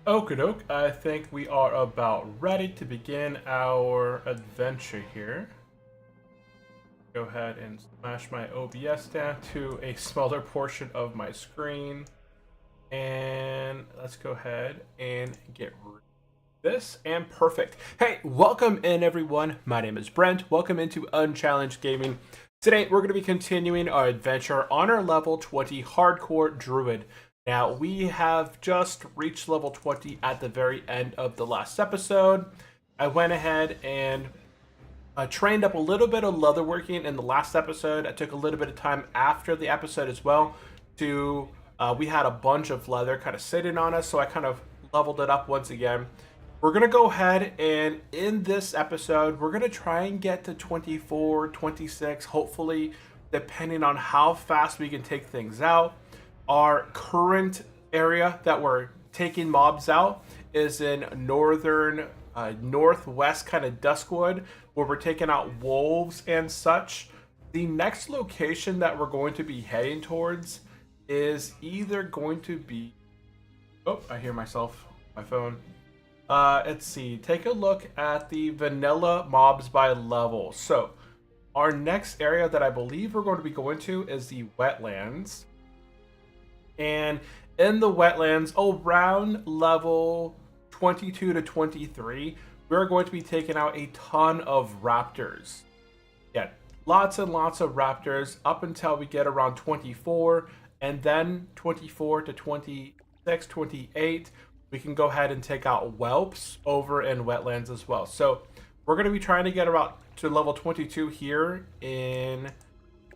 Okie doke, I think we are about ready to begin our adventure here. Go ahead and smash my OBS down to a smaller portion of my screen. And let's go ahead and get rid of this. And perfect. Hey, welcome in everyone. My name is Brent. Welcome into Unchallenged Gaming. Today we're going to be continuing our adventure on our level 20 Hardcore Druid. Now, we have just reached level 20 at the very end of the last episode. I went ahead and trained up a little bit of leatherworking in the last episode. I took a little bit of time after the episode as well to, we had a bunch of leather kind of sitting on us, so I kind of leveled it up once again. We're going to go ahead and in this episode, we're going to try and get to 24, 26, hopefully, depending on how fast we can take things out. Our current area that we're taking mobs out is in northern, northwest kind of Duskwood, where we're taking out wolves and such. The next location that we're going to be heading towards is either going to be... Oh, I hear myself on my phone. Let's see. Take a look at the vanilla mobs by level. So, our next area that I believe we're going to be going to is the wetlands. And in the wetlands, around level 22 to 23, we're going to be taking out a ton of raptors. Yeah, lots and lots of raptors up until we get around 24. And then 24 to 26, 28, we can go ahead and take out whelps over in wetlands as well. So we're going to be trying to get around to level 22 here in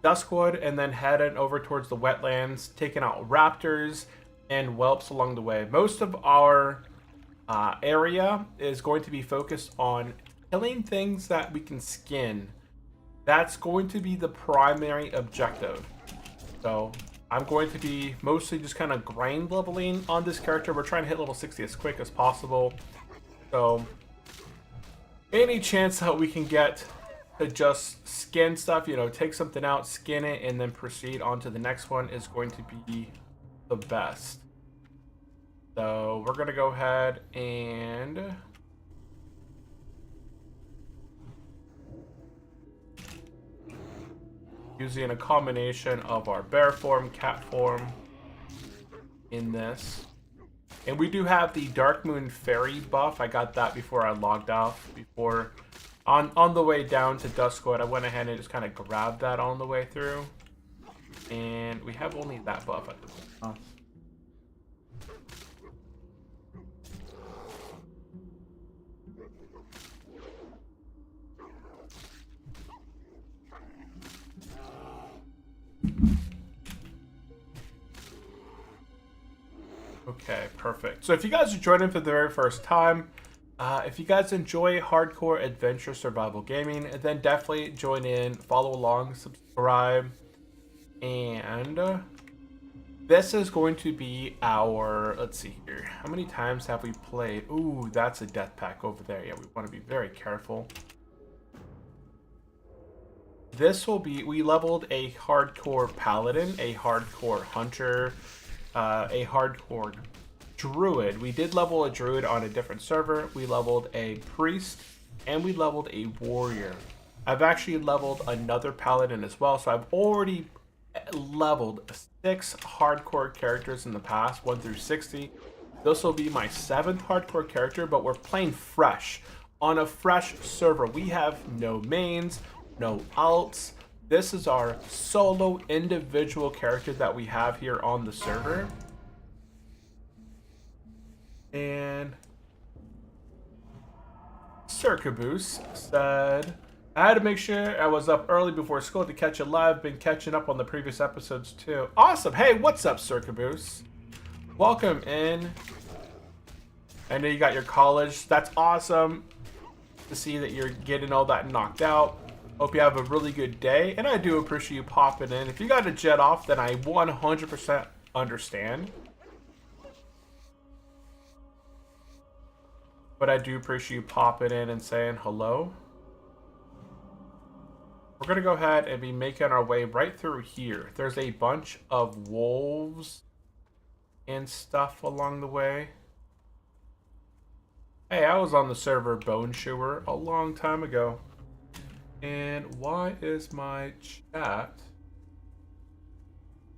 Duskwood, and then heading over towards the wetlands, taking out raptors and whelps along the way. Most of our area is going to be focused on killing things that we can skin. That's going to be the primary objective. So I'm going to be mostly just kind of grind leveling on this character. We're trying to hit level 60 as quick as possible. So any chance that we can get to just skin stuff, you know, take something out, skin it, and then proceed on to the next one is going to be the best. So we're going to go ahead and using a combination of our bear form, cat form in this. And we do have the Dark Moon Fairy buff. I got that before I logged off. Before on the way down to Duskwood, I went ahead and just kind of grabbed that on the way through. And we have only that buff at the moment. Okay, perfect. So if you guys are joining for the very first time, if you guys enjoy hardcore adventure survival gaming, then definitely join in, follow along, subscribe, and this is going to be our, let's see here, how many times have we played? Ooh, that's a death pack over there. Yeah, we want to be very careful. This will be, we leveled a hardcore paladin, a hardcore hunter, a hardcore druid. We did level a druid on a different server. We leveled a priest and we leveled a warrior. I've actually leveled another paladin as well, so I've already leveled 6 hardcore characters in the past, 1 through 60. This will be my 7th hardcore character, but we're playing fresh on a fresh server. We have no mains, no alts. This is our solo individual character that we have here on the server. And Sir Caboose said, I had to make sure I was up early before school to catch it live. Been catching up on the previous episodes too. Awesome. Hey, what's up, Sir Caboose? Welcome in. I know you got your college. That's awesome to see that you're getting all that knocked out. Hope you have a really good day, and I do appreciate you popping in. If you got to jet off, then I 100% understand. But I do appreciate you popping in and saying hello. We're going to go ahead and be making our way right through here. There's a bunch of wolves and stuff along the way. Hey, I was on the server Bone Chewer a long time ago. And why is my chat?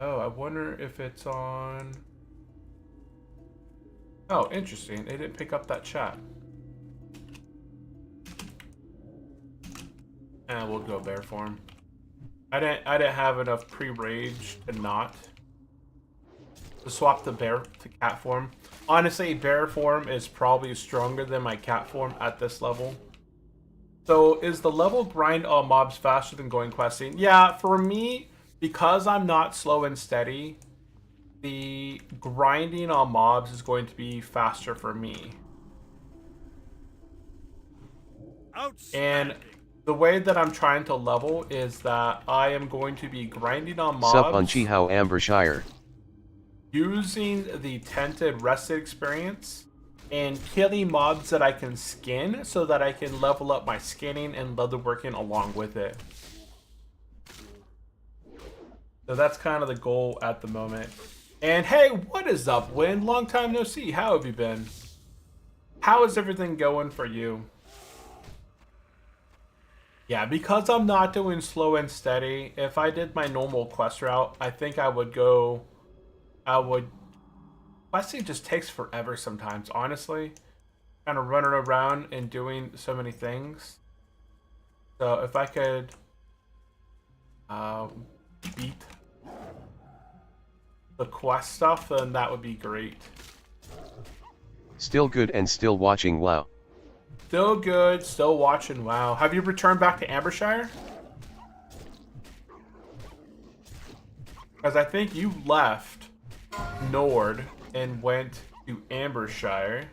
Oh, I wonder if it's on... Oh, interesting. They didn't pick up that chat. And we'll go bear form. I didn't have enough pre-rage to not to swap the bear to cat form. Honestly, bear form is probably stronger than my cat form at this level. So is the level grind on mobs faster than going questing? Yeah, for me, because I'm not slow and steady, the grinding on mobs is going to be faster for me. And the way that I'm trying to level is that I am going to be grinding on mobs. Sup on Chihao Ambershire. Using the Tented Rested experience and killing mobs that I can skin so that I can level up my skinning and leatherworking along with it. So that's kind of the goal at the moment. And hey, what is up, Win? Long time no see. How have you been? How is everything going for you? Yeah, because I'm not doing slow and steady, if I did my normal quest route, I think I would go... Questing just takes forever sometimes, honestly. Kind of running around and doing so many things. So if I could beat the quest stuff, then that would be great. Still good and still watching WoW. Still good, still watching WoW. Have you returned back to Ambershire? Because I think you left Nord and went to Ambershire.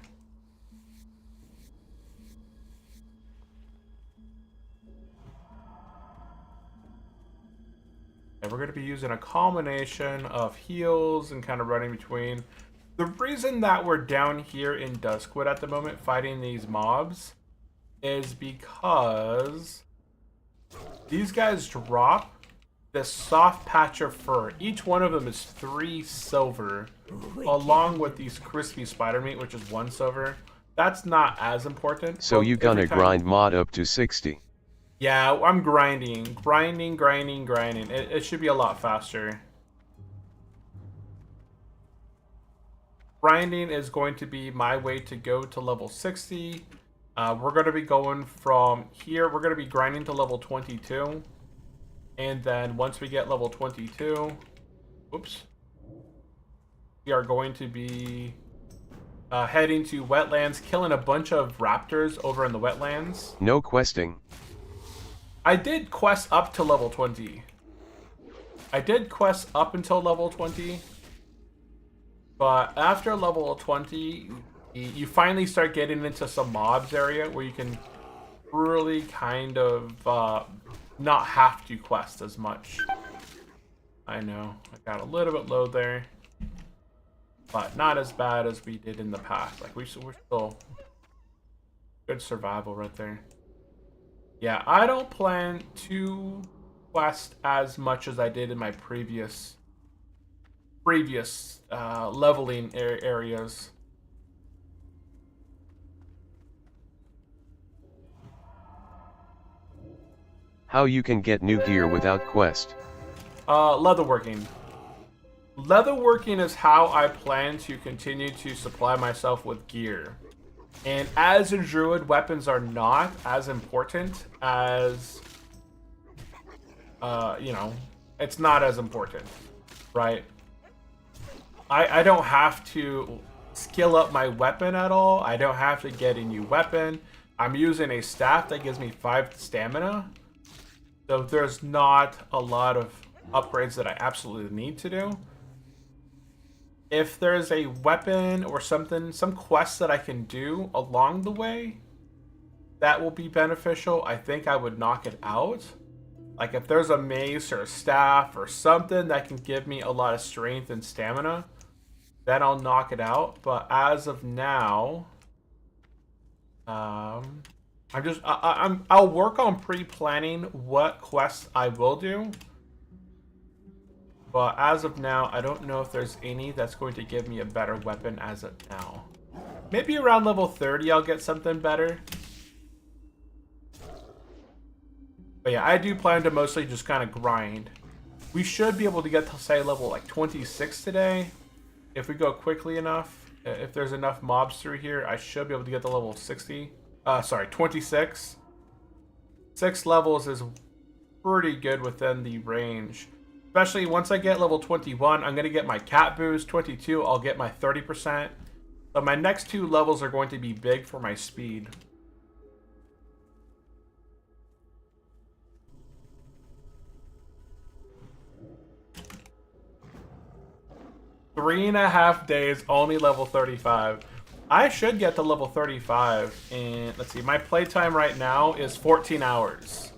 And we're going to be using a combination of heals and kind of running between. The reason that we're down here in Duskwood at the moment fighting these mobs is because these guys drop this soft patch of fur. Each one of them is 3 silver, along with these crispy spider meat, which is 1 silver. That's not as important. So you gonna grind mod up to 60? Yeah, I'm grinding. It should be a lot faster. Grinding is going to be my way to go to level 60. We're going to be going from here. We're going to be grinding to level 22. And then once we get level 22, whoops, we are going to be heading to wetlands, killing a bunch of raptors over in the wetlands. No questing. I did quest up to level 20. I did quest up until level 20. But after level 20, you finally start getting into some mobs area where you can really kind of not have to quest as much. I know, I got a little bit low there. But not as bad as we did in the past. Like, we're still good survival right there. Yeah, I don't plan to quest as much as I did in my previous leveling areas. How you can get new gear without quest? Leatherworking. Leatherworking is how I plan to continue to supply myself with gear. And as a druid, weapons are not as important as, you know, it's not as important, right? I don't have to skill up my weapon at all. I don't have to get a new weapon. I'm using a staff that gives me 5 stamina. So there's not a lot of upgrades that I absolutely need to do. If there's a weapon or something, some quests that I can do along the way that will be beneficial, I think I would knock it out. Like if there's a mace or a staff or something that can give me a lot of strength and stamina, then I'll knock it out. But as of now, I'll work on pre-planning what quests I will do. But as of now, I don't know if there's any that's going to give me a better weapon as of now. Maybe around level 30 I'll get something better. But yeah, I do plan to mostly just kind of grind. We should be able to get to, say, level like 26 today. If we go quickly enough. If there's enough mobs through here, I should be able to get to level 60. Sorry, 26. 6 levels is pretty good within the range. Especially once I get level 21, I'm going to get my cat boost. 22, I'll get my 30%. So my next 2 levels are going to be big for my speed. Three and a half days, only level 35. I should get to level 35. And let's see, my playtime right now is 14 hours.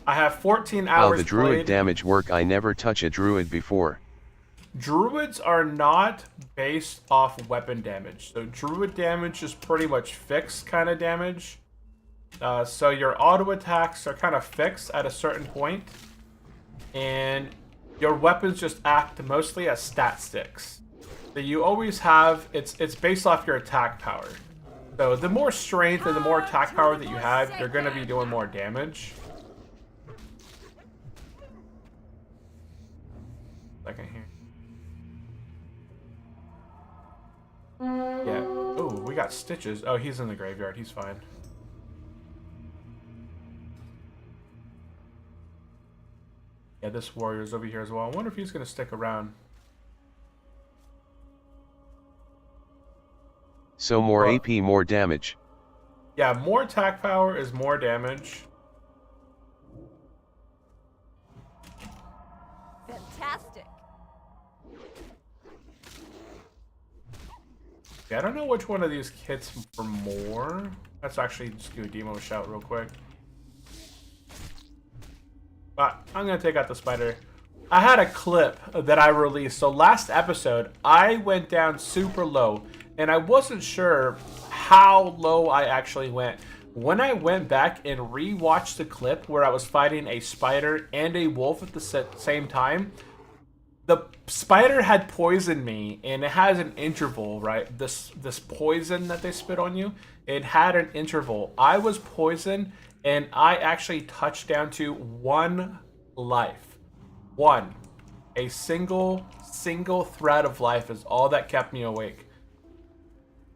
I have 14 hours. How the druid played. damage work? I never touch a druid before. Druids are not based off weapon damage. So druid damage is pretty much fixed kind of damage. So your auto attacks are kind of fixed at a certain point. And your weapons just act mostly as stat sticks. So you always have, it's based off your attack power. So the more strength and the more attack power that you have, you're going to be doing more damage. Second here. Yeah. Oh, we got Stitches. Oh, he's in the graveyard. He's fine. Yeah, this warrior's over here as well. I wonder if he's going to stick around. So more AP, more damage. Yeah, more attack power is more damage. Fantastic. Yeah, I don't know which one of these hits for more. Let's actually just do a demo shout real quick. But I'm going to take out the spider. I had a clip that I released. So last episode, I went down super low. And I wasn't sure how low I actually went. When I went back and rewatched the clip where I was fighting a spider and a wolf at the same time, the spider had poisoned me, and it has an interval, right? This poison that they spit on you, it had an interval. I was poisoned, and I actually touched down to 1 life. 1. A single thread of life is all that kept me awake.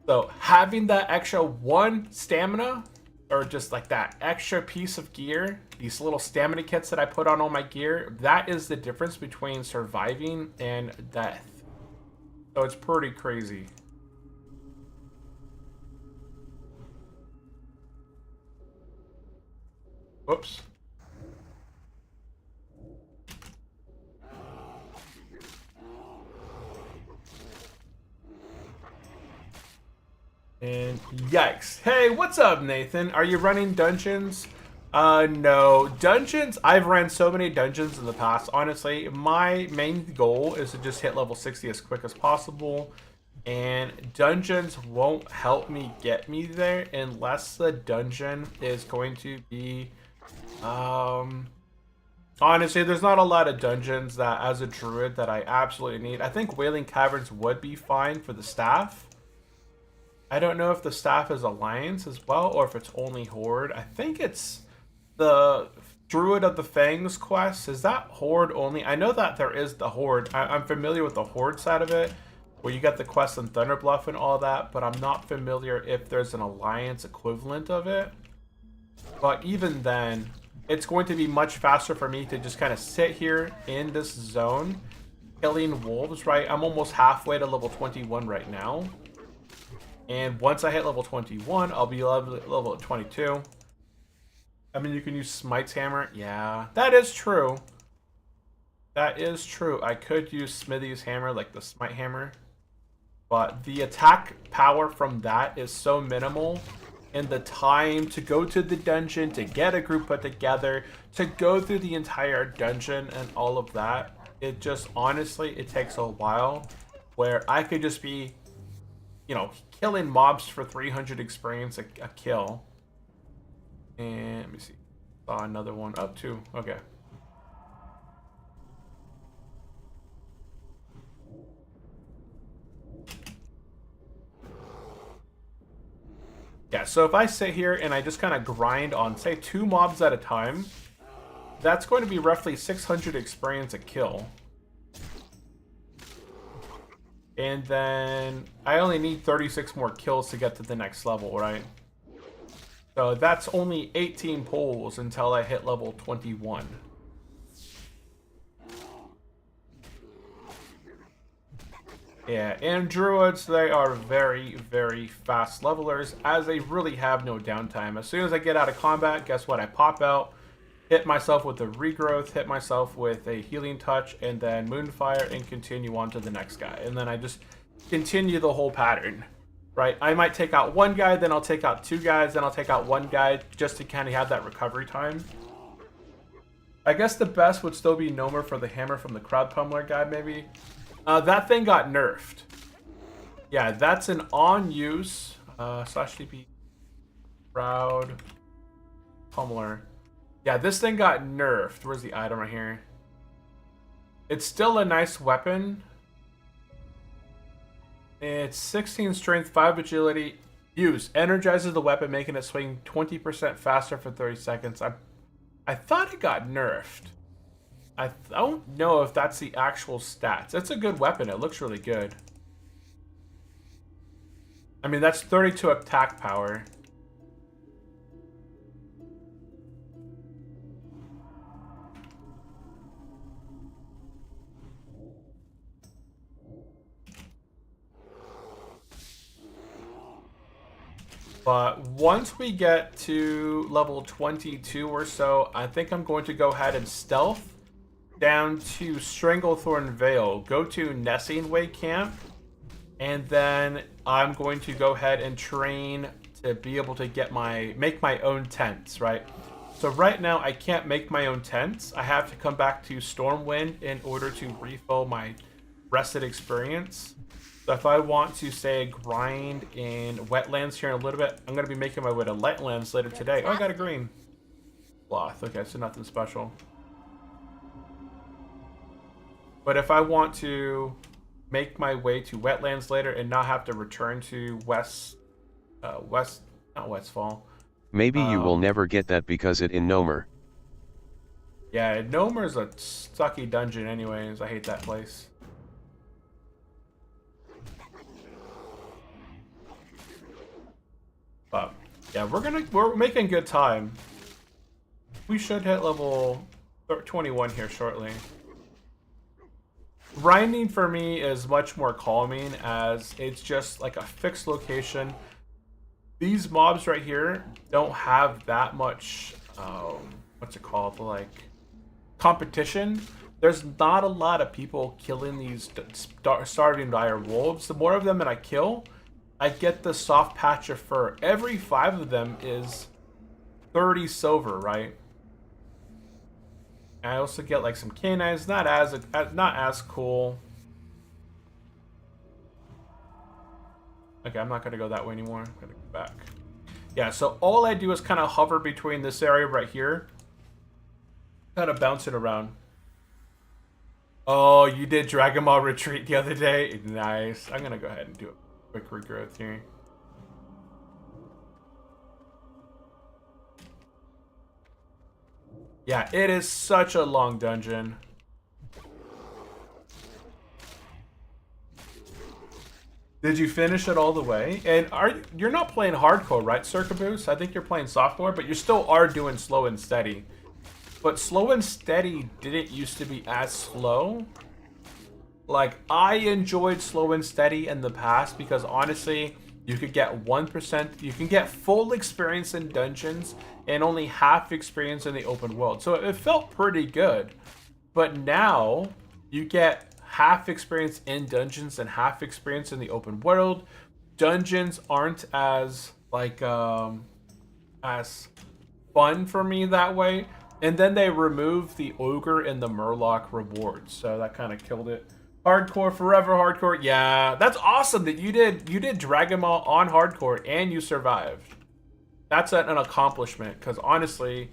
So having that extra 1 stamina, or just like that extra piece of gear, these little stamina kits that I put on all my gear, that is the difference between surviving and death. So it's pretty crazy. Whoops. And yikes. Hey, what's up, Nathan? Are you running dungeons? No. Dungeons, I've ran so many dungeons in the past. Honestly, my main goal is to just hit level 60 as quick as possible. And dungeons won't help me get me there unless the dungeon is going to be... Honestly, there's not a lot of dungeons that, as a druid, that I absolutely need. I think Wailing Caverns would be fine for the staff. I don't know if the staff is Alliance as well, or if it's only Horde. I think it's the Druid of the Fangs quest. Is that Horde only? I know that there is the Horde. I'm familiar with the Horde side of it, where you get the quest in Thunderbluff and all that, but I'm not familiar if there's an Alliance equivalent of it. But even then, it's going to be much faster for me to just kind of sit here in this zone, killing wolves, right? I'm almost halfway to level 21 right now. And once I hit level 21, I'll be level 22. I mean, you can use Smite's Hammer. Yeah, that is true. That is true. I could use Smithy's Hammer, like the Smite Hammer. But the attack power from that is so minimal. And the time to go to the dungeon, to get a group put together, to go through the entire dungeon and all of that. It just, honestly, it takes a while. Where I could just be, you know, killing mobs for 300 experience a kill. And let me see. Saw another one. Oh, 2. Okay. Yeah, so if I sit here and I just kind of grind on, say, 2 mobs at a time, that's going to be roughly 600 experience a kill. And then I only need 36 more kills to get to the next level, right? So that's only 18 pulls until I hit level 21. Yeah, and druids, they are very, very fast levelers, as they really have no downtime. As soon as I get out of combat, guess what? I pop out, hit myself with a regrowth, hit myself with a healing touch, and then moonfire, and continue on to the next guy. And then I just continue the whole pattern, right? I might take out 1 guy, then I'll take out 2 guys, then I'll take out 1 guy, just to kind of have that recovery time. I guess the best would still be Nomer for the hammer from the crowd pummeler guy, maybe. That thing got nerfed. Yeah, that's an on-use /TP crowd pummeler. Yeah, this thing got nerfed. Where's the item right here? It's still a nice weapon. It's 16 strength, 5 agility. Use. Energizes the weapon, making it swing 20% faster for 30 seconds. I thought it got nerfed. I don't know if that's the actual stats. It's a good weapon. It looks really good. I mean, that's 32 attack power. But once we get to level 22 or so, I think I'm going to go ahead and stealth down to Stranglethorn Vale, go to Nessing Way Camp, and then I'm going to go ahead and train to be able to get make my own tents, right? So right now I can't make my own tents. I have to come back to Stormwind in order to refill my rested experience. So if I want to, say, grind in Wetlands here in a little bit, I'm going to be making my way to Lightlands later today. Oh, I got a green cloth. Okay, so nothing special. But if I want to make my way to Wetlands later and not have to return to not Westfall. Maybe you will never get that because it in Nomer. Yeah, Nomer's a sucky dungeon anyways. I hate that place. But yeah, we're making good time. We should hit level 21 here shortly. Grinding for me is much more calming, as it's just like a fixed location. These mobs right here don't have that much, what's it called, like, competition. There's not a lot of people killing these starving dire wolves. The more of them that I kill, I get the soft patch of fur. Every 5 of them is 30 silver, right? I also get like some canines, not as cool. Okay, I'm not gonna go that way anymore. I'm gonna go back. Yeah, so all I do is kind of hover between this area right here, kind of bounce it around. Oh, you did Dragon Ball Retreat the other day? Nice. I'm gonna go ahead and do a quick regrowth here. Yeah, it is such a long dungeon. Did you finish it all the way? And you're not playing hardcore, right, Circaboose? I think you're playing sophomore, but you still are doing slow and steady. But slow and steady didn't used to be as slow. Like, I enjoyed slow and steady in the past because honestly, you could get 1%, you can get full experience in dungeons and only half experience in the open world. So it felt pretty good. But now you get half experience in dungeons and half experience in the open world. Dungeons aren't as like as fun for me that way. And then they removed the ogre and the murloc rewards, so that kind of killed it. Hardcore forever, hardcore. Yeah, that's awesome that you did Dragon Ball on hardcore and you survived. That's an accomplishment, because honestly,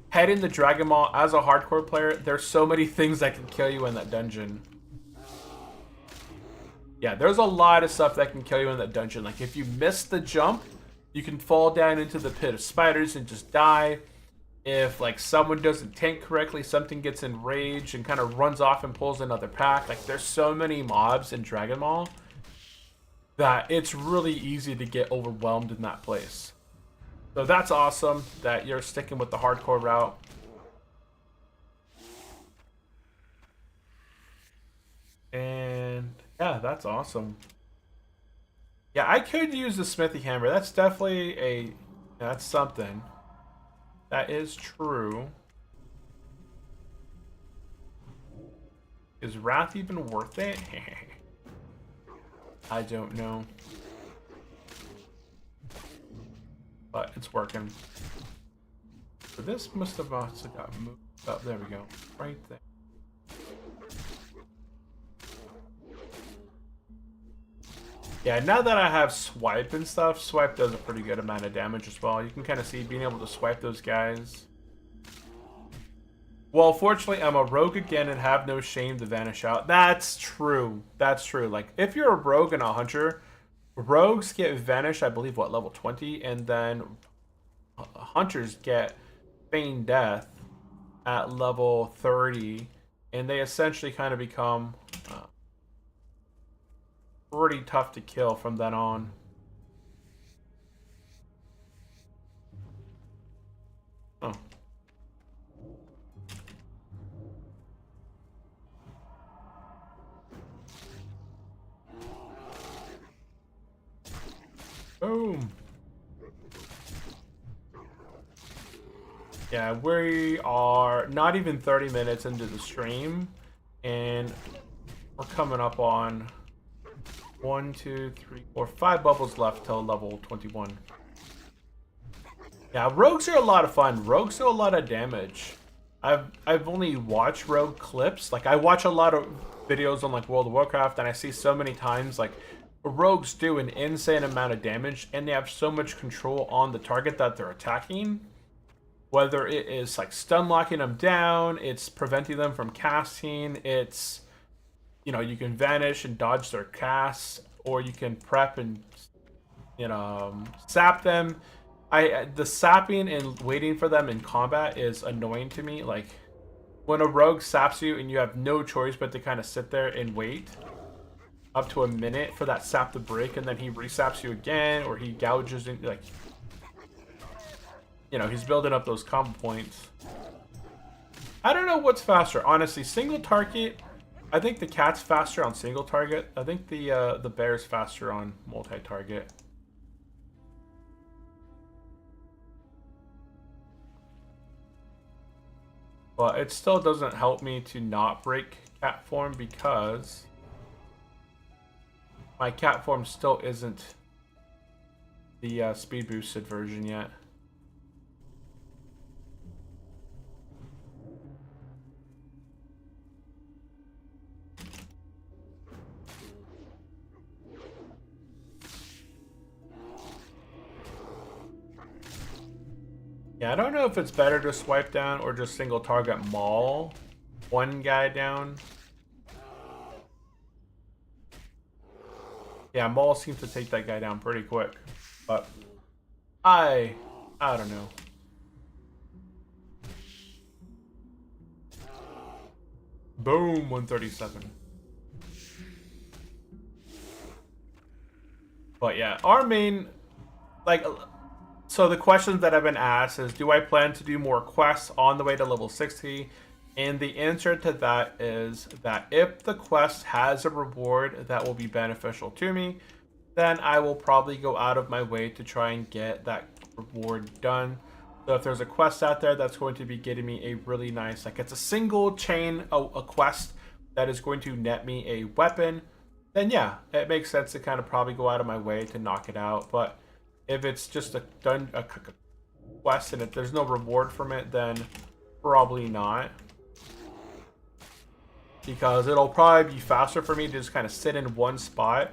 heading the Dragon Ball as a hardcore player, there's so many things that can kill you in that dungeon. Yeah, there's a lot of stuff that can kill you in that dungeon. Like if you miss the jump, you can fall down into the pit of spiders and just die. If like someone doesn't tank correctly, something gets enraged and kind of runs off and pulls another pack. Like there's so many mobs in Dragon Ball that it's really easy to get overwhelmed in that place. So that's awesome that you're sticking with the hardcore route. And yeah, that's awesome. Yeah, I could use the smithy hammer. That's definitely that's something. That is true. Is Wrath even worth it? I don't know. But it's working. So this must have also got moved up. There we go. Right there. Yeah, now that I have swipe and stuff, swipe does a pretty good amount of damage as well. You can kind of see being able to swipe those guys. Well, fortunately, I'm a rogue again and have no shame to vanish out. That's true. That's true. Like, if you're a rogue and a hunter, rogues get vanish, I believe, what, level 20? And then hunters get feign death at level 30. And they essentially kind of become pretty tough to kill from then on. Oh. Boom. Yeah, we are not even 30 minutes into the stream, and we're coming up on 1, 2, 3, 4, 5 bubbles left till level 21. Yeah, rogues are a lot of fun. Rogues do a lot of damage. I've only watched rogue clips. Like I watch a lot of videos on like World of Warcraft, and I see so many times like rogues do an insane amount of damage, and they have so much control on the target that they're attacking. Whether it is like stun locking them down, it's preventing them from casting, it's, you know, you can vanish and dodge their casts, or you can prep and, you know, sap them. The sapping and waiting for them in combat is annoying to me. Like when a rogue saps you and you have no choice but to kind of sit there and wait up to a minute for that sap to break, and then he resaps you again, or he gouges in, like, you know, he's building up those combo points. I don't know what's faster, honestly. Single target, I think the cat's faster on single target. I think the bear's faster on multi-target. But it still doesn't help me to not break cat form, because my cat form still isn't the speed boosted version yet. Yeah, I don't know if it's better to swipe down or just single target maul one guy down. Yeah, maul seems to take that guy down pretty quick, but I don't know. Boom, 137. But yeah, our main, like, so the questions that have been asked is, do I plan to do more quests on the way to level 60? And the answer to that is that if the quest has a reward that will be beneficial to me, then I will probably go out of my way to try and get that reward done. So if there's a quest out there that's going to be getting me a really nice, like it's a single chain, a quest that is going to net me a weapon, then yeah, it makes sense to kind of probably go out of my way to knock it out. But if it's just a quest and if there's no reward from it, then probably not. Because it'll probably be faster for me to just kind of sit in one spot,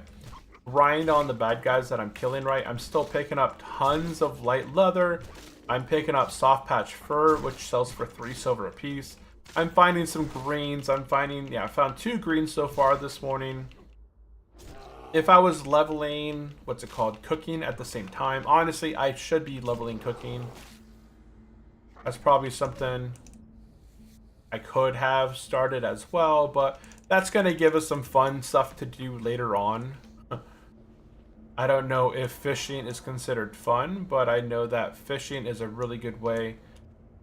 grind on the bad guys that I'm killing, right? I'm still picking up tons of light leather. I'm picking up soft patch fur, which sells for 3 silver a piece. I'm finding some greens. I found 2 greens so far this morning. if I was leveling, what's it called, cooking at the same time. Honestly, I should be leveling cooking. That's probably something I could have started as well, but that's going to give us some fun stuff to do later on. I don't know if fishing is considered fun, but I know that fishing is a really good way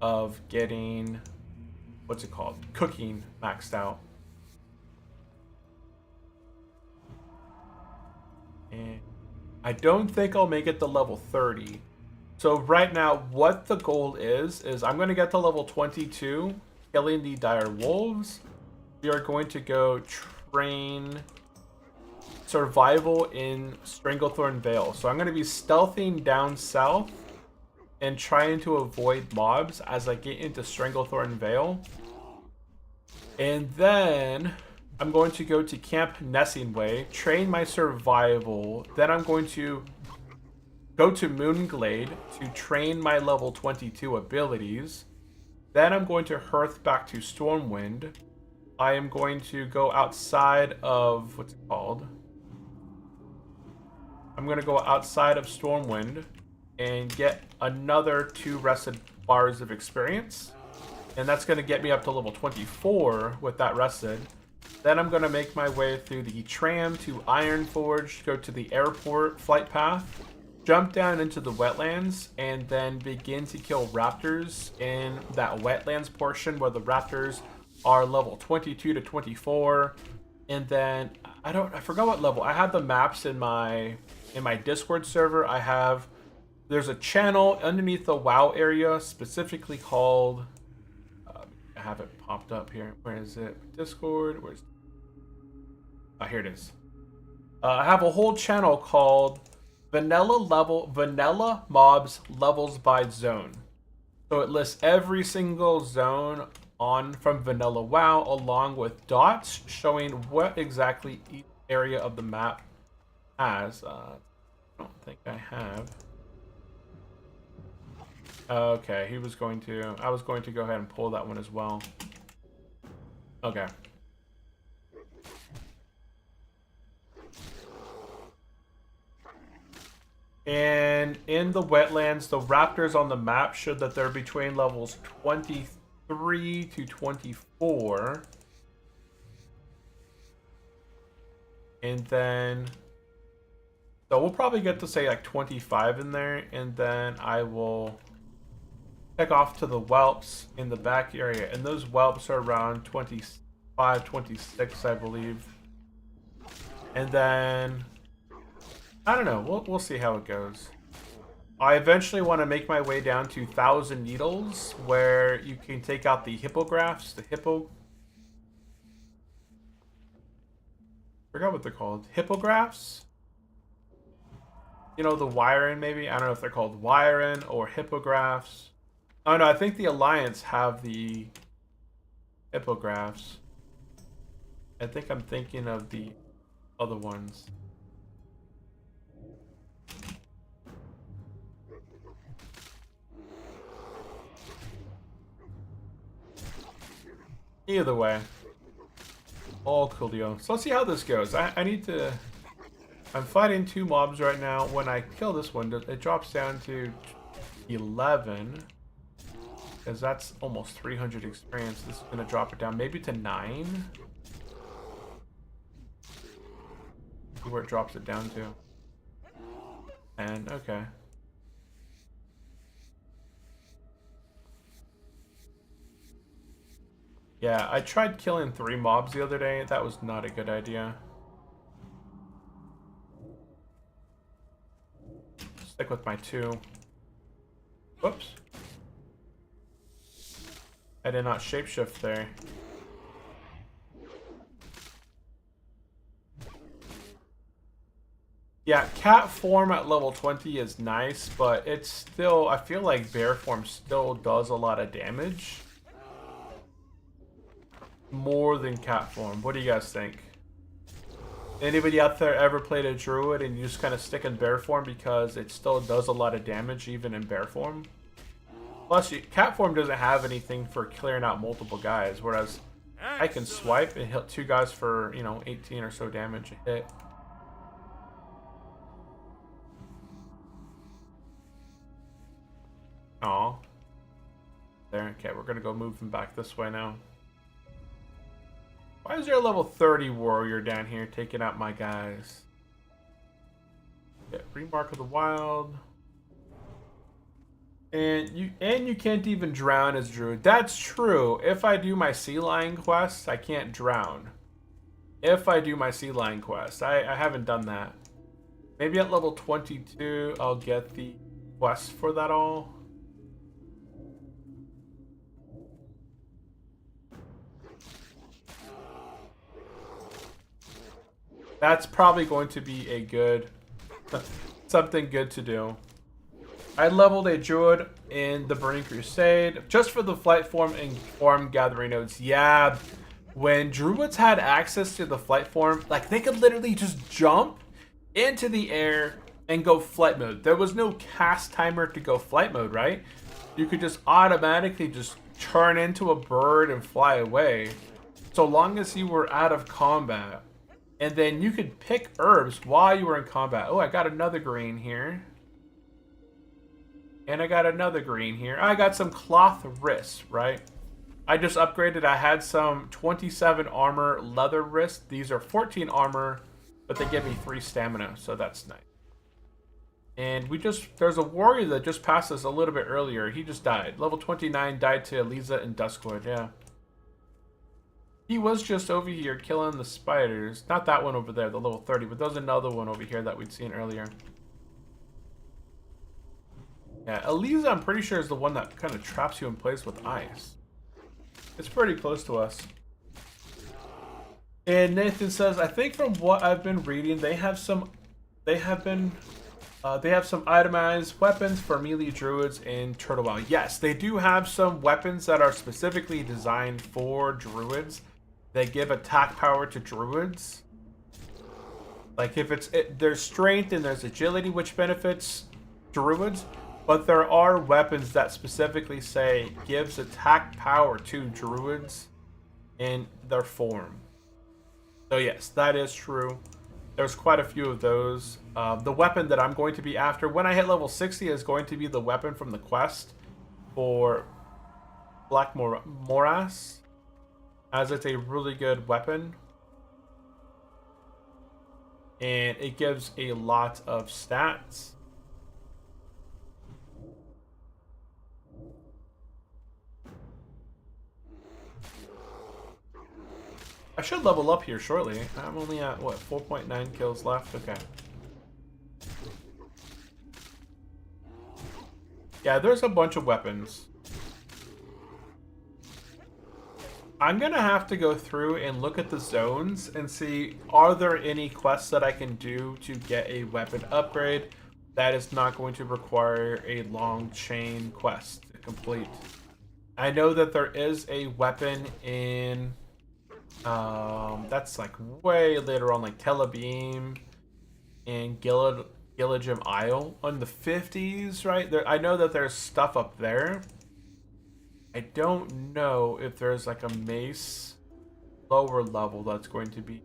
of getting, what's it called, cooking maxed out. And I don't think I'll make it to level 30. So right now, what the goal is I'm going to get to level 22, killing the dire wolves. We are going to go train survival in Stranglethorn Vale. So I'm going to be stealthing down south and trying to avoid mobs as I get into Stranglethorn Vale. And then I'm going to go to Camp Nessingway, train my survival. Then I'm going to go to Moonglade to train my level 22 abilities. Then I'm going to hearth back to Stormwind. I am going to go outside of, what's it called? I'm going to go outside of Stormwind and get another 2 rested bars of experience. And that's going to get me up to level 24 with that rested. Then I'm going to make my way through the tram to Ironforge, go to the airport flight path, jump down into the wetlands, and then begin to kill raptors in that wetlands portion where the raptors are level 22 to 24. And then I forgot what level. I have the maps in my Discord server. There's a channel underneath the WoW area specifically called, I have it popped up here. Where is it? Discord. Here it is. I have a whole channel called Vanilla Mobs Levels by Zone. So it lists every single zone from Vanilla WoW along with dots showing what exactly each area of the map has. I don't think I have. Okay, I was going to go ahead and pull that one as well. Okay. And in the wetlands, the raptors on the map showed that they're between levels 23 to 24. And then, so we'll probably get to say like 25 in there, and then I will check off to the whelps in the back area, and those whelps are around 25, 26, I believe. And then, I don't know, we'll see how it goes. I eventually want to make my way down to 1,000 Needles, where you can take out the hippogriffs, forgot what they're called. Hippogriffs? You know, the wiren maybe? I don't know if they're called wiren or hippogriffs. Oh no, I think the Alliance have the hippogriffs. I think I'm thinking of the other ones. Either way, all coolio. So let's see how this goes. I'm fighting 2 mobs right now. When I kill this one, it drops down to 11. Because that's almost 300 experience. This is going to drop it down maybe to 9. See where it drops it down to. And okay. Yeah, I tried killing 3 mobs the other day. That was not a good idea. Stick with my 2. Whoops. I did not shapeshift there. Yeah, cat form at level 20 is nice, but it's still, I feel like bear form still does a lot of damage. More than cat form. What do you guys think? Anybody out there ever played a druid and you just kind of stick in bear form because it still does a lot of damage even in bear form? Plus, cat form doesn't have anything for clearing out multiple guys, whereas I can swipe and hit 2 guys for, 18 or so damage a hit. Aw. There. Okay, we're gonna go move him back this way now. Why is there a level 30 warrior down here taking out my guys? Yeah, Remark of the Wild. And you can't even drown as druid. That's true. If I do my sea lion quest, I can't drown. If I do my sea lion quest. I haven't done that. Maybe at level 22 I'll get the quest for that all. That's probably going to be a good something good to do. I leveled a druid in the Burning Crusade just for the flight form and form gathering nodes. Yeah, when druids had access to the flight form, like they could literally just jump into the air and go flight mode. There was no cast timer to go flight mode, right? You could just automatically just turn into a bird and fly away so long as you were out of combat. And then you could pick herbs while you were in combat. Oh, I got another green here. And I got another green here. I got some cloth wrists, right? I just upgraded. I had some 27 armor leather wrists. These are 14 armor, but they give me 3 stamina, so that's nice. And there's a warrior that just passed us a little bit earlier. He just died. Level 29 died to Eliza and Duskwood, yeah. He was just over here killing the spiders. Not that one over there, the level 30, but there's another one over here that we'd seen earlier. Yeah, Eliza, I'm pretty sure, is the one that kind of traps you in place with ice. It's pretty close to us. And Nathan says, I think from what I've been reading, they have some itemized weapons for melee druids in Turtle Wow. Yes, they do have some weapons that are specifically designed for druids. They give attack power to druids. Like if there's strength and there's agility, which benefits druids. But there are weapons that specifically say gives attack power to druids in their form. So yes, that is true. There's quite a few of those. The weapon that I'm going to be after when I hit level 60 is going to be the weapon from the quest for Black Morass, as it's a really good weapon. And it gives a lot of stats. I should level up here shortly. I'm only at, what, 4.9 kills left? Okay. Yeah, there's a bunch of weapons. I'm gonna have to go through and look at the zones and see, are there any quests that I can do to get a weapon upgrade that is not going to require a long chain quest to complete. I know that there is a weapon in... that's like way later on, like Telebeam and Gilligim Isle on the 50s, right? There, I know that there's stuff up there. I don't know if there's like a mace lower level that's going to be...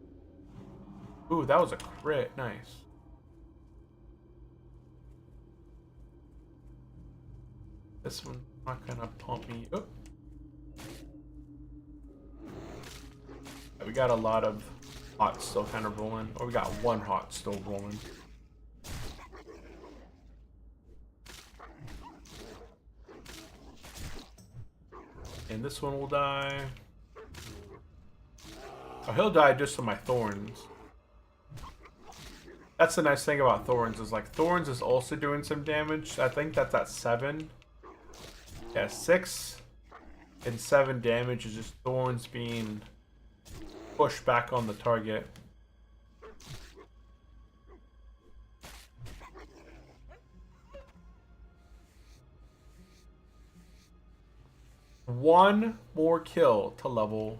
Ooh, that was a crit. Nice. This one's not gonna pump me up. We got a lot of hots still kind of rolling. Or we got one hot still rolling. And this one will die. Oh, he'll die just from my thorns. That's the nice thing about thorns, is like thorns is also doing some damage. I think that's at 7. Yeah, 6 and 7 damage is just thorns being pushed back on the target. One more kill to level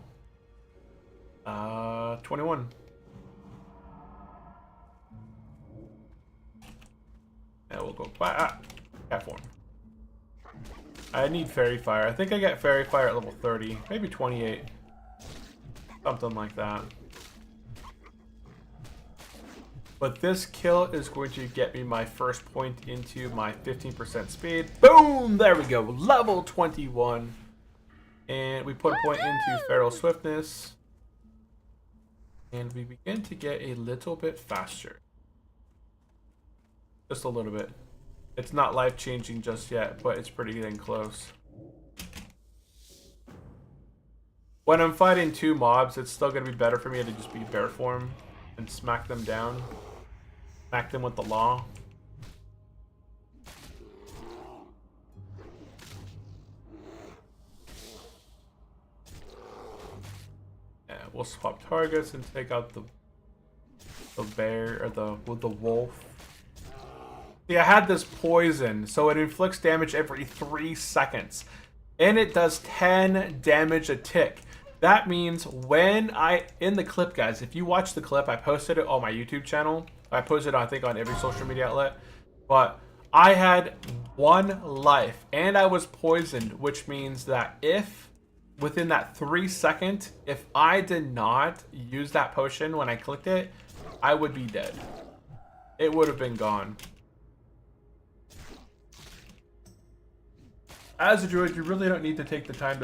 21. Yeah, we'll go cat form. I need Fairy Fire. I think I get Fairy Fire at level 30, maybe 28. Something like that. But this kill is going to get me my first point into my 15% speed. Boom! There we go. Level 21. And we put a point into Feral Swiftness. And we begin to get a little bit faster. Just a little bit. It's not life-changing just yet, but it's pretty dang close. When I'm fighting 2 mobs, it's still going to be better for me to just be bear form and smack them down. Smack them with the law. Yeah, we'll swap targets and take out the bear or the wolf. See, I had this poison, so it inflicts damage every 3 seconds. And it does 10 damage a tick. That means when in the clip, guys, if you watch the clip, I posted it on my YouTube channel. I posted it, I think, on every social media outlet. But I had 1 life, and I was poisoned, which means that if, within that 3 second, if I did not use that potion when I clicked it, I would be dead. It would have been gone. As a druid, you really don't need to take the time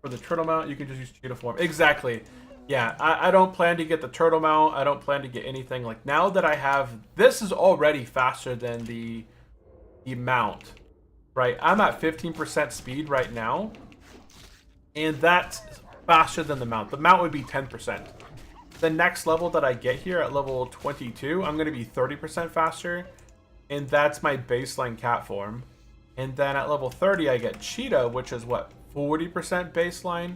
for the turtle mount. You can just use cheetah form. Exactly. Yeah, I don't plan to get the turtle mount. I don't plan to get anything. Like, now that I have... This is already faster than the mount, right? I'm at 15% speed right now. And that's faster than the mount. The mount would be 10%. The next level that I get here at level 22, I'm going to be 30% faster. And that's my baseline cat form. And then at level 30, I get cheetah, which is what, 40% baseline?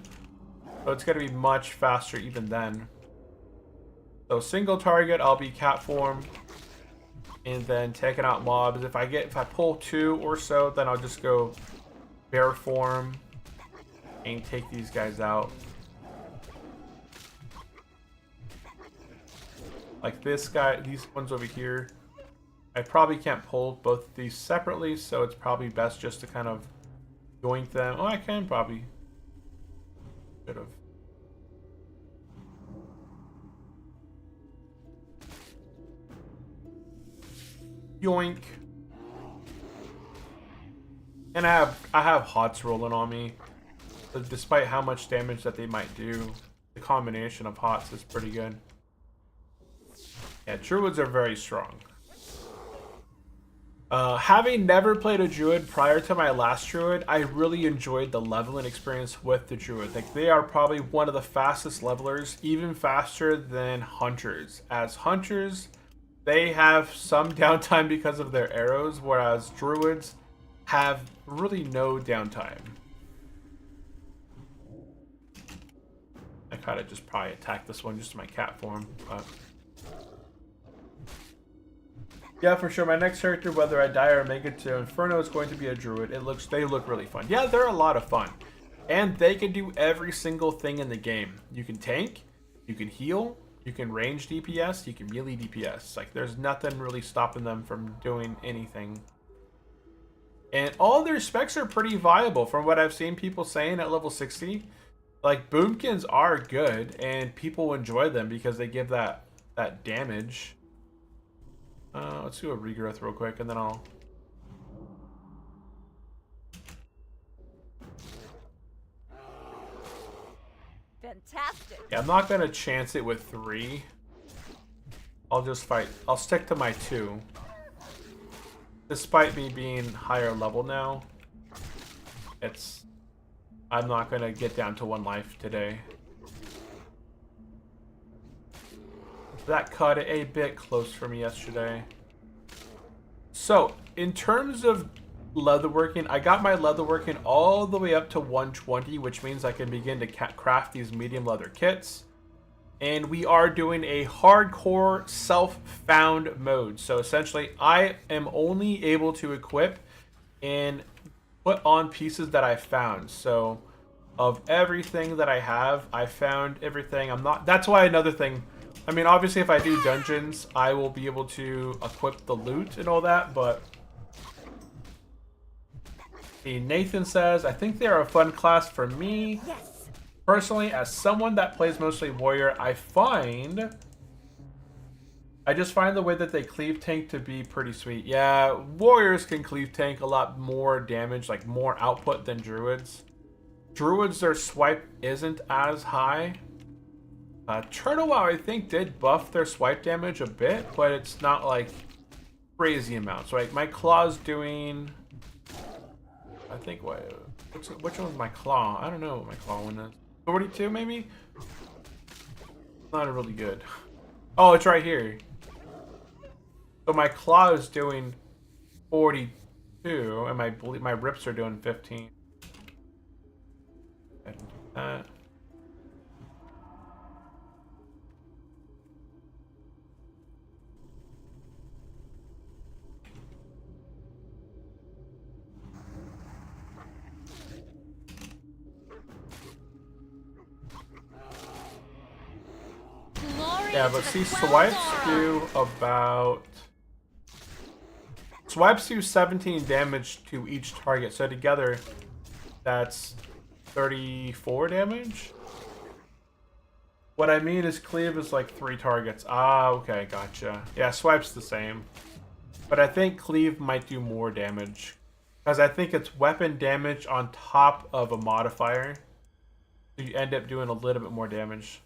So it's going to be much faster even then. So single target, I'll be cat form. And then taking out mobs. If I pull 2 or so, then I'll just go bear form and take these guys out. Like this guy, these ones over here. I probably can't pull both of these separately, so it's probably best just to kind of yoink them. Oh, I can probably. Should have. Yoink. And I have hots rolling on me. But despite how much damage that they might do, the combination of hots is pretty good. Yeah, druids are very strong. Having never played a druid prior to my last druid, I really enjoyed the leveling experience with the druid. Like, they are probably one of the fastest levelers, even faster than hunters. As hunters, they have some downtime because of their arrows, whereas druids have really no downtime. I kind of just probably attack this one just in my cat form, but... Yeah, for sure. My next character, whether I die or make it to Inferno, is going to be a druid. They look really fun. Yeah, they're a lot of fun. And they can do every single thing in the game. You can tank, you can heal, you can range DPS, you can melee DPS. Like, there's nothing really stopping them from doing anything. And all their specs are pretty viable from what I've seen people saying at level 60. Like, boomkins are good, and people enjoy them because they give that damage. Let's do a regrowth real quick, and then I'll... Fantastic. Yeah, I'm not gonna chance it with 3. I'll just fight. I'll stick to my 2. Despite me being higher level now, I'm not gonna get down to 1 life today. That cut it a bit close for me yesterday. So, in terms of leatherworking, I got my leatherworking all the way up to 120, which means I can begin to craft these medium leather kits. And we are doing a hardcore self-found mode. So essentially, I am only able to equip and put on pieces that I found. So, of everything that I have, I found everything. That's why another thing... I mean, obviously, if I do dungeons, I will be able to equip the loot and all that, but... Nathan says, I think they are a fun class for me. Yes. Personally, as someone that plays mostly warrior, I find I just find the way that they cleave tank to be pretty sweet. Yeah, warriors can cleave tank a lot more damage, like more output than druids. Druids, their swipe isn't as high. Turtle WoW, I think, did buff their swipe damage a bit, but it's not like crazy amounts. Right? My claw's doing, I think, which one's my claw? I don't know what my claw one is. 42 maybe? Not really good. Oh, it's right here. So my claw is doing 42, and my rips are doing 15. I can do that. Yeah, but see, swipes do 17 damage to each target. So together, that's 34 damage. What I mean is cleave is like 3 targets. Ah, okay, gotcha. Yeah, swipe's the same. But I think cleave might do more damage. Because I think it's weapon damage on top of a modifier. So you end up doing a little bit more damage.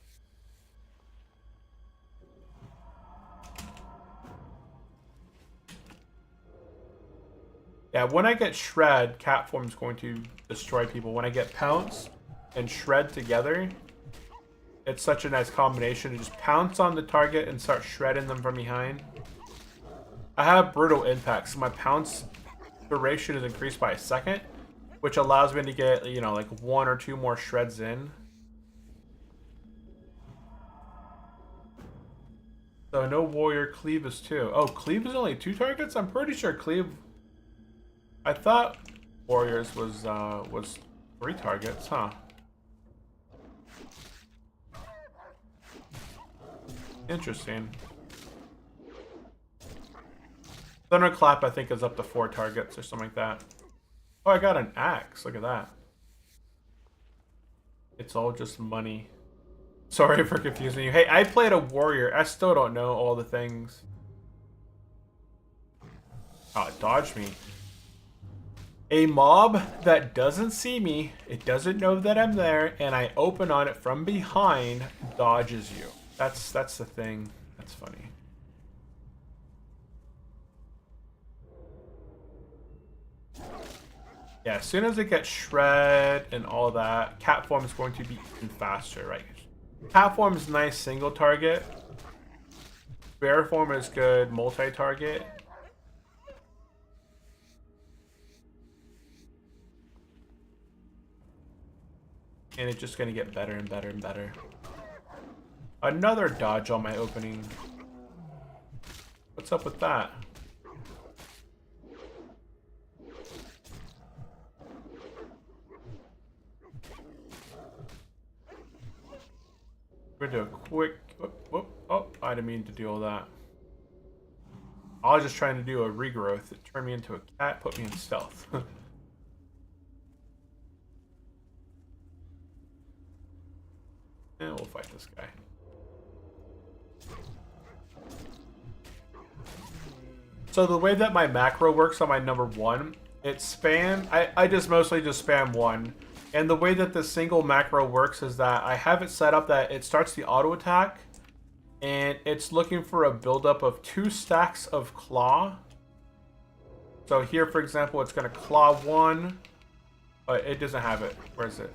Yeah, when I get Shred, Cat Form's going to destroy people. When I get Pounce and Shred together, it's such a nice combination to just pounce on the target and start shredding them from behind. I have Brutal Impact, so my Pounce duration is increased by a second, which allows me to get, you know, like 1 or 2 more shreds in. So no warrior, cleave is 2. Oh, cleave is only 2 targets? I'm pretty sure cleave... I thought warriors was 3 targets, huh? Interesting. Thunderclap, I think, is up to 4 targets or something like that. Oh, I got an axe. Look at that. It's all just money. Sorry for confusing you. Hey, I played a warrior. I still don't know all the things. Oh, it dodged me. A mob that doesn't see me, it doesn't know that I'm there, and I open on it from behind, dodges you. That's the thing. That's funny. Yeah, as soon as it gets shred and all that, Cat Form is going to be even faster, right? Cat Form is nice single target. Bear Form is good multi-target. And it's just gonna get better and better and better. Another dodge on my opening. What's up with that? We're gonna do a quick... Oh, I didn't mean to do all that. I was just trying to do a regrowth. It turned me into a cat, put me in stealth. And we'll fight this guy. So the way that my macro works on my number 1, it's spam. I just mostly just spam 1. And the way that the single macro works is that I have it set up that it starts the auto attack, and it's looking for a buildup of 2 stacks of claw. So here, for example, it's going to claw 1, but it doesn't have it. Where is it?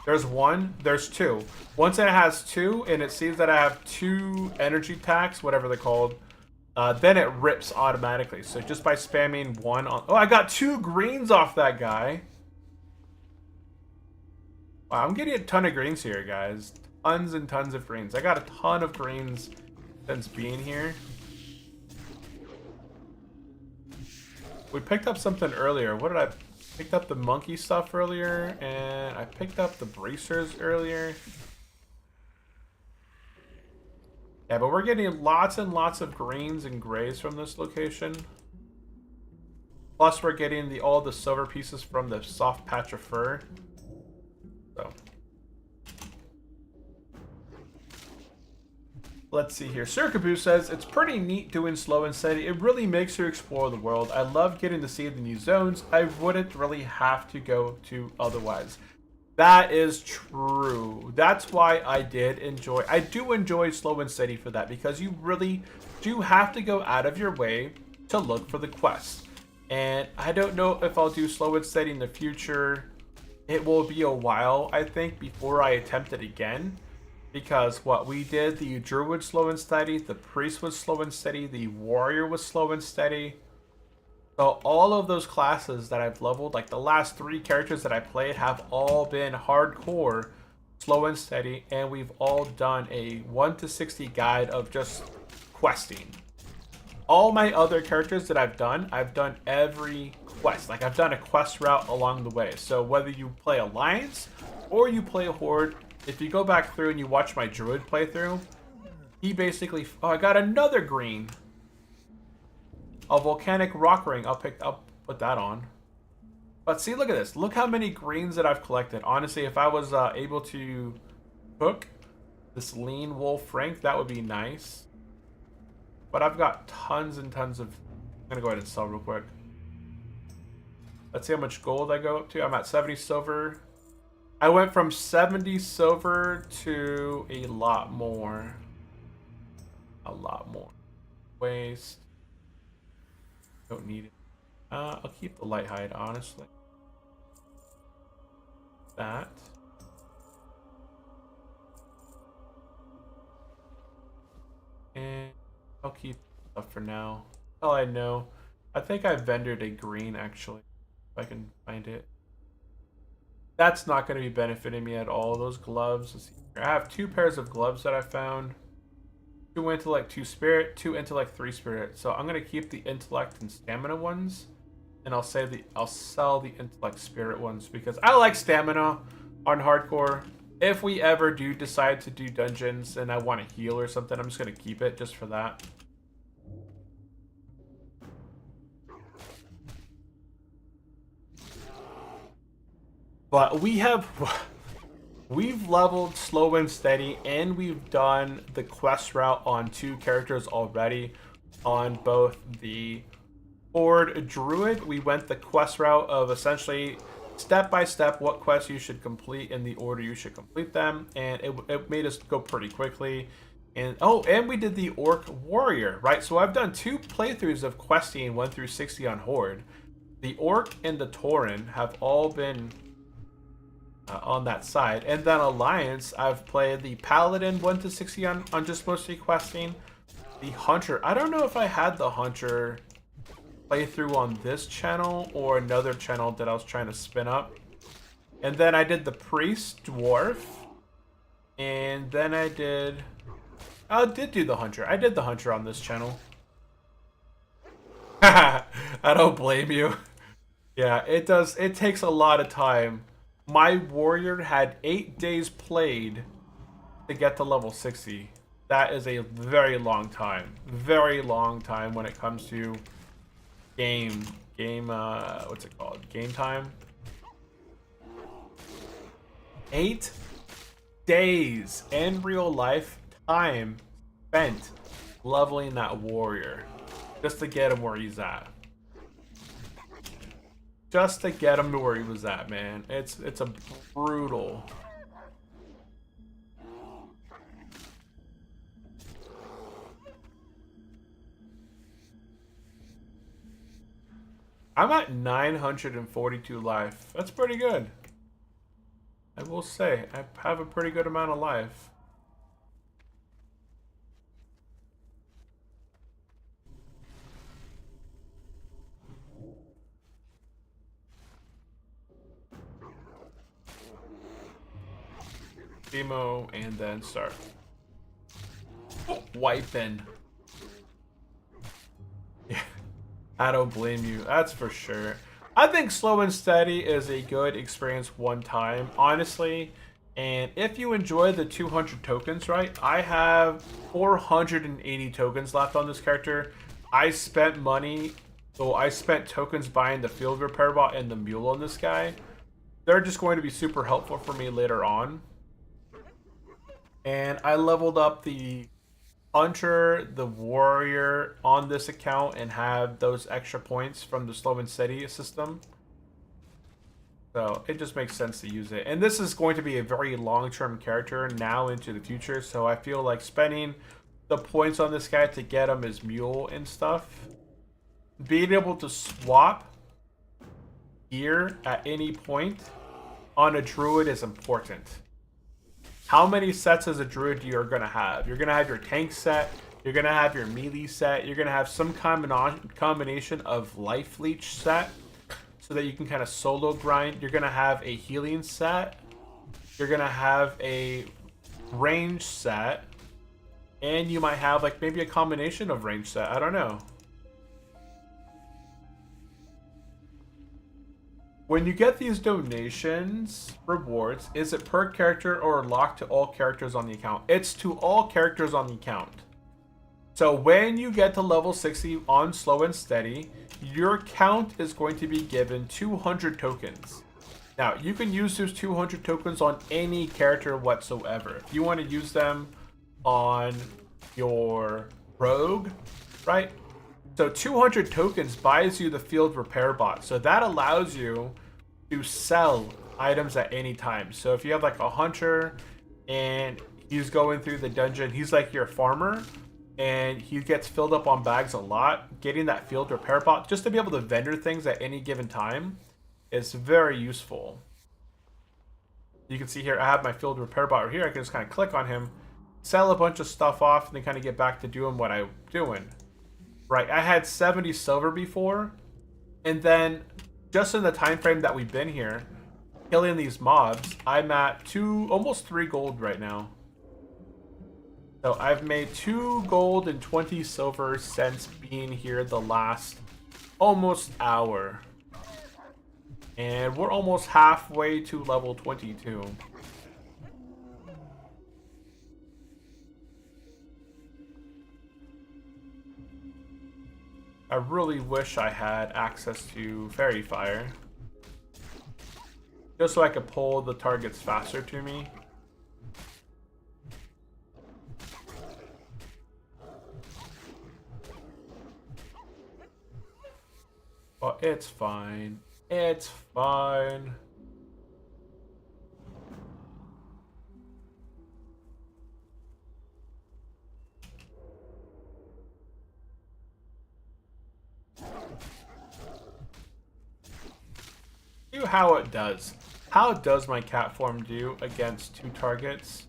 There's 1, there's 2. Once it has 2, and it sees that I have 2 energy attacks, whatever they're called, then it rips automatically. So just by spamming 1 on... Oh, I got 2 greens off that guy. Wow, I'm getting a ton of greens here, guys. Tons and tons of greens. I got a ton of greens since being here. We picked up something earlier. What did I... Picked up the monkey stuff earlier, and I picked up the bracers earlier. Yeah, but we're getting lots and lots of greens and grays from this location. Plus, we're getting all the silver pieces from the soft patch of fur. So. Let's see here. Circaboo says, it's pretty neat doing slow and steady. It really makes you explore the world. I love getting to see the new zones. I wouldn't really have to go to otherwise. That is true. That's why I do enjoy slow and steady for that, because you really do have to go out of your way to look for the quests. And I don't know if I'll do slow and steady in the future. It will be a while, I think, before I attempt it again. Because what we did, the druid slow and steady, the priest was slow and steady, the warrior was slow and steady. So all of those classes that I've leveled, like the last 3 characters that I played, have all been hardcore slow and steady, and we've all done a 1 to 60 guide of just questing. All my other characters that I've done every quest. Like, I've done a quest route along the way. So whether you play Alliance or you play Horde, if you go back through and you watch my druid playthrough, he basically... Oh, I got another green. A volcanic rock ring. I'll put that on. But see, look at this. Look how many greens that I've collected. Honestly, if I was able to cook this lean wolf rank, that would be nice. But I've got tons and tons of... I'm going to go ahead and sell real quick. Let's see how much gold I go up to. I'm at 70 silver. I went from 70 silver to a lot more. A lot more. Waste. Don't need it. I'll keep the light hide, honestly. That. And I'll keep stuff for now. All I know. I think I vendored a green, actually. If I can find it. That's not going to be benefiting me at all. Those gloves. Let's see. I have 2 pairs of gloves that I found. 2 intellect, 2 spirit, 2 intellect, 3 spirit. So I'm going to keep the intellect and stamina ones. And I'll sell the intellect spirit ones, because I like stamina on hardcore. If we ever do decide to do dungeons and I want to heal or something, I'm just going to keep it just for that. But we've leveled slow and steady, and we've done the quest route on 2 characters already. On both the Horde Druid, we went the quest route of essentially step by step what quests you should complete in the order you should complete them, and it made us go pretty quickly. And and we did the Orc Warrior, right? So I've done 2 playthroughs of questing 1 through 60 on Horde. The Orc and the Tauren have all been on that side, and then Alliance, I've played the Paladin 1 to 60 on just mostly questing. The Hunter, I don't know if I had the Hunter playthrough on this channel or another channel that I was trying to spin up. And then I did the Priest Dwarf, and then I did do the Hunter. I did the Hunter on this channel. I don't blame you. Yeah, it does. It takes a lot of time. My warrior had 8 days played to get to level 60. That is a very long time. Very long time when it comes to what's it called? Game time. 8 days in real life time spent leveling that warrior just to get him where he's at. Just to get him to where he was at, man. It's a brutal. I'm at 942 life. That's pretty good. I will say, I have a pretty good amount of life. Demo and then start. Wiping. Yeah, I don't blame you. That's for sure. I think slow and steady is a good experience one time, honestly. And if you enjoy the 200 tokens, right? I have 480 tokens left on this character. I spent money, so I spent tokens buying the field repair bot and the mule on this guy. They're just going to be super helpful for me later on. And I leveled up the Hunter the warrior on this account and have those extra points from the slow and steady system. So it just makes sense to use it. And this is going to be a very long-term character now into the future. So I feel like spending the points on this guy to get him his mule and stuff. Being able to swap gear at any point on a druid is important. How many sets as a druid you're going to have? You're going to have your tank set. You're going to have your melee set. You're going to have some combination of life leech set so that you can kind of solo grind. You're going to have a healing set. You're going to have a range set. And you might have like maybe a combination of range set. I don't know. When you get these donations, rewards, is it per character or locked to all characters on the account? It's to all characters on the account. So when you get to level 60 on slow and steady, your account is going to be given 200 tokens. Now, you can use those 200 tokens on any character whatsoever. If you want to use them on your rogue, right? So 200 tokens buys you the field repair bot. So that allows you to sell items at any time. So if you have like a hunter and he's going through the dungeon, he's like your farmer and he gets filled up on bags a lot, getting that field repair bot just to be able to vendor things at any given time is very useful. You can see here, I have my field repair bot right here. I can just kind of click on him, sell a bunch of stuff off, and then kind of get back to doing what I'm doing. Right, I had 70 silver before, and then just in the time frame that we've been here, killing these mobs, I'm at almost 3 gold right now. So I've made 2 gold and 20 silver since being here the last almost hour. And we're almost halfway to level 22. I really wish I had access to Fairy Fire. Just so I could pull the targets faster to me. But it's fine. It's fine. Do how it does. How does my cat form do against 2 targets?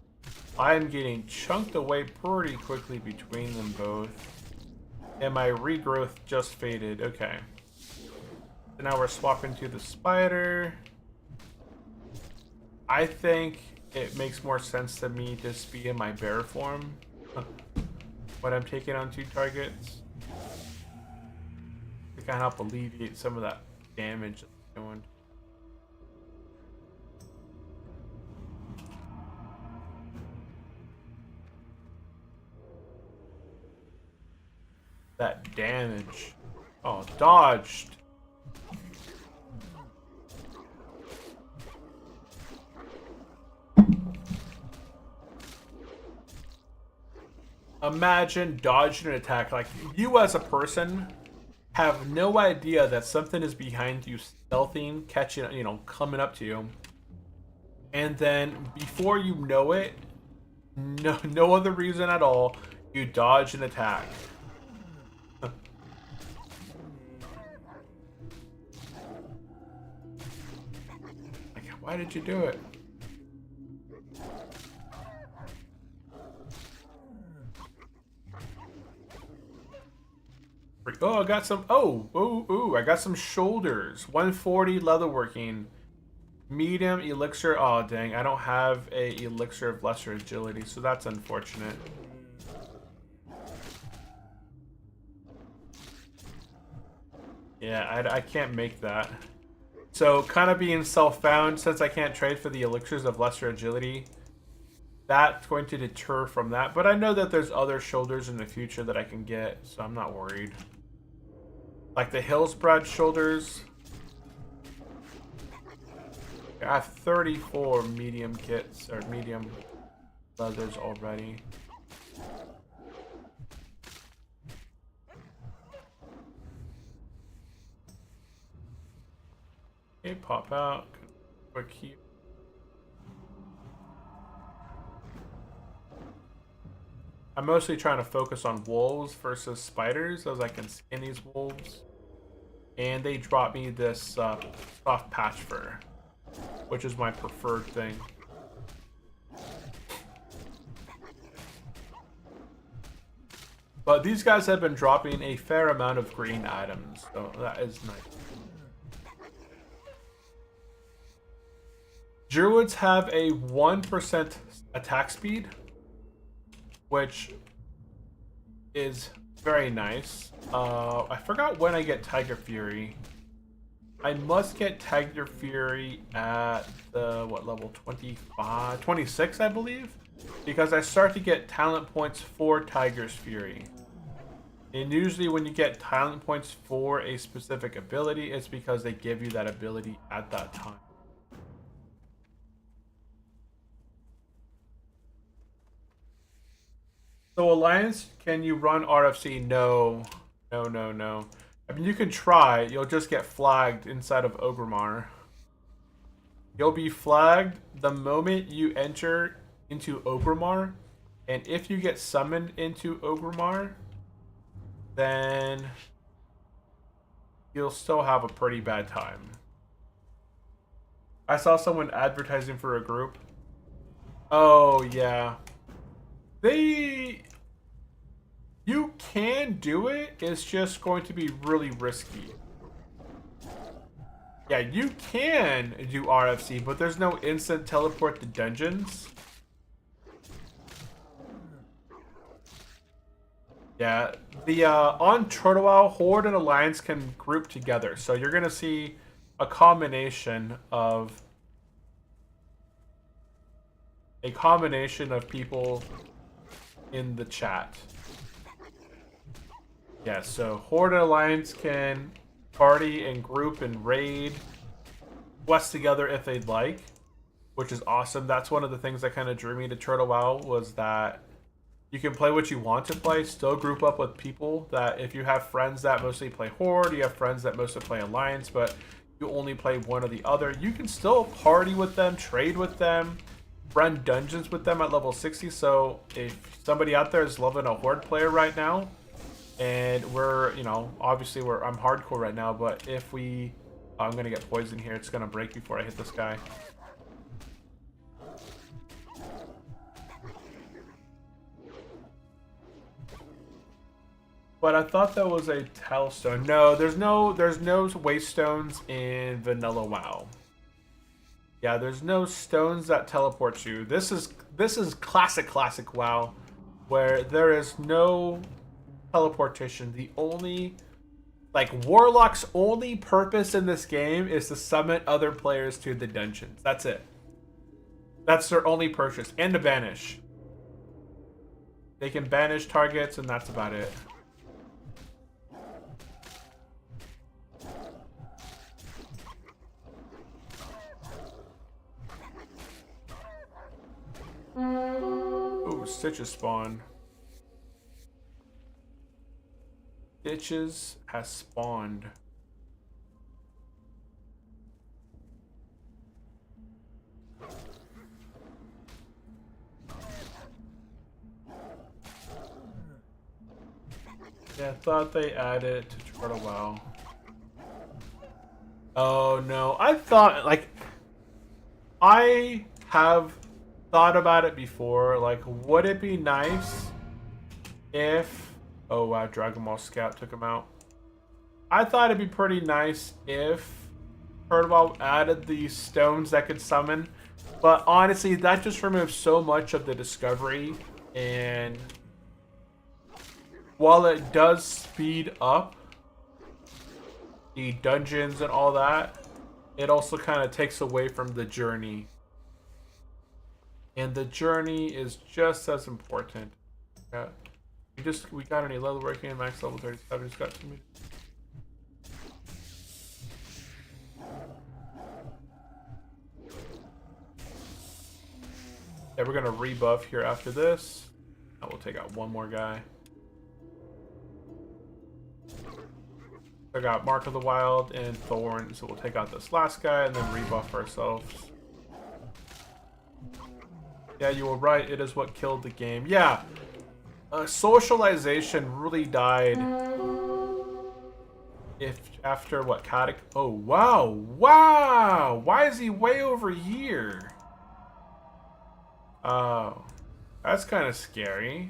I'm getting chunked away pretty quickly between them both. And my regrowth just faded. Okay. So now we're swapping to the spider. I think it makes more sense to me to just be in my bear form when I'm taking on 2 targets. To kind of help alleviate some of that damage that I'm doing. That damage. Oh, dodged. Imagine dodging an attack. Like, you as a person have no idea that something is behind you, stealthing, catching, coming up to you. And then, before you know it, no other reason at all, you dodge an attack. Like, why did you do it? Oh, I got some. I got some shoulders. 140 leatherworking. Medium elixir. Oh, dang. I don't have a elixir of lesser agility, so that's unfortunate. Yeah, I can't make that. So, kind of being self-found, since I can't trade for the elixirs of lesser agility, that's going to deter from that. But I know that there's other shoulders in the future that I can get, so I'm not worried. Like the Hillsbred shoulders. I have 34 medium kits, or medium leathers already. Okay, pop out. Quick heal. I'm mostly trying to focus on wolves versus spiders, as I can skin these wolves. And they drop me this soft patch fur, which is my preferred thing. But these guys have been dropping a fair amount of green items, so that is nice. Druids have a 1% attack speed, which is very nice. I forgot when I get Tiger Fury. I must get Tiger Fury at the, what level? 25? 26, I believe? Because I start to get talent points for Tiger's Fury. And usually when you get talent points for a specific ability, it's because they give you that ability at that time. So Alliance, can you run RFC? No. No, no, no. I mean, you can try. You'll just get flagged inside of Ogrimmar. You'll be flagged the moment you enter into Ogrimmar. And if you get summoned into Ogrimmar, then you'll still have a pretty bad time. I saw someone advertising for a group. Oh, yeah. You can do it, it's just going to be really risky. Yeah, you can do RFC, but there's no instant teleport to dungeons. Yeah, the on Turtle Owl, Horde and Alliance can group together, so you're gonna see a combination of people in the chat. Yeah, so Horde and Alliance can party and group and raid quest together if they'd like, which is awesome. That's one of the things that kind of drew me to Turtle WoW, was that you can play what you want to play, still group up with people. That if you have friends that mostly play Horde, you have friends that mostly play Alliance, but you only play one or the other, you can still party with them, trade with them, run dungeons with them at level 60. So if somebody out there is loving a Horde player right now, and we're, you know, obviously I'm hardcore right now, but if we, I'm gonna get poisoned here. It's gonna break before I hit this guy. But I thought that was a Telstone. No, there's no waste stones in vanilla WoW. Yeah, there's no stones that teleport you. This is classic WoW, where there is no teleportation. The only, like, Warlock's only purpose in this game is to summon other players to the dungeons. That's it. That's their only purpose, and to banish. They can banish targets, and that's about it. Ooh, Stitches spawn. Stitches has spawned. Yeah, I thought they added to Turtle WoW. Oh no, I thought, like, I have thought about it before. Like, would it be nice if... Oh wow, Dragon Ball Scout took him out. I thought it'd be pretty nice if Turtle WoW added these stones that could summon, but honestly, that just removes so much of the discovery, and while it does speed up the dungeons and all that, it also kind of takes away from the journey. And the journey is just as important. Yeah. We got any level working max level 37, just got 2 meters. Yeah, we're gonna rebuff here after this. I will take out one more guy. I got Mark of the Wild and Thorn, so we'll take out this last guy and then rebuff ourselves. Yeah, you were right. It is what killed the game. Yeah, socialization really died. If after what oh wow, why is he way over here? Oh, that's kind of scary.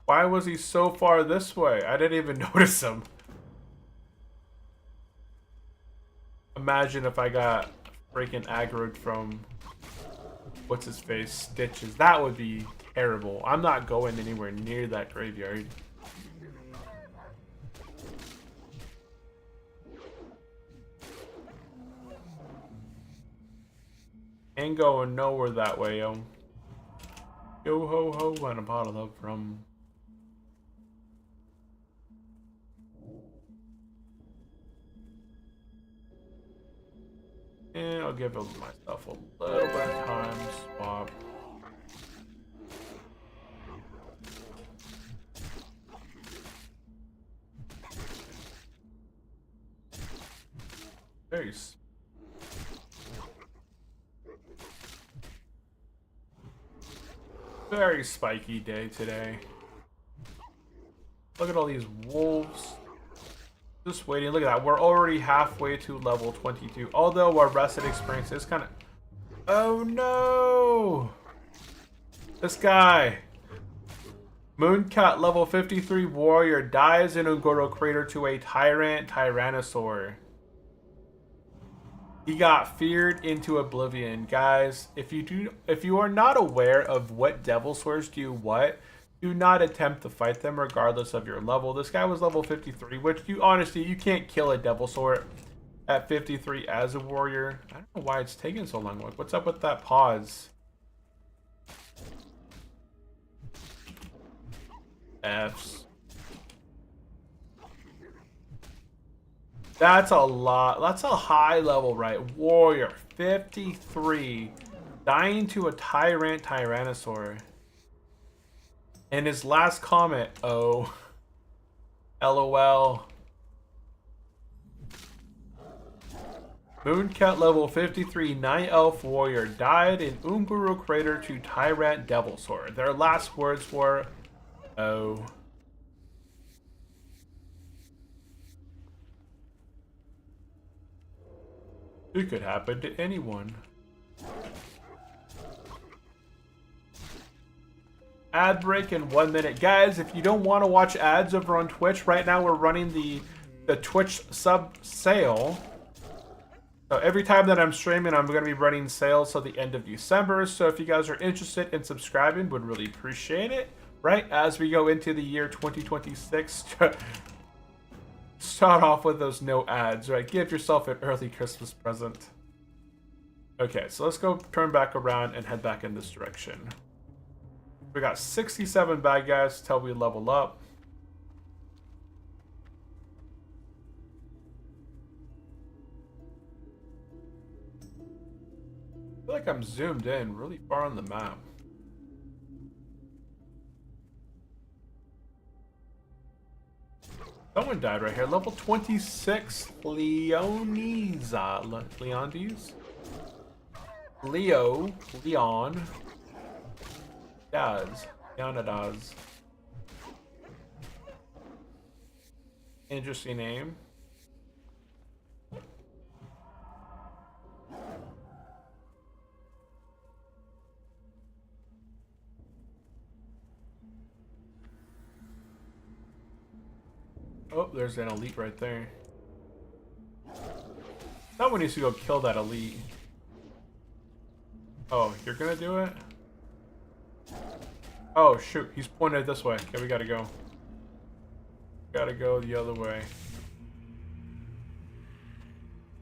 Why was he so far this way? I didn't even notice him. Imagine if I got freaking aggroed from what's his face, Stitches. That would be terrible. I'm not going anywhere near that graveyard. Ain't going nowhere that way, yo. Yo ho ho and a bottle of rum. And I'll give myself a little bit of time to swap. Very spiky day today. Look at all these wolves. Just waiting. Look at that. We're already halfway to level 22. Although our rested experience is kind of... Oh no! This guy. Mooncat level 53 warrior dies in Ungoro crater to a tyrant tyrannosaur. He got feared into oblivion. Guys, if you are not aware of what devil swords do what, do not attempt to fight them regardless of your level. This guy was level 53, which you can't kill a devil sword at 53 as a warrior. I don't know why it's taking so long. What's up with that pause? F's. That's a lot. That's a high level, right? Warrior 53 dying to a tyrant tyrannosaur. And his last comment, oh, LOL. Mooncat level 53 Night Elf warrior died in Unguru crater to tyrant devil sword. Their last words were, oh. It could happen to anyone. Ad break in 1 minute. Guys, if you don't want to watch ads over on Twitch, right now we're running the Twitch sub sale. So every time that I'm streaming, I'm going to be running sales till the end of December. So if you guys are interested in subscribing, would really appreciate it. Right as we go into the year 2026, start off with those no ads, right? Give yourself an early Christmas present. Okay, so let's go turn back around and head back in this direction. We got 67 bad guys till we level up. I feel like I'm zoomed in really far on the map. Someone died right here. Level 26, Leondes. Leon. Leonidas. Interesting name. Oh, there's an elite right there. Someone needs to go kill that elite. Oh, you're gonna do it? Oh, shoot. He's pointed this way. Okay, we gotta go. Gotta go the other way.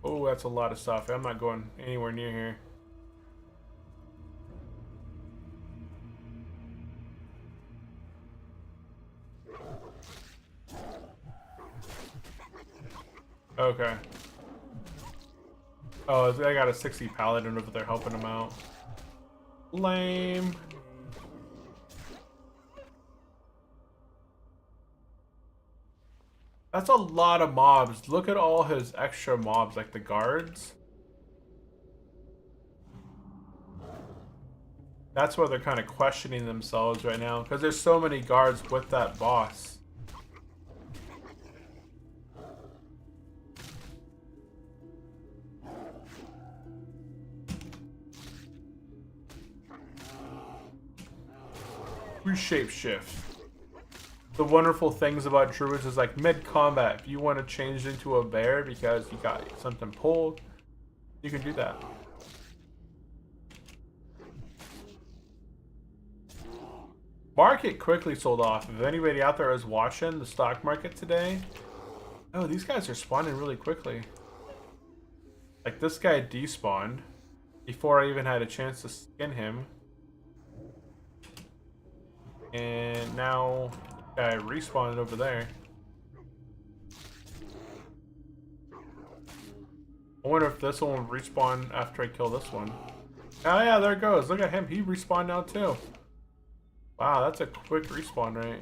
Oh, that's a lot of stuff. I'm not going anywhere near here. Okay. Oh, I got a 60 paladin over there helping him out. Lame. That's a lot of mobs. Look at all his extra mobs, like the guards. That's why they're kind of questioning themselves right now, because there's so many guards with that boss. We shapeshift. The wonderful things about druids is like mid-combat, if you want to change into a bear because you got something pulled, you can do that. Market quickly sold off. If anybody out there is watching the stock market today, oh, these guys are spawning really quickly. Like this guy despawned before I even had a chance to skin him. And now I respawned over there. I wonder if this one will respawn after I kill this one. Oh yeah, there it goes. Look at him. He respawned now too. Wow, that's a quick respawn rate.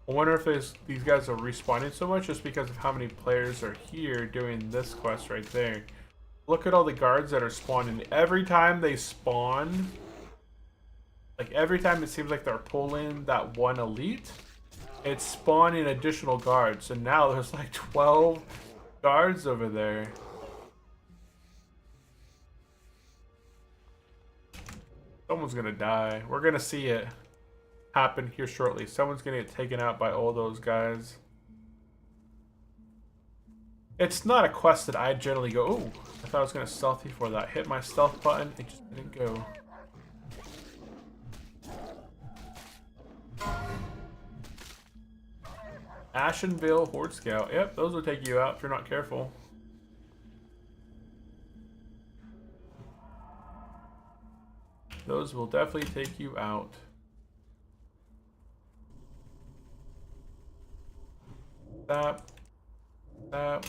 I wonder if these guys are respawning so much just because of how many players are here doing this quest right there. Look at all the guards that are spawning. Every time they spawn, like every time it seems like they're pulling that one elite, it's spawning additional guards. So now there's like 12 guards over there. Someone's gonna die. We're gonna see it happen here shortly. Someone's gonna get taken out by all those guys. It's not a quest that I generally go, oh, I thought I was gonna stealthy for that. Hit my stealth button, it just didn't go. Ashenvale Horde Scout. Yep, those will take you out if you're not careful. Those will definitely take you out. Stop. Stop.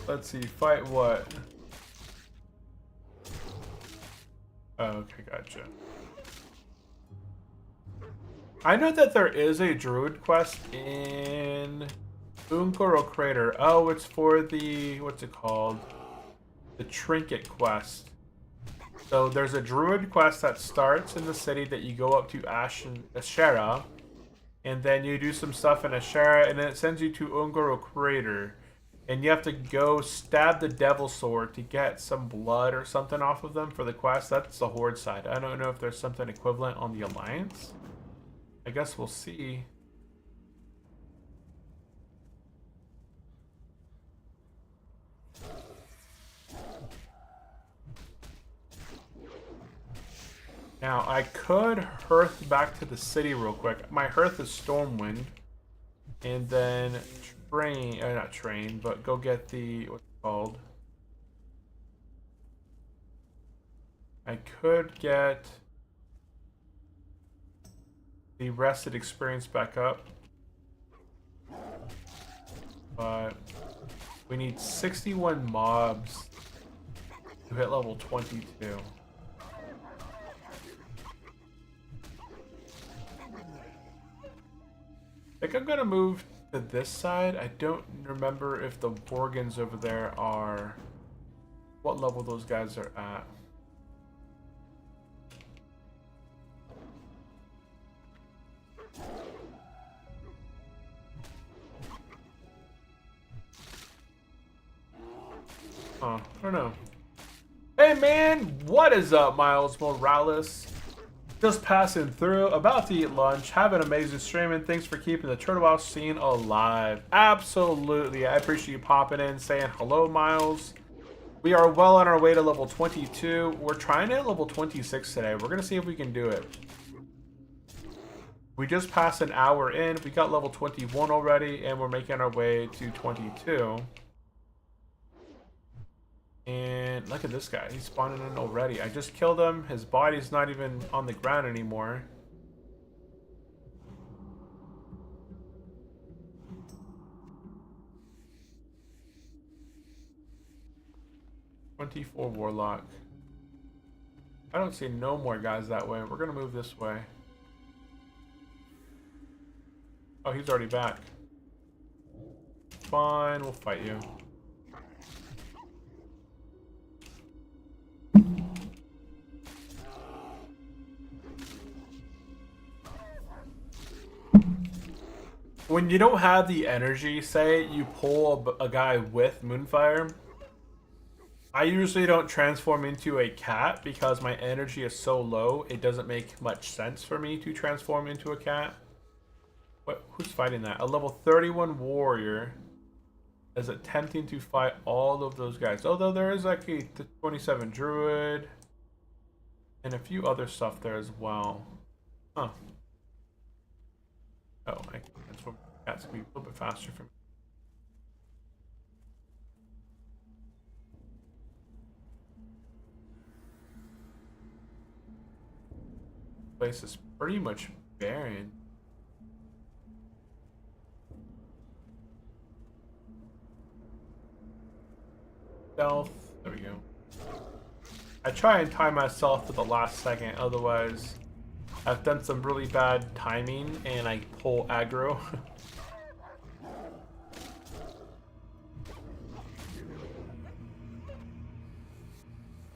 Let's see, fight what? Oh, okay, gotcha. I know that there is a druid quest in Ungoro Crater. Oh, it's for the, what's it called? The trinket quest. So there's a druid quest that starts in the city that you go up to Ashera, and then you do some stuff in Ashera, and then it sends you to Ungoro Crater. And you have to go stab the devil sword to get some blood or something off of them for the quest. That's the Horde side. I don't know if there's something equivalent on the Alliance. I guess we'll see. Now, I could hearth back to the city real quick. My hearth is Stormwind. And then train, not train, but go get the, what's it called? I could get the rested experience back up. But we need 61 mobs to hit level 22. I think I'm gonna move to this side. I don't remember if the Borgans over there are, what level those guys are at. I don't know. Hey man, what is up, Miles Morales? Just passing through, about to eat lunch, have an amazing stream, and thanks for keeping the Turtle Wow scene alive. Absolutely, I appreciate you popping in, saying hello, Miles. We are well on our way to level 22. We're trying to hit level 26 today. We're gonna see if we can do it. We just passed an hour in, we got level 21 already, and we're making our way to 22. And look at this guy, he's spawning in already. I just killed him, his body's not even on the ground anymore. 24 Warlock. I don't see no more guys that way. We're gonna move this way. Oh, he's already back. Fine, we'll fight you. When you don't have the energy, say you pull a guy with Moonfire, I usually don't transform into a cat because my energy is so low, it doesn't make much sense for me to transform into a cat. Who's fighting that? A level 31 warrior is attempting to fight all of those guys. Although there is like a 27 druid and a few other stuff there as well. Huh. Oh, I can transform cats to be a little bit faster for me. Place is pretty much barren. Stealth. There we go. I try and time myself to the last second, otherwise I've done some really bad timing and I pull aggro.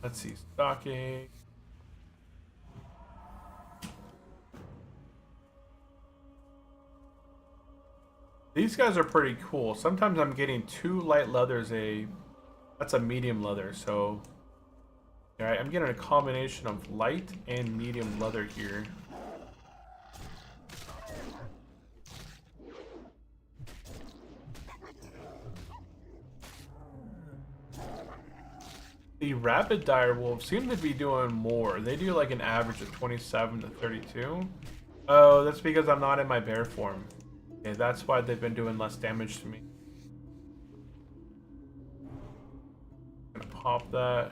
Let's see, stalking. These guys are pretty cool. Sometimes I'm getting 2 light leathers, that's a medium leather, so alright, I'm getting a combination of light and medium leather here. The rapid dire wolves seem to be doing more. They do like an average of 27 to 32. Oh, that's because I'm not in my bear form. Okay, that's why they've been doing less damage to me. Gonna pop that.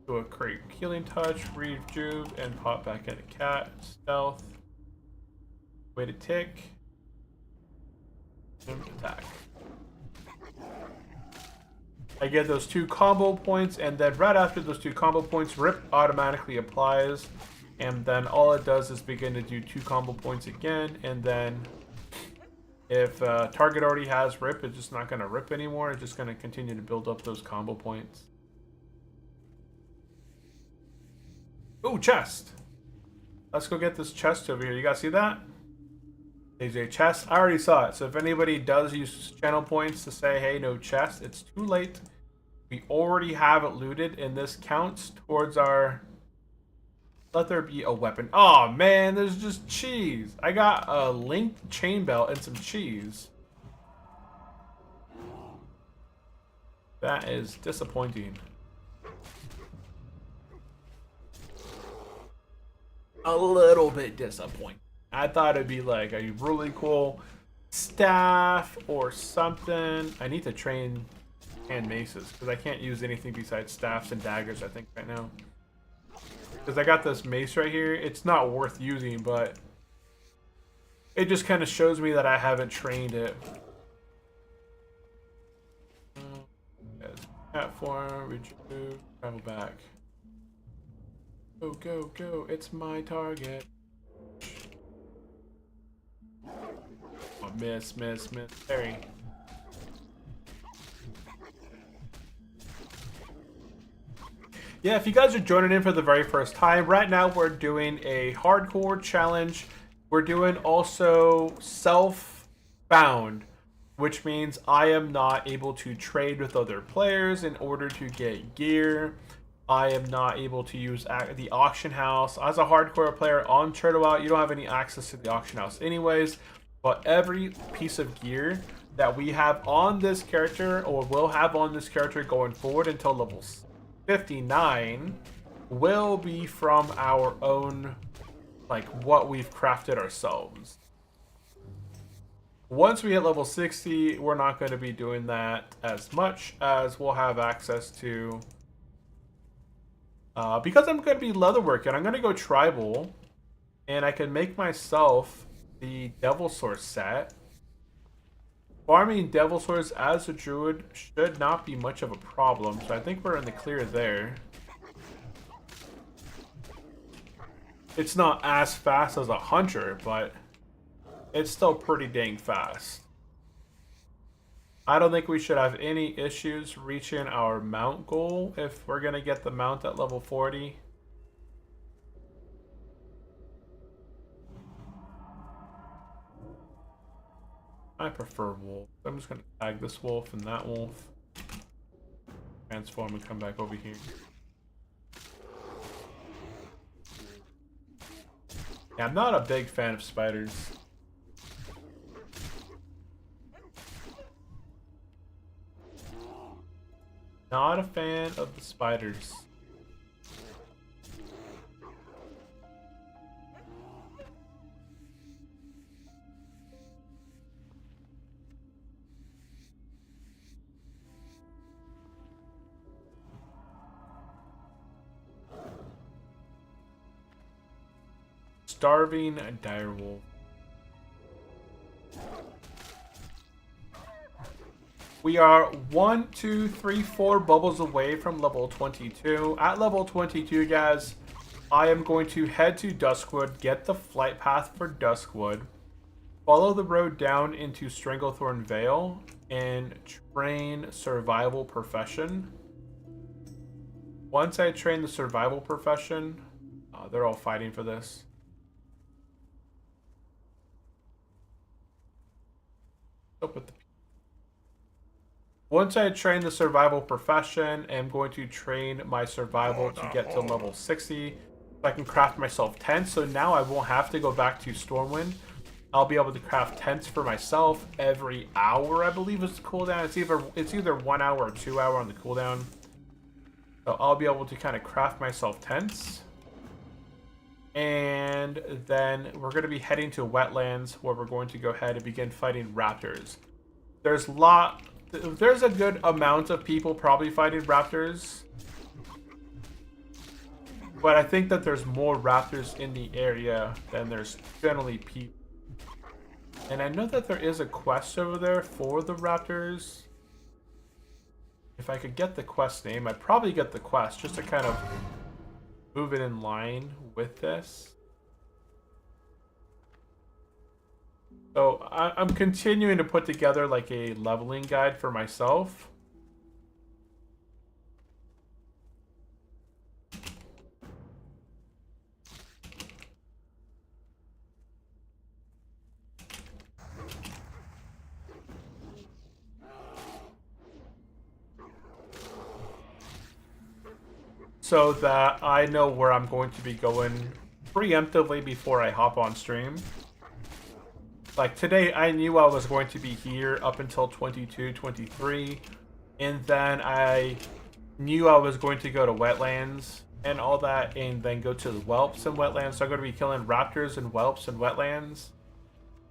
Do a create healing touch, rejuve, and pop back into cat. Stealth. Wait a tick. And attack. I get those 2 combo points, and then right after those 2 combo points, Rip automatically applies. And then all it does is begin to do 2 combo points again, and then if target already has Rip, it's just not going to rip anymore. It's just going to continue to build up those combo points. Ooh, chest! Let's go get this chest over here. You guys see that? There's a chest. I already saw it. So if anybody does use channel points to say, hey, no chest, it's too late. We already have it looted, and this counts towards our... Let there be a weapon. Oh man, there's just cheese. I got a linked chain belt and some cheese. That is disappointing. A little bit disappointing. I thought it'd be like a really cool staff or something. I need to train hand maces because I can't use anything besides staffs and daggers, I think, right now. Because I got this mace right here. It's not worth using, but it just kind of shows me that I haven't trained it. Platform, rejuve, travel back. Go, go, go. It's my target. Oh, miss. Parry. Yeah, if you guys are joining in for the very first time, right now we're doing a hardcore challenge. We're doing also self-bound, which means I am not able to trade with other players in order to get gear. I am not able to use the auction house. As a hardcore player on Turtle Out, you don't have any access to the auction house anyways, but every piece of gear that we have on this character or will have on this character going forward until levels 59 will be from our own, like what we've crafted ourselves. Once we hit level 60, we're not going to be doing that as much as we'll have access to, because I'm going to be leatherworking. I'm going to go tribal and I can make myself the devil source set. farming devil swords as a druid should not be much of a problem, so I think we're in the clear there. It's not as fast as a hunter, but it's still pretty dang fast. I don't think we should have any issues reaching our mount goal if we're going to get the mount at level 40. I prefer wolf. I'm just going to tag this wolf and that wolf. Transform and come back over here. Yeah, I'm not a big fan of spiders. Not a fan of the spiders. Starving direwolf. We are 1, 2, 3, 4 bubbles away from level 22. At level 22, guys, I am going to head to Duskwood, get the flight path for Duskwood, follow the road down into Stranglethorn Vale, and train Survival Profession. Once I train the Survival Profession, they're all fighting for this. Once I train the survival profession, I'm going to train my survival to get to level 60. So I can craft myself tents. So now I won't have to go back to Stormwind. I'll be able to craft tents for myself every hour, I believe is the cooldown. It's either 1 hour or 2 hour on the cooldown. So I'll be able to kind of craft myself tents. And then we're going to be heading to wetlands where we're going to go ahead and begin fighting raptors. There's a good amount of people probably fighting raptors. But I think that there's more raptors in the area than there's generally people. And I know that there is a quest over there for the raptors. If I could get the quest name, I'd probably get the quest just to kind of move it in line with this. So I'm continuing to put together like a leveling guide for myself. So that I know where I'm going to be going preemptively before I hop on stream. Like today, I knew I was going to be here up until 22, 23. And then I knew I was going to go to wetlands and all that. And then go to the whelps and wetlands. So I'm going to be killing raptors and whelps and wetlands.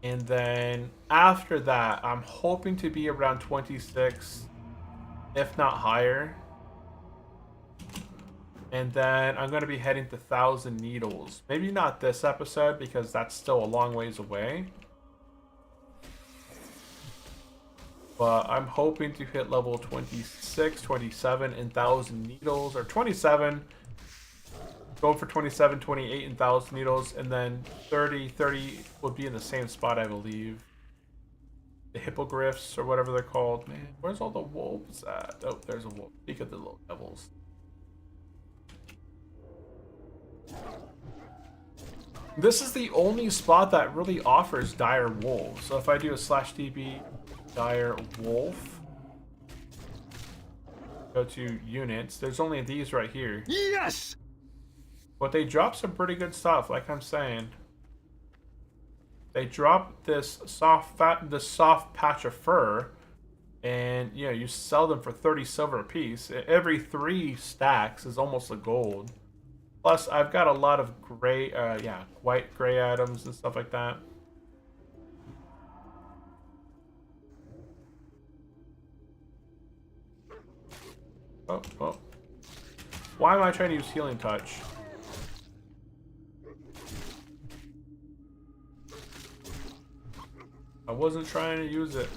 And then after that, I'm hoping to be around 26, if not higher. And then I'm going to be heading to Thousand Needles. Maybe not this episode because that's still a long ways away. But I'm hoping to hit level 26, 27 in Thousand Needles. Or 27. Going for 27, 28 in Thousand Needles. And then 30 would be in the same spot, I believe. The hippogriffs or whatever they're called. Man, where's all the wolves at? Oh, there's a wolf. Speak of the little devils. This is the only spot that really offers dire wolf. So if I do a /db dire wolf, go to units, there's only these right here. Yes! But they drop some pretty good stuff, like I'm saying. They drop this soft patch of fur, and you know, you sell them for 30 silver a piece. Every 3 stacks is almost a gold. Plus, I've got a lot of gray, white gray items and stuff like that. Oh. Why am I trying to use Healing Touch? I wasn't trying to use it.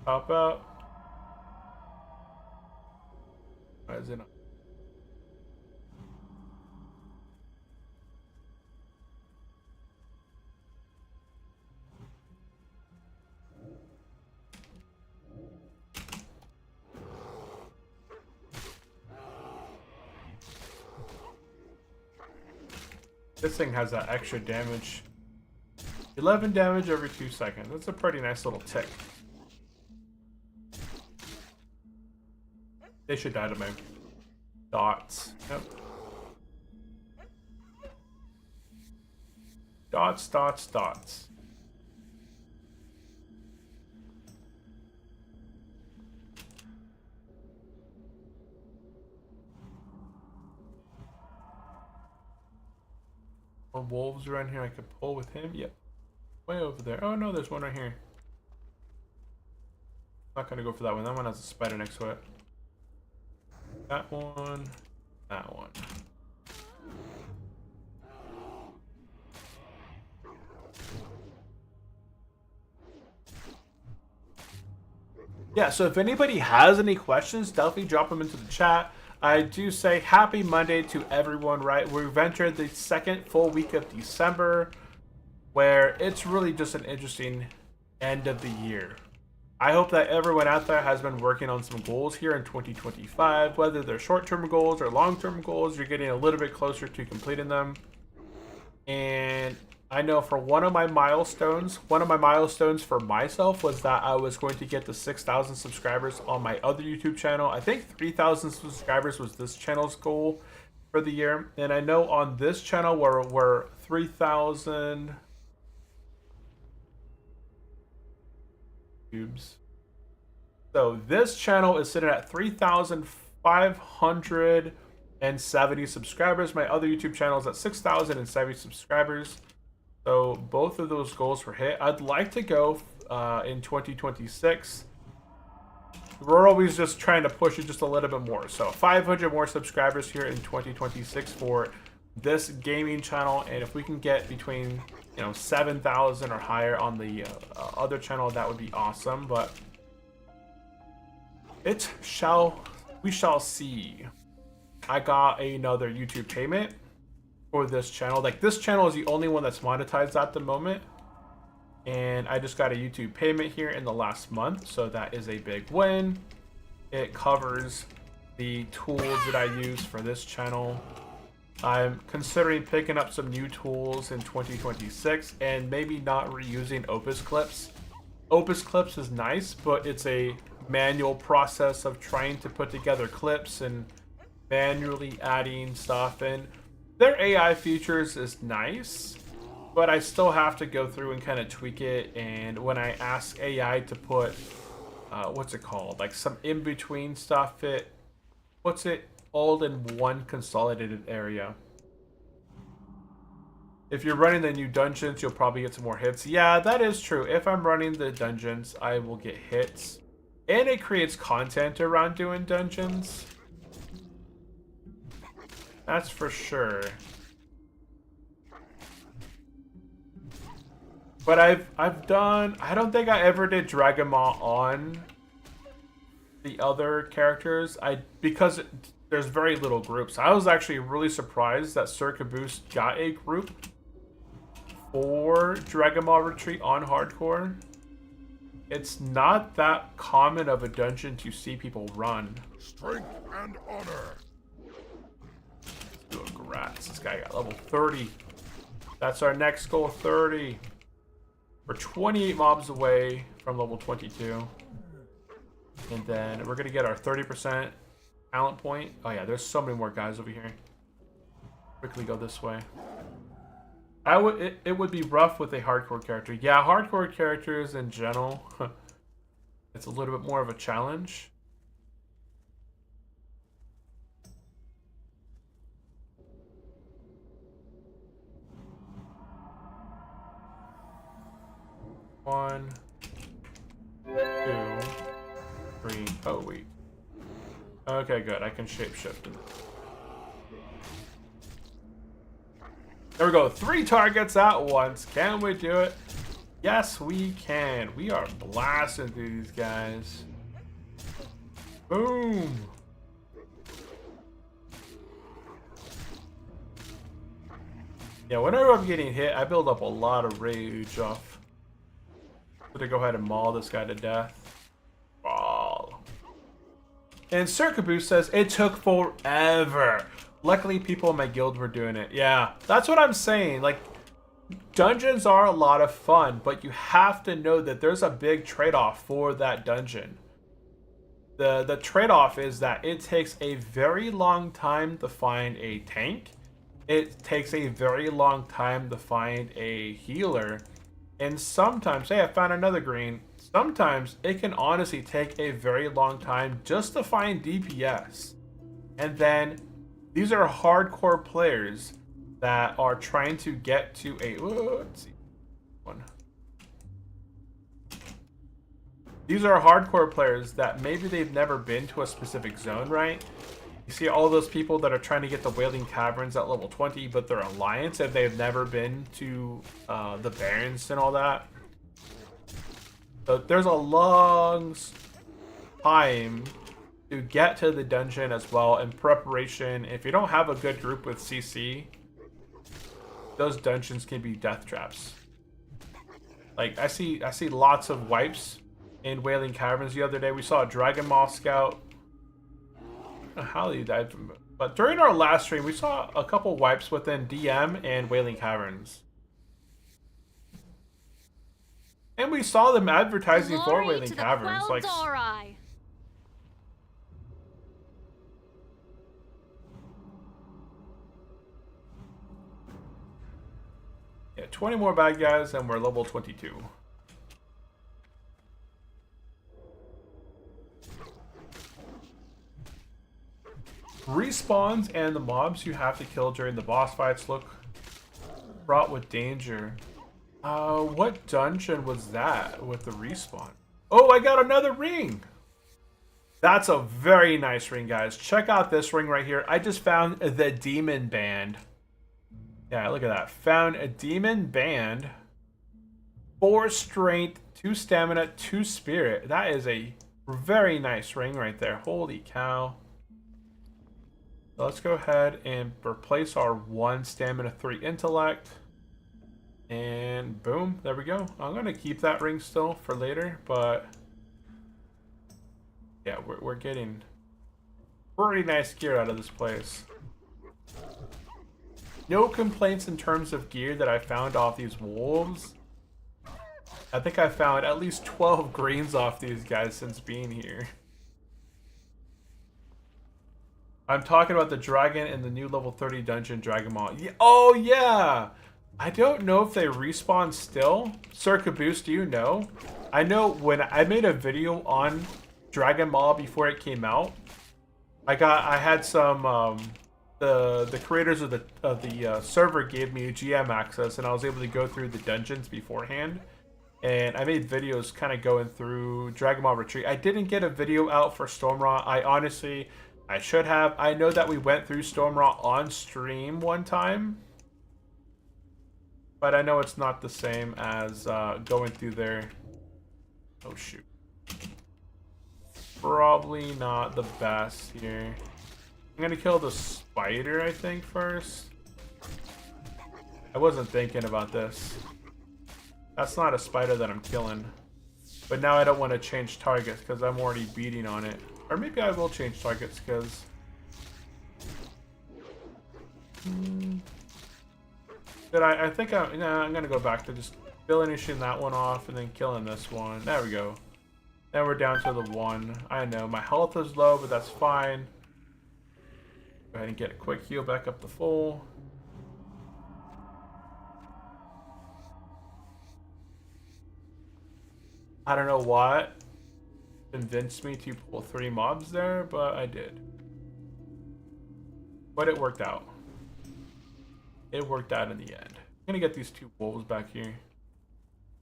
Pop out. Why is it not? This thing has that extra damage. 11 damage every 2 seconds. That's a pretty nice little tick. They should die to my dots. Yep. Dots, dots, dots. Or wolves around here I could pull with him. Yep. Way over there. Oh no, there's one right here. Not gonna go for that one. That one has a spider next to it. That one. That one. Yeah, so if anybody has any questions, definitely drop them into the chat. I do say happy Monday to everyone, right? We've entered the second full week of December, where it's really just an interesting end of the year. I hope that everyone out there has been working on some goals here in 2025, whether they're short-term goals or long-term goals, you're getting a little bit closer to completing them. And I know for one of my milestones for myself was that I was going to get to 6,000 subscribers on my other YouTube channel. I think 3,000 subscribers was this channel's goal for the year. And I know on this channel we're 3,000 cubes. So this channel is sitting at 3,570 subscribers. My other YouTube channel is at 6,070 subscribers. So both of those goals were hit. I'd like to go in 2026. We're always just trying to push it just a little bit more. So 500 more subscribers here in 2026 for this gaming channel. And if we can get between 7,000 or higher on the other channel, that would be awesome. But we shall see. I got another YouTube payment for this channel. Like, this channel is the only one that's monetized at the moment, and I just got a YouTube payment here in the last month, so that is a big win. It covers the tools that I use for this channel. I'm considering picking up some new tools in 2026 and maybe not reusing Opus Clips. Opus Clips is nice, but it's a manual process of trying to put together clips and manually adding stuff in. Their AI features is nice, but I still have to go through and kind of tweak it. And when I ask AI to put, what's it called? Like some in-between stuff, it puts it all in one consolidated area. If you're running the new dungeons, you'll probably get some more hits. Yeah, that is true. If I'm running the dungeons, I will get hits. And it creates content around doing dungeons. That's for sure. But I've done, I don't think I ever did Dragon Ball on the other characters. Because there's very little groups. I was actually really surprised that Sir Caboose got a group for Dragon Ball Retreat on hardcore. It's not that common of a dungeon to see people run. Strength and honor. Do a grats. This guy got level 30. That's our next goal, 30. We're 28 mobs away from level 22. And then we're going to get our 30% talent point. Oh yeah, there's so many more guys over here. Quickly go this way. It would be rough with a hardcore character. Yeah, hardcore characters in general, it's a little bit more of a challenge. One, 2, 3. Oh wait. Okay, good. I can shapeshift. There we go. 3 targets at once. Can we do it? Yes, we can. We are blasting through these guys. Boom. Yeah, whenever I'm getting hit, I build up a lot of rage off. I'm gonna go ahead and maul this guy to death. Wow. And Circaboo says, it took forever. Luckily, people in my guild were doing it. Yeah, that's what I'm saying. Like, dungeons are a lot of fun, but you have to know that there's a big trade-off for that dungeon. The trade-off is that it takes a very long time to find a tank. It takes a very long time to find a healer. And sometimes, hey, I found another green. Sometimes it can honestly take a very long time just to find DPS. And then these are hardcore players that are trying to get to a... let's see. These are hardcore players that maybe they've never been to a specific zone, right? You see all those people that are trying to get the Wailing Caverns at level 20, but they're Alliance and they've never been to the Barrens and all that. So there's a long time to get to the dungeon as well in preparation. If you don't have a good group with CC, those dungeons can be death traps. Like I see lots of wipes in Wailing Caverns the other day. We saw a Dragon Maw scout. I don't know how he died from it. But during our last stream, we saw a couple wipes within DM and Wailing Caverns. And we saw them advertising for Wailing Caverns. Like, yeah, 20 more bad guys and we're level 22. Respawns and the mobs you have to kill during the boss fights look fraught with danger. What dungeon was that with the respawn? Oh, I got another ring! That's a very nice ring, guys. Check out this ring right here. I just found the Demon Band. Yeah, look at that. Found a Demon Band. 4 strength, 2 stamina, 2 spirit. That is a very nice ring right there. Holy cow. So let's go ahead and replace our 1 stamina, 3 intellect. And boom, there we go. I'm going to keep that ring still for later, but yeah, we're getting pretty nice gear out of this place. No complaints in terms of gear that I found off these wolves. I think I found at least 12 greens off these guys since being here. I'm talking about the dragon in the new level 30 dungeon, Dragon Maw. Yeah, oh yeah! I don't know if they respawn still. Sir Caboose, do you know? I know when I made a video on Dragon Maw before it came out, I had some the creators of the server gave me GM access, and I was able to go through the dungeons beforehand. And I made videos kind of going through Dragon Maw Retreat. I didn't get a video out for Stormraw. I should have. I know that we went through Stormraw on stream one time, but I know it's not the same as going through there. Oh shoot. Probably not the best here. I'm gonna kill the spider, I think, first. I wasn't thinking about this. That's not a spider that I'm killing. But now I don't want to change targets because I'm already beating on it. Or maybe I will change targets because... I think I'm going to go back to just finishing that one off and then killing this one. There we go. Now we're down to the 1. I know, my health is low, but that's fine. Go ahead and get a quick heal back up to full. I don't know what convinced me to pull 3 mobs there, but I did. But it worked out. It worked out in the end. I'm gonna get these 2 wolves back here.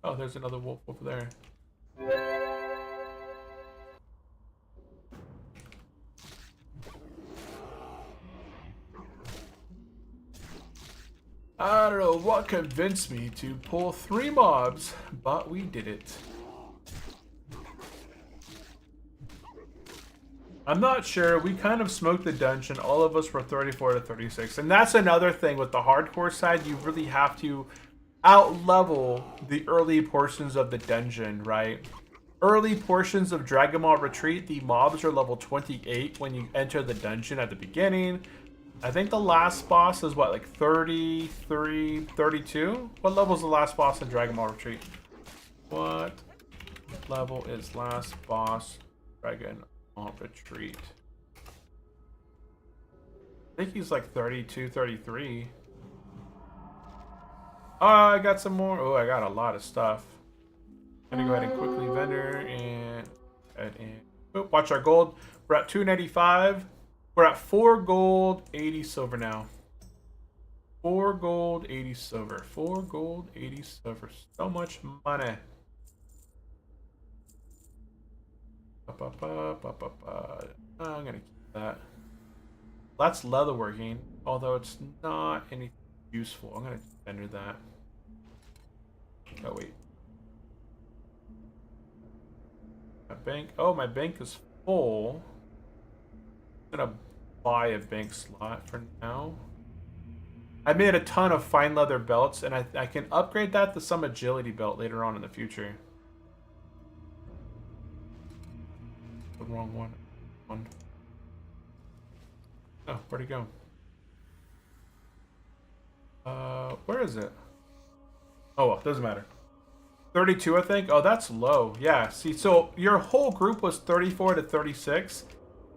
Oh, there's another wolf over there. I don't know what convinced me to pull 3 mobs, but we did it. I'm not sure. We kind of smoked the dungeon. All of us were 34 to 36. And that's another thing with the hardcore side. You really have to out-level the early portions of the dungeon, right? Early portions of Dragon Ball Retreat, the mobs are level 28 when you enter the dungeon at the beginning. I think the last boss is what, like 33, 32? What level is the last boss in Dragon Ball Retreat? What level is last boss Dragon Ball Retreat? I think he's like 32, 33. Oh, I got some more. Oh, I got a lot of stuff. I'm gonna go ahead and quickly vendor and oh, watch our gold. We're at 295. We're at 4 gold, 80 silver now. 4 gold, 80 silver. 4 gold, 80 silver. So much money. I'm gonna keep that. That's leatherworking, although it's not anything useful. I'm gonna vendor that. Oh wait. My bank. Oh, my bank is full. I'm gonna buy a bank slot for now. I made a ton of fine leather belts, and I can upgrade that to some agility belt later on in the future. The wrong one. Oh, where'd it go? Where is it? Oh, well, doesn't matter. 32, I think. Oh, that's low. Yeah, see, so your whole group was 34 to 36,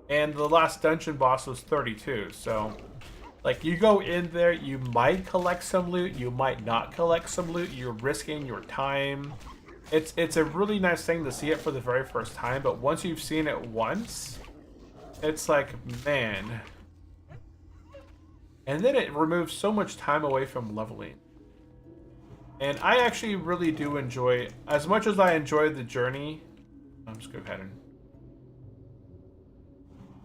and the last dungeon boss was 32. So, like, you go in there, you might collect some loot, you might not collect some loot. You're risking your time. It's a really nice thing to see it for the very first time, but once you've seen it once, it's like, man. And then it removes so much time away from leveling. And I actually really do enjoy, as much as I enjoy the journey, I'm just go ahead and,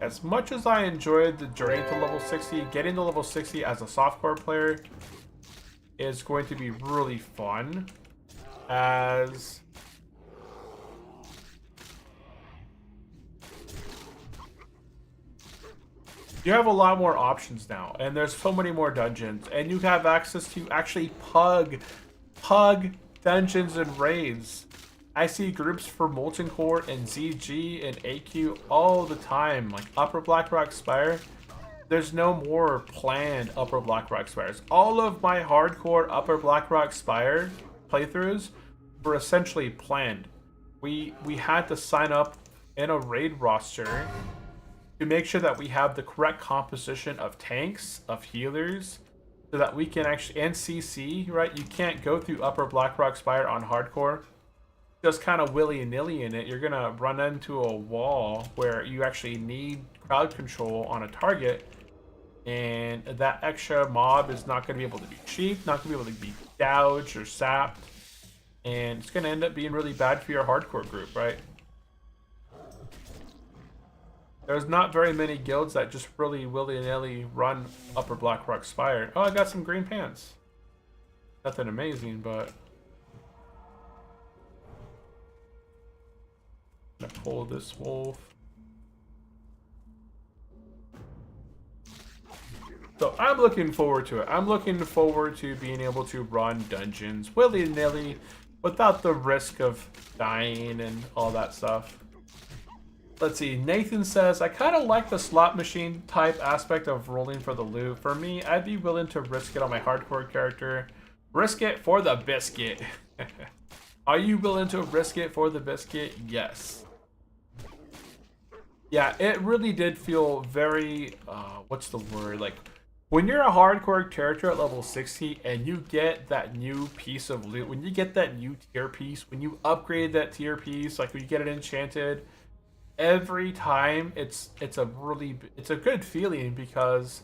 as much as I enjoyed the journey to level 60, getting to level 60 as a softcore player is going to be really fun, as you have a lot more options now, and there's so many more dungeons, and you have access to actually pug dungeons and raids. I see groups for Molten Core and ZG and AQ all the time, like Upper Blackrock Spire. There's no more planned Upper Blackrock Spires. All of my hardcore Upper Blackrock Spire playthroughs were essentially planned. We had to sign up in a raid roster to make sure that we have the correct composition of tanks, of healers, so that we can actually, and CC, right? You can't go through Upper Blackrock Spire on hardcore just kind of willy-nilly in it. You're gonna run into a wall where you actually need crowd control on a target, and that extra mob is not gonna be able to be cheap, not gonna be able to be gouged or sapped, and it's gonna end up being really bad for your hardcore group, right? There's not very many guilds that just really willy-nilly run Upper Blackrock Spire. Oh, I got some green pants. Nothing amazing, but I'm gonna pull this wolf. So I'm looking forward to it. I'm looking forward to being able to run dungeons willy-nilly without the risk of dying and all that stuff. Let's see, Nathan says, I kind of like the slot machine type aspect of rolling for the loot. For me, I'd be willing to risk it on my hardcore character. Risk it for the biscuit. Are you willing to risk it for the biscuit? Yes. Yeah, it really did feel very, what's the word? Like, when you're a hardcore character at level 60 and you get that new piece of loot, when you get that new tier piece, when you upgrade that tier piece, like when you get it enchanted, every time it's a good feeling because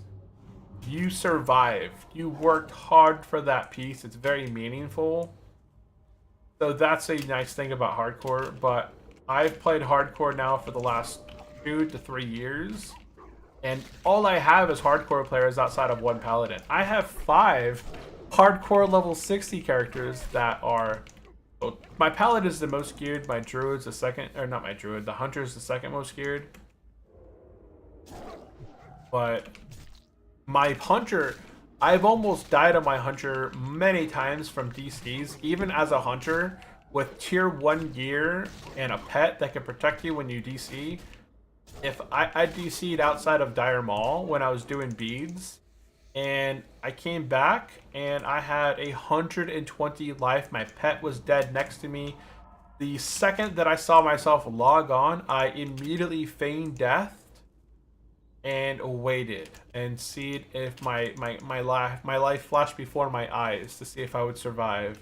you survived. You worked hard for that piece. It's very meaningful. So that's a nice thing about hardcore, but I've played hardcore now for the last 2 to 3 years, and all I have is hardcore players outside of one paladin. I have 5 hardcore level 60 characters that are... Well, my paladin is the most geared, my druid's the second, or not my druid, the hunter is the second most geared. But my hunter, I've almost died on my hunter many times from DCs, even as a hunter with tier 1 gear and a pet that can protect you when you DC. If I DC'd outside of Dire Maul when I was doing beads, and I came back and I had 120 life. My pet was dead next to me. The second that I saw myself log on, I immediately feigned death and waited and see if my life flashed before my eyes to see if I would survive.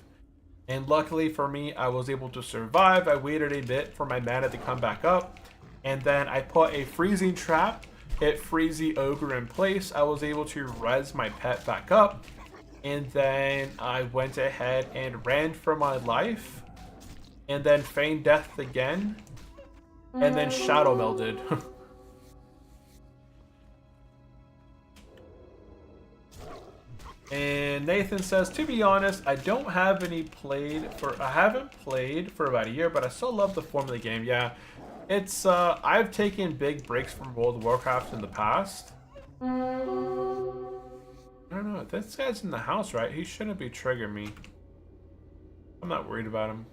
And luckily for me, I was able to survive. I waited a bit for my mana to come back up, and then I put a freezing trap, hit Freezy Ogre in place. I was able to res my pet back up, and then I went ahead and ran for my life, and then feigned death again, and then shadow melded. And Nathan says, to be honest, I don't have any I haven't played for about a year, but I still love the form of the game. Yeah, it's, I've taken big breaks from World of Warcraft in the past. I don't know, this guy's in the house, right? He shouldn't be triggering me. I'm not worried about him.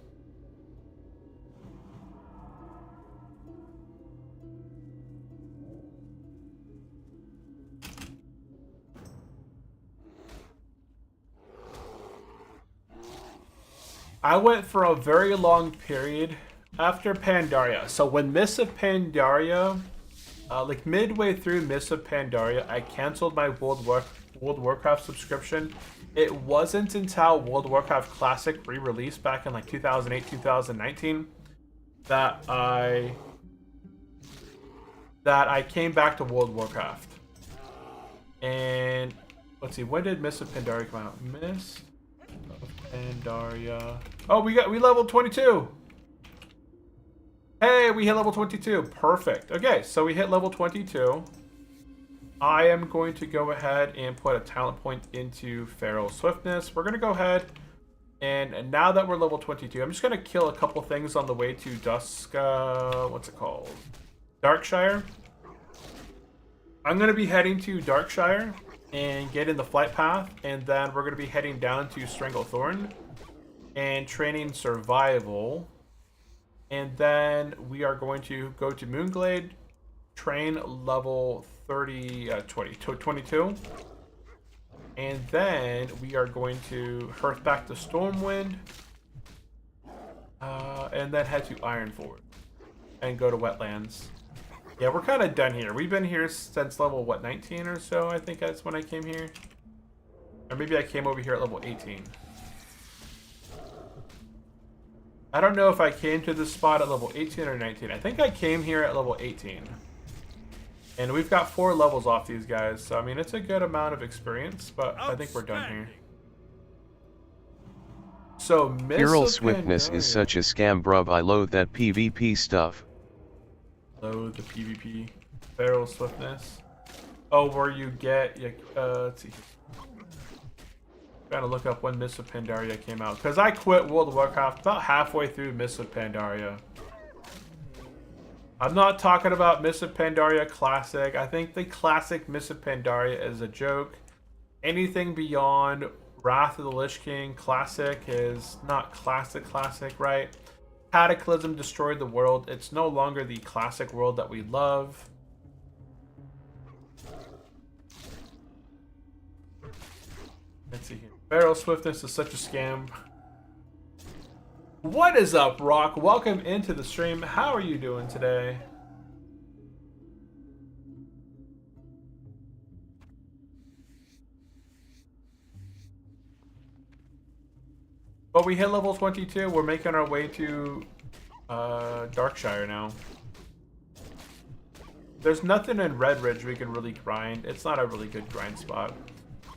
I went for a very long period after Pandaria. So when Mists of Pandaria, like midway through Mists of Pandaria, I canceled my World Warcraft subscription. It wasn't until World of Warcraft Classic re-released back in like 2008, 2019 that I came back to World of Warcraft. And let's see, when did Mists of Pandaria come out? Mists of Pandaria. Oh, we leveled 22. Hey, we hit level 22. Perfect. Okay, so we hit level 22. I am going to go ahead and put a talent point into Feral Swiftness. We're going to go ahead and now that we're level 22, I'm just going to kill a couple things on the way to what's it called? Darkshire. I'm going to be heading to Darkshire and get in the flight path, and then we're going to be heading down to Stranglethorn and training survival, and then we are going to go to Moonglade, train level 22, and then we are going to hearth back to Stormwind, and then head to Ironforge and go to Wetlands. Yeah, we're kind of done here. We've been here since level, what, 19 or so? I think that's when I came here. Or maybe I came over here at level 18. I don't know if I came to this spot at level 18 or 19. I think I came here at level 18. And we've got 4 levels off these guys. So, I mean, it's a good amount of experience, but I think we're done here. So, Feral Swiftness is such a scam, bruv. I loathe that PvP stuff. Load the PvP. Feral Swiftness. Oh, where you get... let's see. Trying to look up when Mists of Pandaria came out. Because I quit World of Warcraft about halfway through Mists of Pandaria. I'm not talking about Mists of Pandaria Classic. I think the classic Mists of Pandaria is a joke. Anything beyond Wrath of the Lich King Classic is not classic, right? Cataclysm destroyed the world. It's no longer the classic world that we love. Let's see here. Feral Swiftness is such a scam. What is up, Rock? Welcome into the stream. How are you doing today? But we hit level 22. We're making our way to Darkshire now. There's nothing in Red Ridge we can really grind. It's not a really good grind spot.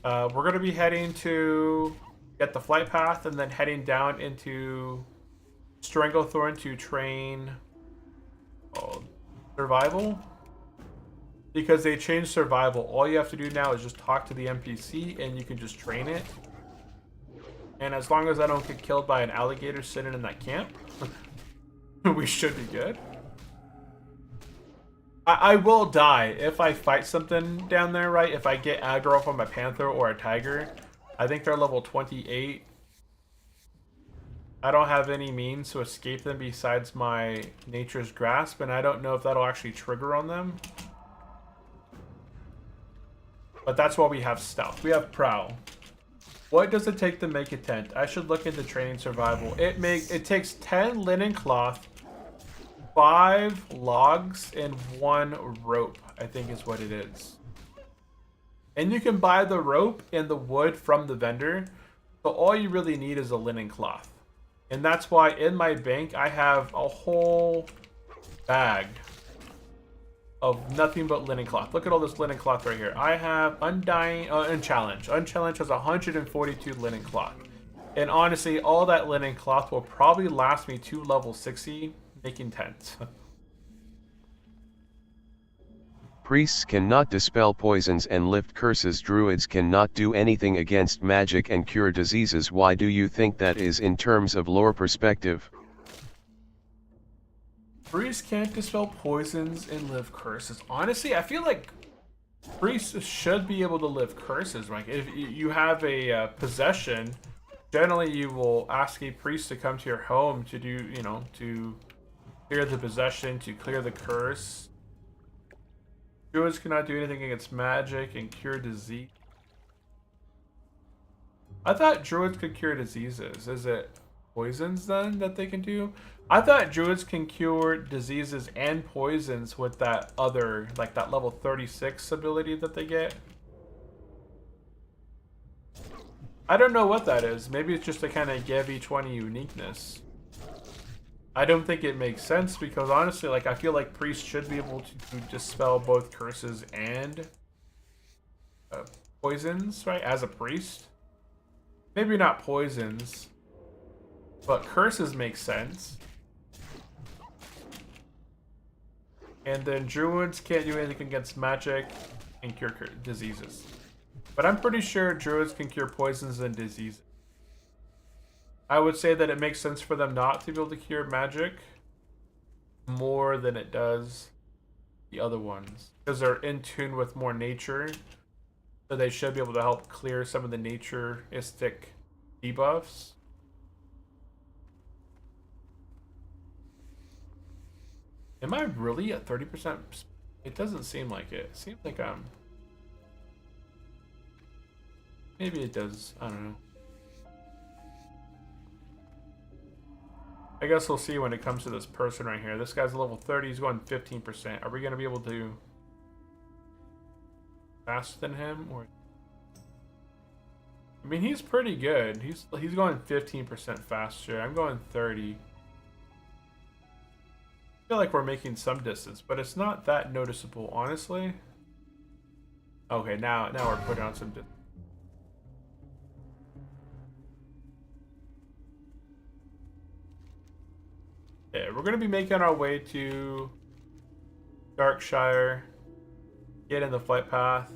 We're going to be heading to get the flight path and then heading down into Stranglethorn to train survival. Because they changed survival. All you have to do now is just talk to the NPC and you can just train it. And as long as I don't get killed by an alligator sitting in that camp, we should be good. I will die if I fight something down there, right? If I get aggro from a panther or a tiger. I think they're level 28. I don't have any means to escape them besides my nature's grasp, and I don't know if that'll actually trigger on them. But that's why we have stealth. We have prowl. What does it take to make a tent? I should look into training survival. It takes 10 linen cloth, 5 logs, and 1 rope, I think is what it is. And you can buy the rope and the wood from the vendor. So all you really need is a linen cloth. And that's why in my bank I have a whole bag of nothing but linen cloth. Look at all this linen cloth right here. I have Undying, Unchallenged. Unchallenged has 142 linen cloth. And honestly, all that linen cloth will probably last me to level 60 making tents. Priests cannot dispel poisons and lift curses. Druids cannot do anything against magic and cure diseases. Why do you think that is in terms of lore perspective? Priests can't dispel poisons and lift curses. Honestly, I feel like priests should be able to lift curses. Like if you have a possession, generally you will ask a priest to come to your home to do, to clear the possession, to clear the curse. Druids cannot do anything against magic and cure disease. I thought druids could cure diseases. Is it poisons then that they can do? I thought druids can cure diseases and poisons with that other, like that level 36 ability that they get. I don't know what that is. Maybe it's just to kind of give each one a uniqueness. I don't think it makes sense because honestly, like I feel like priests should be able to dispel both curses and poisons, right? As a priest, maybe not poisons, but curses make sense. And then druids can't do anything against magic and cure diseases, but I'm pretty sure druids can cure poisons and diseases. I would say that it makes sense for them not to be able to cure magic more than it does the other ones. Because they're in tune with more nature. So they should be able to help clear some of the naturistic debuffs. Am I really at 30%? It doesn't seem like it. It seems like I'm... Maybe it does. I don't know. I guess we'll see when it comes to this person right here. This guy's a level 30, he's going 15%. Are we going to be able to faster than him? Or I mean, he's pretty good. He's going 15% faster. I'm going 30. I feel like we're making some distance, but it's not that noticeable, honestly. Okay, now we're putting on some distance. Yeah, we're going to be making our way to Darkshire, get in the flight path,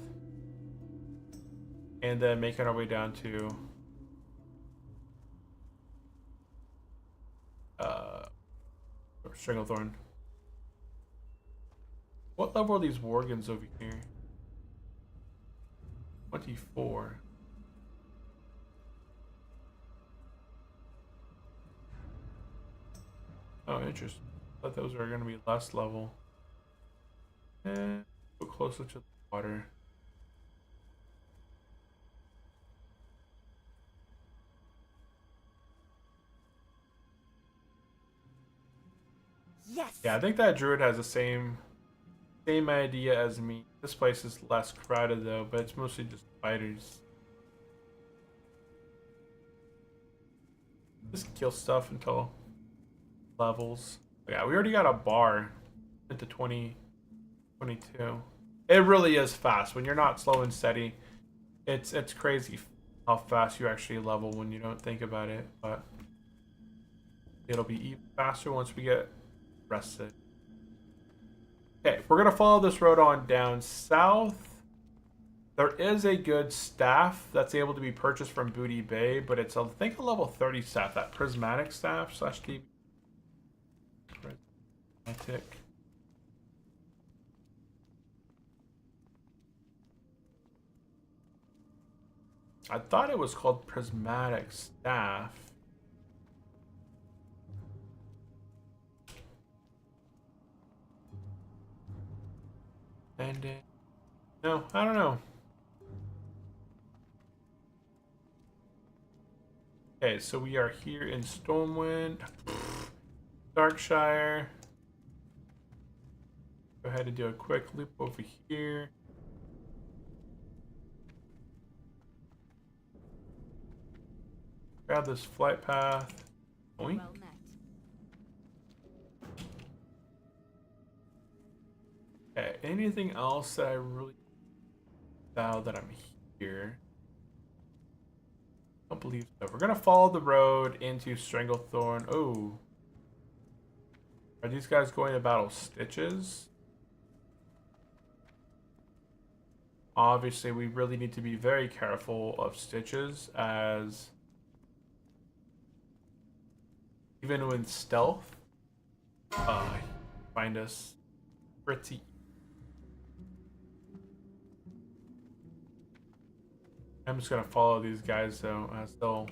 and then making our way down to Stranglethorn. What level are these Worgans over here? 24. Oh, interesting. I thought those were going to be less level. And go closer to the water. Yes. Yeah, I think that druid has the same idea as me. This place is less crowded though, but it's mostly just spiders. Just kill stuff until levels. Yeah, we already got a bar into 2022. It really is fast when you're not slow and steady. It's crazy how fast you actually level when you don't think about it, but it'll be even faster once we get rested. Okay, we're gonna follow this road on down south. There is a good staff that's able to be purchased from Booty Bay, but it's, I think, a level 30 staff, that prismatic staff slash DB. Prismatic. I thought it was called prismatic staff. And no, I don't know. Okay, so we are here in Stormwind, Darkshire. Go ahead and do a quick loop over here. Grab this flight path. Oink. Well met. Okay, anything else that I really now that I'm here? I don't believe so. We're gonna follow the road into Stranglethorn. Oh. Are these guys going to battle Stitches? Obviously, we really need to be very careful of Stitches, as even with stealth, find us pretty. I'm just gonna follow these guys though, as they'll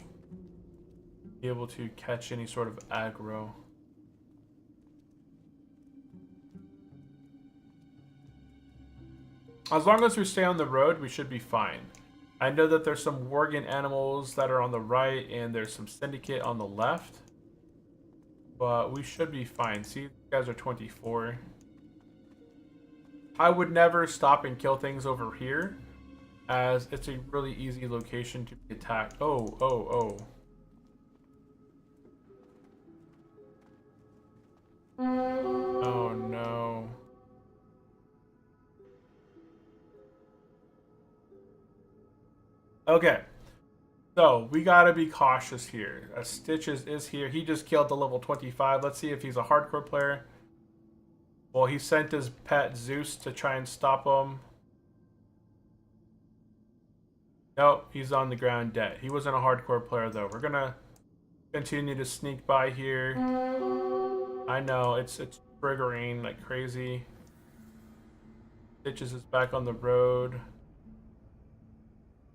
be able to catch any sort of aggro. As long as we stay on the road, we should be fine. I know that there's some Worgen animals that are on the right, and there's some Syndicate on the left. But we should be fine. See, these guys are 24. I would never stop and kill things over here, as it's a really easy location to be attacked. Oh. Oh no. Okay. So, we gotta be cautious here. As Stitches is here. He just killed the level 25. Let's see if he's a hardcore player. Well, he sent his pet Zeus to try and stop him. Nope, he's on the ground dead. He wasn't a hardcore player though. We're gonna continue to sneak by here. I know, it's triggering like crazy. Stitches is back on the road.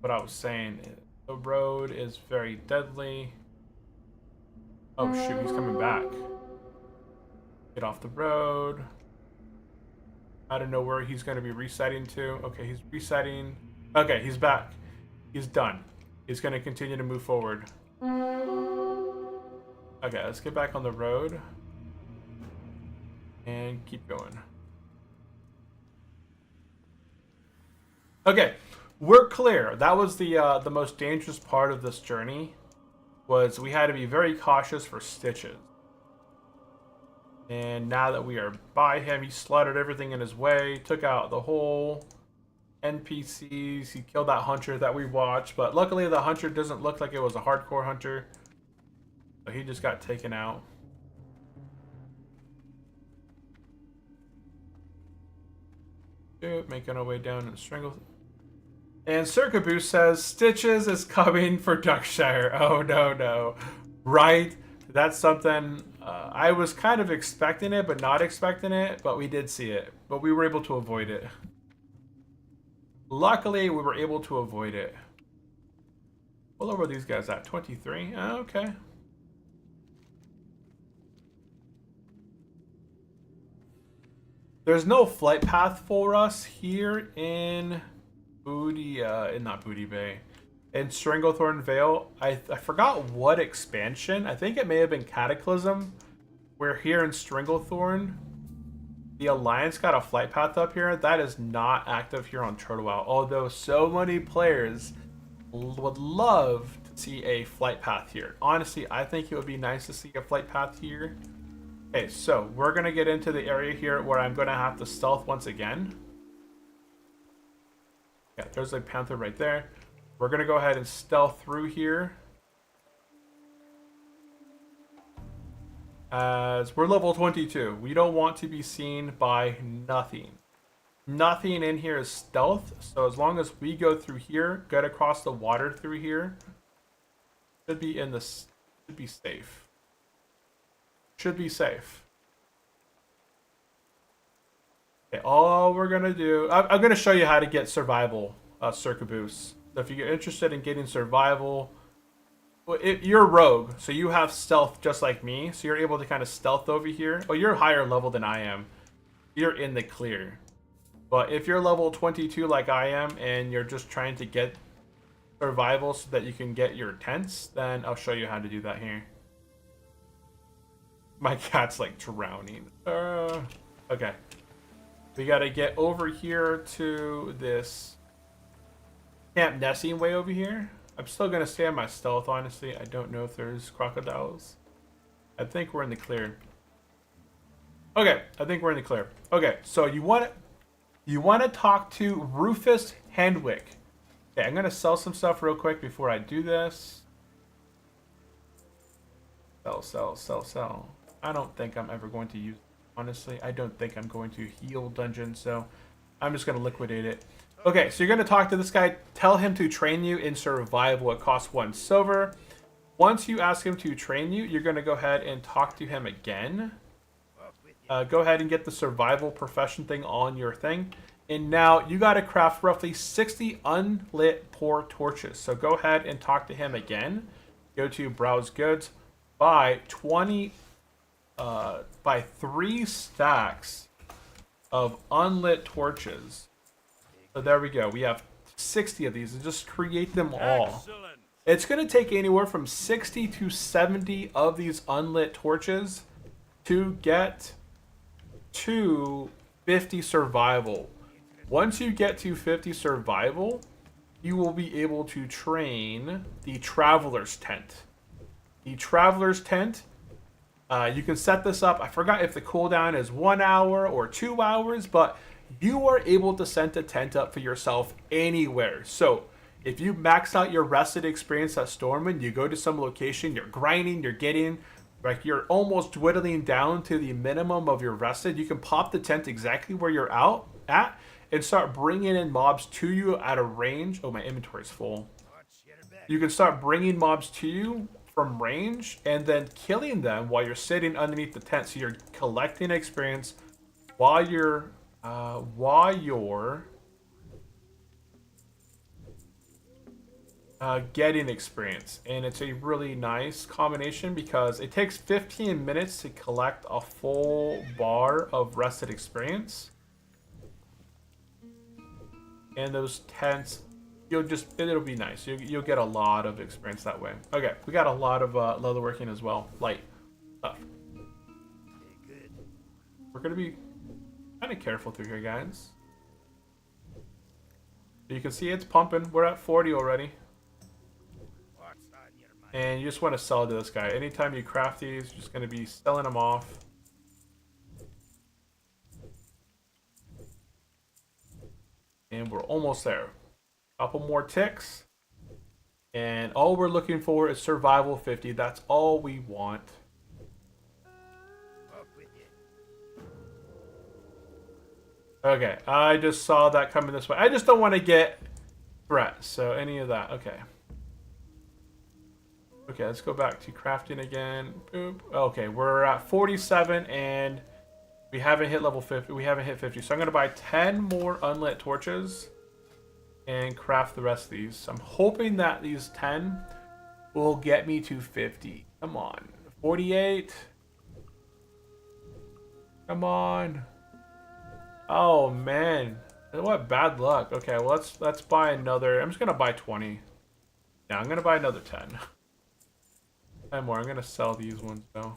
What I was saying, the road is very deadly. Oh shoot, he's coming back. Get off the road. I don't know where he's going to be resetting to. Okay, he's resetting. Okay, he's back. He's done. He's going to continue to move forward. Okay, let's get back on the road. And keep going. Okay, we're clear. That was the most dangerous part of this journey. Was we had to be very cautious for Stitches. And now that we are by him, he slaughtered everything in his way, took out the whole NPCs. He killed that hunter that we watched, but luckily the hunter doesn't look like it was a hardcore hunter. So he just got taken out. Making our way down and strangle. And Circaboo says, Stitches is coming for Darkshire. Oh, no. Right? That's something I was kind of expecting it, but not expecting it. But we did see it. But we were able to avoid it. Luckily, we were able to avoid it. What level are these guys at? 23? Oh, okay. There's no flight path for us here in not Booty Bay. In Stranglethorn Vale, I forgot what expansion. I think it may have been Cataclysm. Where here in Stranglethorn, the Alliance got a flight path up here. That is not active here on Turtlewell. Although so many players would love to see a flight path here. Honestly, I think it would be nice to see a flight path here. Okay, so we're going to get into the area here where I'm going to have to stealth once again. Yeah, there's a panther right there. We're going to go ahead and stealth through here. As we're level 22. We don't want to be seen by nothing. Nothing in here is stealth, so as long as we go through here, get across the water through here, should be in this. Should be safe. Should be safe. Okay, all we're gonna do, I'm gonna show you how to get survival circuit boosts. So if you're interested in getting survival, well, you're a rogue, so you have stealth just like me, so you're able to kind of stealth over here. Oh, you're higher level than I am. You're in the clear. But if you're level 22 like I am, and you're just trying to get survival so that you can get your tents, then I'll show you how to do that here. My cat's like drowning. Okay. We gotta get over here to this Camp Nessie way over here. I'm still gonna stay on my stealth, honestly. I don't know if there's crocodiles. I think we're in the clear. Okay, I think we're in the clear. Okay, so you want to talk to Rufus Handwick. Okay, I'm gonna sell some stuff real quick before I do this. Sell. I don't think I'm ever going to use. Honestly, I don't think I'm going to heal dungeon, so I'm just gonna liquidate it. Okay, so you're gonna talk to this guy. Tell him to train you in survival. It costs 1 silver. Once you ask him to train you, you're gonna go ahead and talk to him again. Go ahead and get the survival profession thing on your thing. And now you got to craft roughly 60 unlit poor torches. So go ahead and talk to him again. Go to browse goods. Buy 3 stacks of unlit torches. So there we go. We have 60 of these and just create them all. Excellent. It's going to take anywhere from 60 to 70 of these unlit torches to get to 50 survival. Once you get to 50 survival, you will be able to train the Traveler's Tent. The Traveler's Tent, you can set this up. I forgot if the cooldown is 1 hour or 2 hours, but you are able to set a tent up for yourself anywhere. So if you max out your rested experience at Stormwind, you go to some location, you're grinding, you're getting, like you're almost dwindling down to the minimum of your rested, you can pop the tent exactly where you're out at and start bringing in mobs to you at a range. Oh, my inventory is full. You can start bringing mobs to you from range and then killing them while you're sitting underneath the tent. So you're collecting experience while you're getting experience. And it's a really nice combination because it takes 15 minutes to collect a full bar of rested experience. And those tents, it'll be nice. You'll get a lot of experience that way. Okay, we got a lot of leatherworking as well, light stuff. We're gonna be kind of careful through here, guys. You can see it's pumping. We're at 40 already. And you just want to sell to this guy. Anytime you craft these, you're just going to be selling them off. And we're almost there. Couple more ticks. And all we're looking for is survival 50. That's all we want. Okay, I just saw that coming this way. I just don't want to get threat, so any of that. Okay. Okay, let's go back to crafting again. Boop. Okay, we're at 47 and we haven't hit level 50. We haven't hit 50. So I'm going to buy 10 more unlit torches and craft the rest of these. I'm hoping that these 10 will get me to 50. Come on. 48. Come on. Oh, man. What bad luck. Okay, well, let's buy another. I'm just going to buy 20. Yeah, I'm going to buy another 10. 10 more. I'm going to sell these ones, though.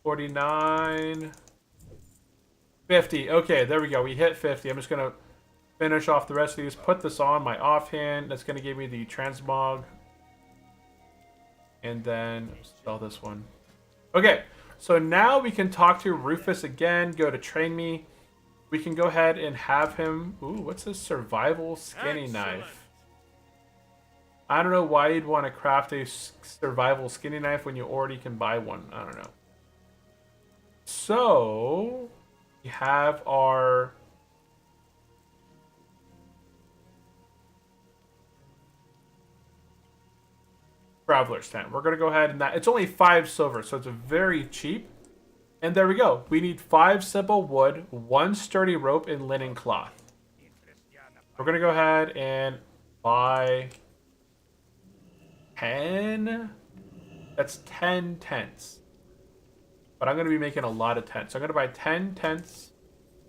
49. 50. Okay, there we go. We hit 50. I'm just going to finish off the rest of these. Put this on my offhand. That's going to give me the transmog. And then sell this one. Okay, so now we can talk to Rufus again. Go to train me. We can go ahead and have him... Ooh, what's this? Survival skinny knife. I don't know why you'd want to craft a survival skinny knife when you already can buy one. I don't know. So we have our traveler's tent. We're gonna go ahead and it's only 5 silver, so it's very cheap. And there we go. We need 5 simple wood, 1 sturdy rope, and linen cloth. We're gonna go ahead and buy 10. That's 10 tents. But I'm gonna be making a lot of tents. So I'm gonna buy 10 tents,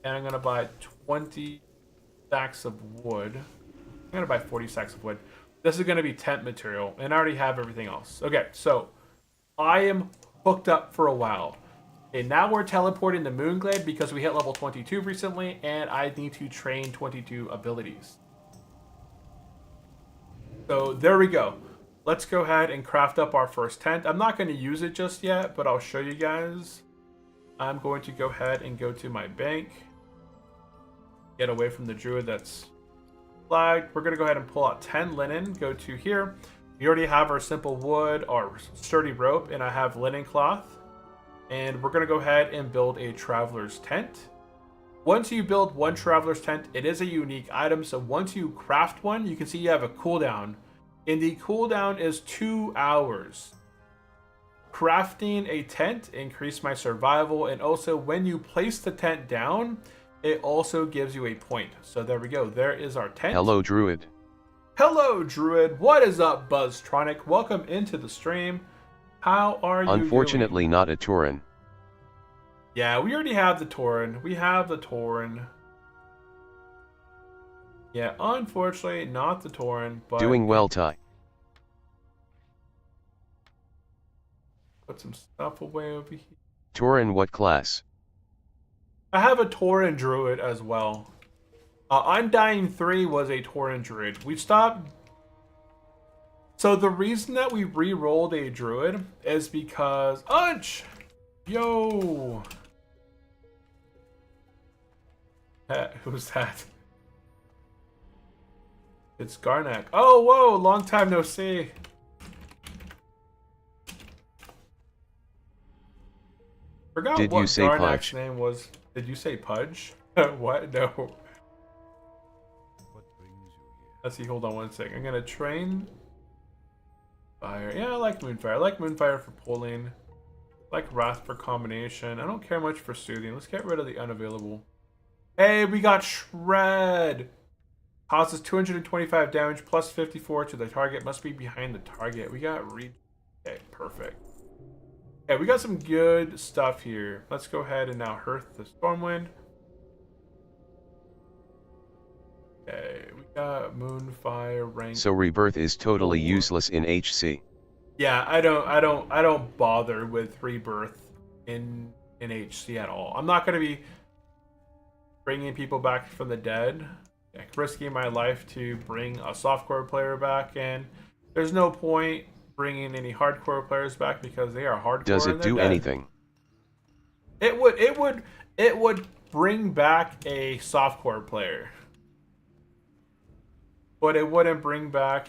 and I'm gonna buy 20 stacks of wood. I'm gonna buy 40 stacks of wood. This is gonna be tent material, and I already have everything else. Okay, so I am hooked up for a while. Okay, now we're teleporting to Moonglade because we hit level 22 recently, and I need to train 22 abilities. So there we go. Let's go ahead and craft up our first tent. I'm not going to use it just yet, but I'll show you guys. I'm going to go ahead and go to my bank. Get away from the druid that's flagged. We're going to go ahead and pull out 10 linen. Go to here. We already have our simple wood, our sturdy rope, and I have linen cloth. And we're going to go ahead and build a traveler's tent. Once you build one traveler's tent, it is a unique item. So once you craft one, you can see you have a cooldown. And the cooldown is 2 hours. Crafting a tent increased my survival. And also when you place the tent down, it also gives you a point. So there we go. There is our tent. Hello, Druid. Hello, Druid. What is up, Buzztronic? Welcome into the stream. How are you Unfortunately, doing? not a Tauren. Yeah, we already have the Tauren. We have the Tauren. Yeah, unfortunately, not the Tauren, but... Doing well, Ty. Put some stuff away over here. Tauren, what class? I have a Tauren Druid as well. Undying 3 was a Tauren Druid. We stopped... So the reason that we re-rolled a Druid is because... Unch! Yo! Who's that? It's Garnak. Oh, whoa! Long time no see. Forgot Did what you say Garnak's Pudge? name was. Did you say Pudge? What? No. Let's see. Hold on one second. I'm gonna train fire. Yeah, I like Moonfire. I like Moonfire for pulling. I like Wrath for combination. I don't care much for soothing. Let's get rid of the unavailable. Hey, we got Shred. Causes 225 damage plus 54 to the target. Must be behind the target. We got read. Okay, perfect. Okay, we got some good stuff here. Let's go ahead and now Hearth the Stormwind. Okay, we got Moonfire rank. So Rebirth is totally useless in HC. Yeah, I don't bother with Rebirth in HC at all. I'm not gonna be bringing people back from the dead. Risking my life to bring a softcore player back, and there's no point bringing any hardcore players back because they are hardcore. Does it do anything? It would bring back a softcore player, but it wouldn't bring back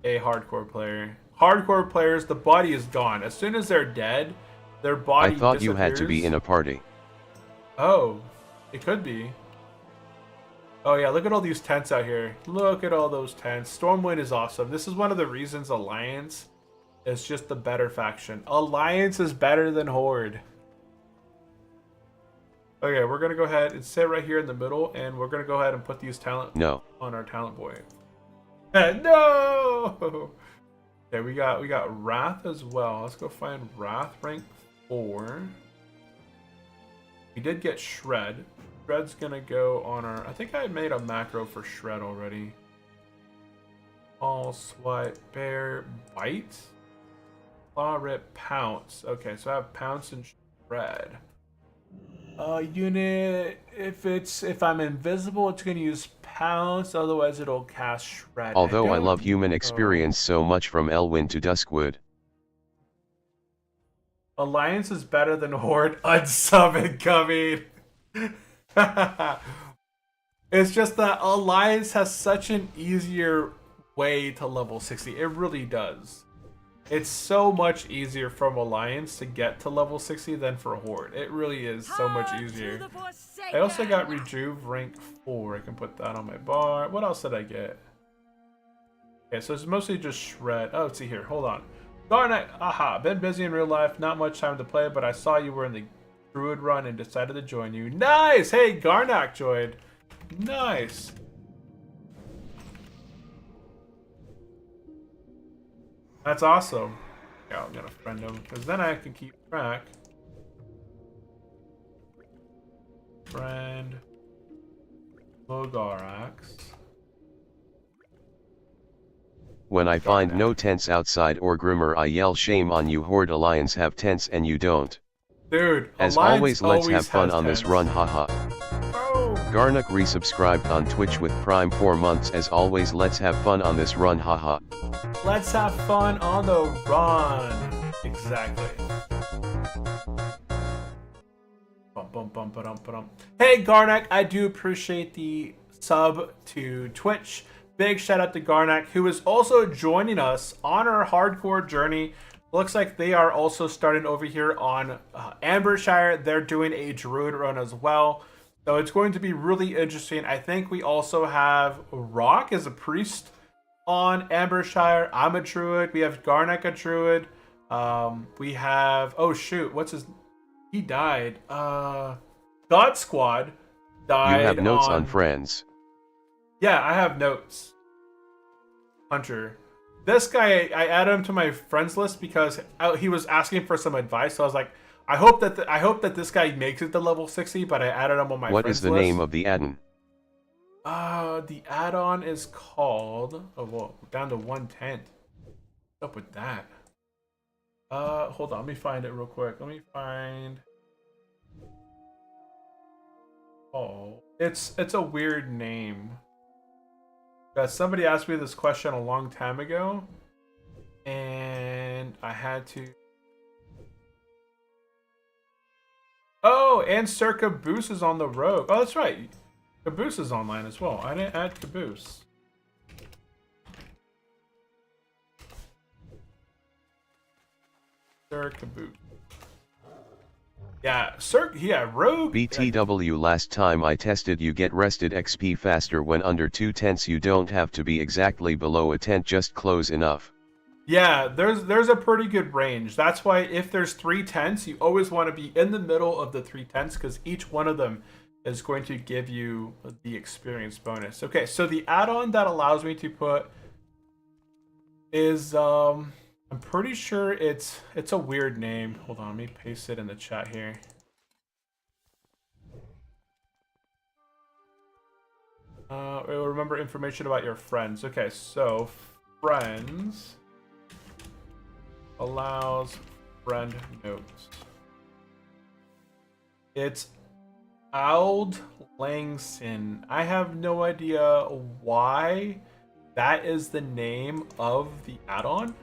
a hardcore player. Hardcore players, the body is gone. As soon as they're dead, their body I thought disappears. you had to be in a party. Oh, it could be. Oh yeah, look at all these tents out here. Look at all those tents. Stormwind is awesome. This is one of the reasons Alliance is just the better faction. Alliance is better than Horde. Okay, we're gonna go ahead and sit right here in the middle, and we're gonna go ahead and put these talent on our talent boy. No! Okay, we got Wrath as well. Let's go find Wrath rank 4. We did get Shred. Shred's gonna go on our... I think I made a macro for Shred already. All Swipe, Bear, Bite, Claw, Rip, Pounce. Okay, so I have Pounce and Shred. Unit, if I'm invisible, it's gonna use Pounce. Otherwise, it'll cast Shred. Although I love human experience so much from Elwyn to Duskwood. Alliance is better than Horde. Unsub incoming. It's just that Alliance has such an easier way to level 60. It really does. It's so much easier from Alliance to get to level 60 than for Horde. It really is so much easier. I also got Rejuve rank 4. I can put that on my bar. What else did I get? Okay, so it's mostly just Shred. Oh, let's see here. Hold on. Garnet, aha. Been busy in real life. Not much time to play, but I saw you were in the Druid run and decided to join you. Nice! Hey, Garnak joined. Nice. That's awesome. Yeah, I'm gonna friend him, because then I can keep track. Friend Logarax. When I find no tents outside or Grimmer, I yell shame on you. Horde Alliance have tents and you don't. Dude, as Alliance always, let's have fun has on this tents. run, haha. Oh. Garnock resubscribed on Twitch with Prime 4 months. As always, let's have fun on this run, haha. Let's have fun on the run. Exactly. Hey Garnak, I do appreciate the sub to Twitch. Big shout out to Garnak, who is also joining us on our hardcore journey. Looks like they are also starting over here on Ambershire. They're doing a druid run as well. So it's going to be really interesting. I think we also have Rock as a priest on Ambershire. I'm a druid. We have Garnak a druid. We have, oh shoot, what's his, he died. God Squad died. You have notes on friends. Yeah, I have notes. Hunter. This guy, I added him to my friends list because he was asking for some advice. So I was like, I hope that this guy makes it to level 60, but I added him on my friends list. What is the name of the add-on? The add-on is called, oh, well, down to 110. What's up with that? Hold on, let me find it real quick. Let me find. Oh, it's a weird name. Somebody asked me this question a long time ago, and I had to. Oh, and Sir Caboose is on the road. Oh, that's right. Caboose is online as well. I didn't add Caboose. Sir Caboose. Yeah, Sir. Yeah, Rogue. BTW, last time I tested, you get rested XP faster when under 2 tents. You don't have to be exactly below a tent, just close enough. Yeah, there's a pretty good range. That's why if there's 3 tents, you always want to be in the middle of the 3 tents, because each one of them is going to give you the experience bonus. Okay, so the add-on that allows me to put is I'm pretty sure it's a weird name. Hold on, let me paste it in the chat here. Remember information about your friends. Okay, so friends allows friend notes. It's Auld Langson. I have no idea why that is the name of the add-on,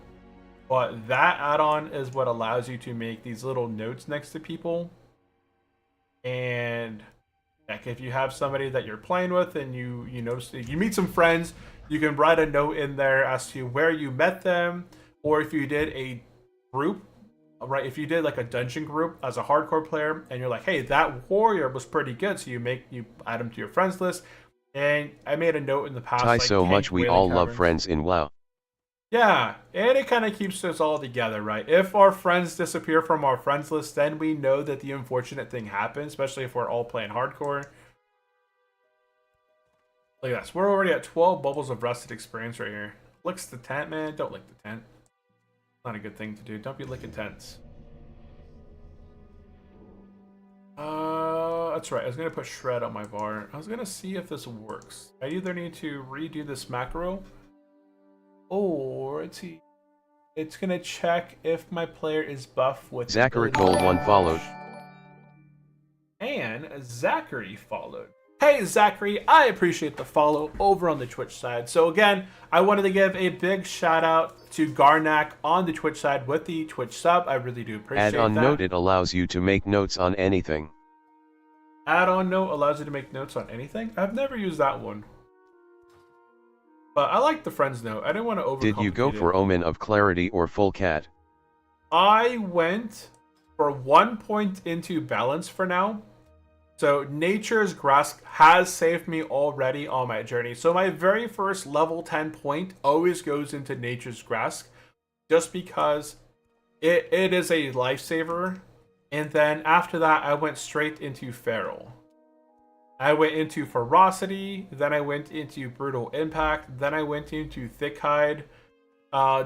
but that add-on is what allows you to make these little notes next to people. And like if you have somebody that you're playing with and you notice you meet some friends, you can write a note in there as to where you met them, or if you did a group, right? If you did like a dungeon group as a hardcore player, and you're like, hey, that warrior was pretty good, so you add them to your friends list. And I made a note in the past. Ty, like, so hey, much we all love friends in WoW. Yeah, and it kind of keeps us all together, right? If our friends disappear from our friends list, then we know that the unfortunate thing happened, especially if we're all playing hardcore. Look at this. We're already at 12 bubbles of rested experience right here. Licks the tent, man. Don't lick the tent. Not a good thing to do. Don't be licking tents. That's right. I was going to put Shred on my bar. I was going to see if this works. I either need to redo this macro, or it's going to check if my player is buff with Zachary Gold 1 followed. And Zachary followed. Hey Zachary, I appreciate the follow over on the Twitch side. So again, I wanted to give a big shout out to Garnak on the Twitch side with the Twitch sub. I really do appreciate that. Add-on note, it allows you to make notes on anything. Add-on note allows you to make notes on anything? I've never used that one. But I like the Friends note. I didn't want to overcomplicate Did you go for it. Omen of Clarity or Full Cat? I went for 1 point into balance for now. So Nature's Grasp has saved me already on my journey. So my very first level 10 point always goes into Nature's Grasp, just because it is a lifesaver. And then after that, I went straight into Feral. I went into Ferocity, then I went into Brutal Impact, then I went into Thick Hide.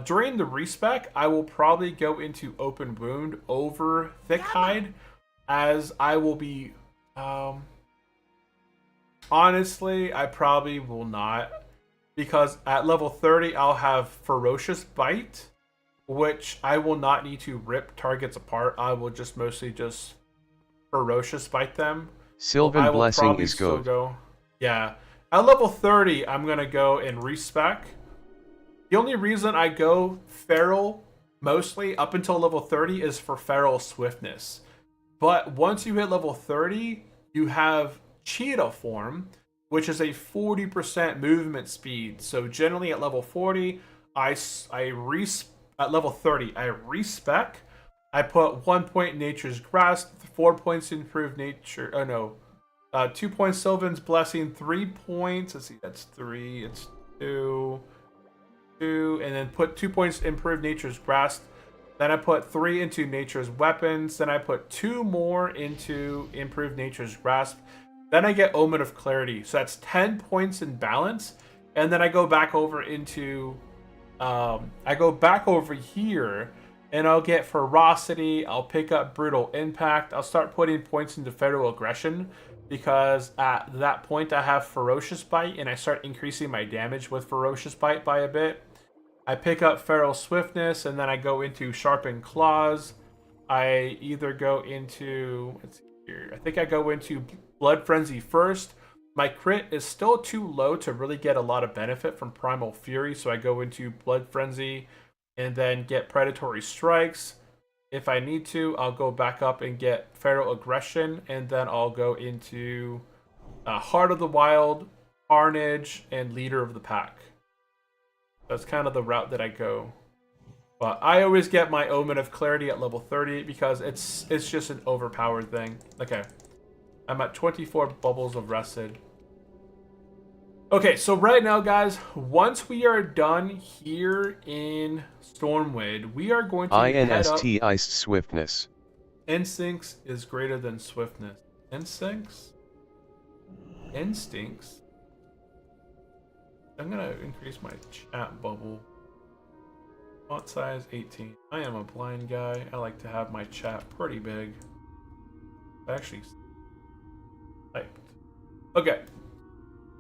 During the respec, I will probably go into Open Wound over Thick Hide, as I will be... honestly, I probably will not, because at level 30, I'll have Ferocious Bite, which I will not need to rip targets apart. I will just mostly just Ferocious Bite them. Sylvan I will Blessing probably is still good. go. Yeah. At level 30, I'm going to go and respec. The only reason I go Feral mostly up until level 30 is for Feral Swiftness. But once you hit level 30, you have Cheetah form, which is a 40% movement speed. So generally at level 40, at level 30, I respec. I put 1 point Nature's Grasp, 4 points Improved Nature. Oh no, 2 points Sylvan's Blessing, 3 points. Let's see, that's 3. It's 2, and then put 2 points Improved Nature's Grasp. Then I put 3 into Nature's Weapons. Then I put 2 more into Improved Nature's Grasp. Then I get Omen of Clarity. So that's 10 points in balance. And then I go back over into... I go back over here, and I'll get Ferocity. I'll pick up Brutal Impact. I'll start putting points into Feral Aggression, because at that point I have Ferocious Bite, and I start increasing my damage with Ferocious Bite by a bit. I pick up Feral Swiftness, and then I go into Sharpened Claws. I either go into... let's see here. I think I go into Blood Frenzy first. My crit is still too low to really get a lot of benefit from Primal Fury, so I go into Blood Frenzy and then get Predatory Strikes. If I need to, I'll go back up and get Feral Aggression, and then I'll go into Heart of the Wild, Carnage, and Leader of the Pack. That's kind of the route that I go. But I always get my Omen of Clarity at level 30 because it's just an overpowered thing. Okay. I'm at 24 bubbles of rested. Okay, so right now, guys, once we are done here in Stormwind, we are going to head up... INST iced swiftness. Instincts is greater than swiftness. Instincts? Instincts? I'm gonna increase my chat bubble. Font size 18. I am a blind guy. I like to have my chat pretty big. Actually, typed. Okay.